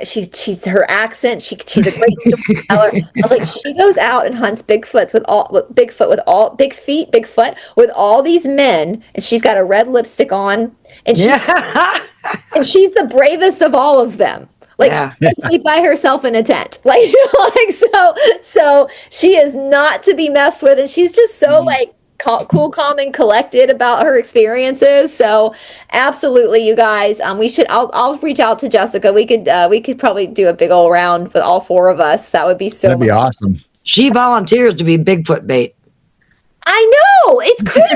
her accent. She's a great storyteller. I was like, she goes out and hunts Bigfoot with all these men, and she's got a red lipstick on, and and she's the bravest of all of them. Like, she sleep by herself in a tent. Like, so she is not to be messed with, and she's just so like cool, calm, and collected about her experiences. So absolutely, you guys, I'll reach out to Jessica. We could probably do a big old round with all 4 of us. That would be that'd be awesome. She volunteers to be Bigfoot bait. I know, it's crazy.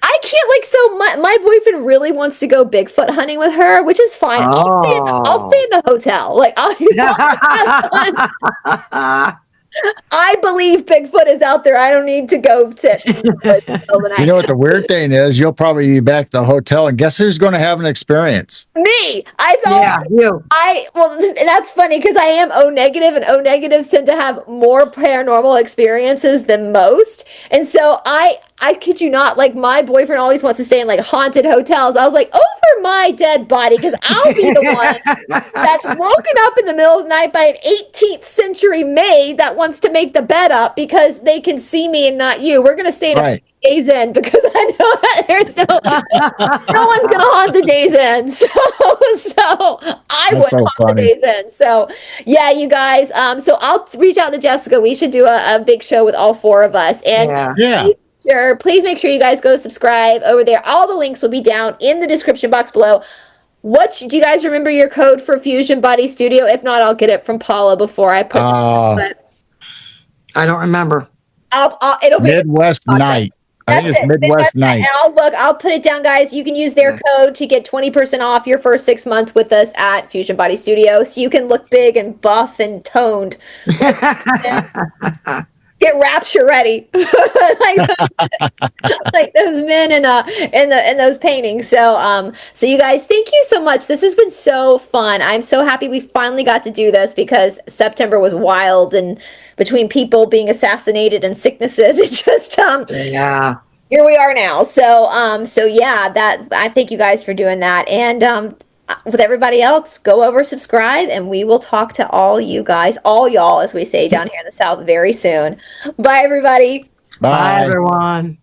I can't so my boyfriend really wants to go Bigfoot hunting with her, which is fine. I'll stay in the hotel. Like, I believe Bigfoot is out there. I don't need to go sit overnight. You know what the weird thing is? You'll probably be back at the hotel, and guess who's going to have an experience? Me. You. Well, that's funny because I am O negative, and O negatives tend to have more paranormal experiences than most. And so I kid you not, like, my boyfriend always wants to stay in like haunted hotels. I was like, over my dead body, because I'll be the one that's woken up in the middle of the night by an 18th century maid that wants to make the bed up because they can see me and not you. We're going to stay in a Days End because I know that there's no one's going to haunt the Days End. So I would haunt the Days End. So yeah, you guys. So I'll reach out to Jessica. We should do a big show with all 4 of us. And please make sure you guys go subscribe over there. All the links will be down in the description box below. Do you guys remember your code for Fusion Body Studio? If not, I'll get it from Paula before I put it. I don't remember. It'll be Midwest Night. I think it's Midwest Night. And I'll put it down, guys. You can use their code to get 20% off your first 6 months with us at Fusion Body Studio, so you can look big and buff and toned. Get rapture ready, like those men in those paintings. So you guys, thank you so much. This has been so fun. I'm so happy we finally got to do this because September was wild, and between people being assassinated and sicknesses, it just here we are now. So I thank you guys for doing that, and with everybody else, go over, subscribe, and we will talk to all you guys, all y'all, as we say down here in the South, very soon. Bye, everybody. Bye everyone.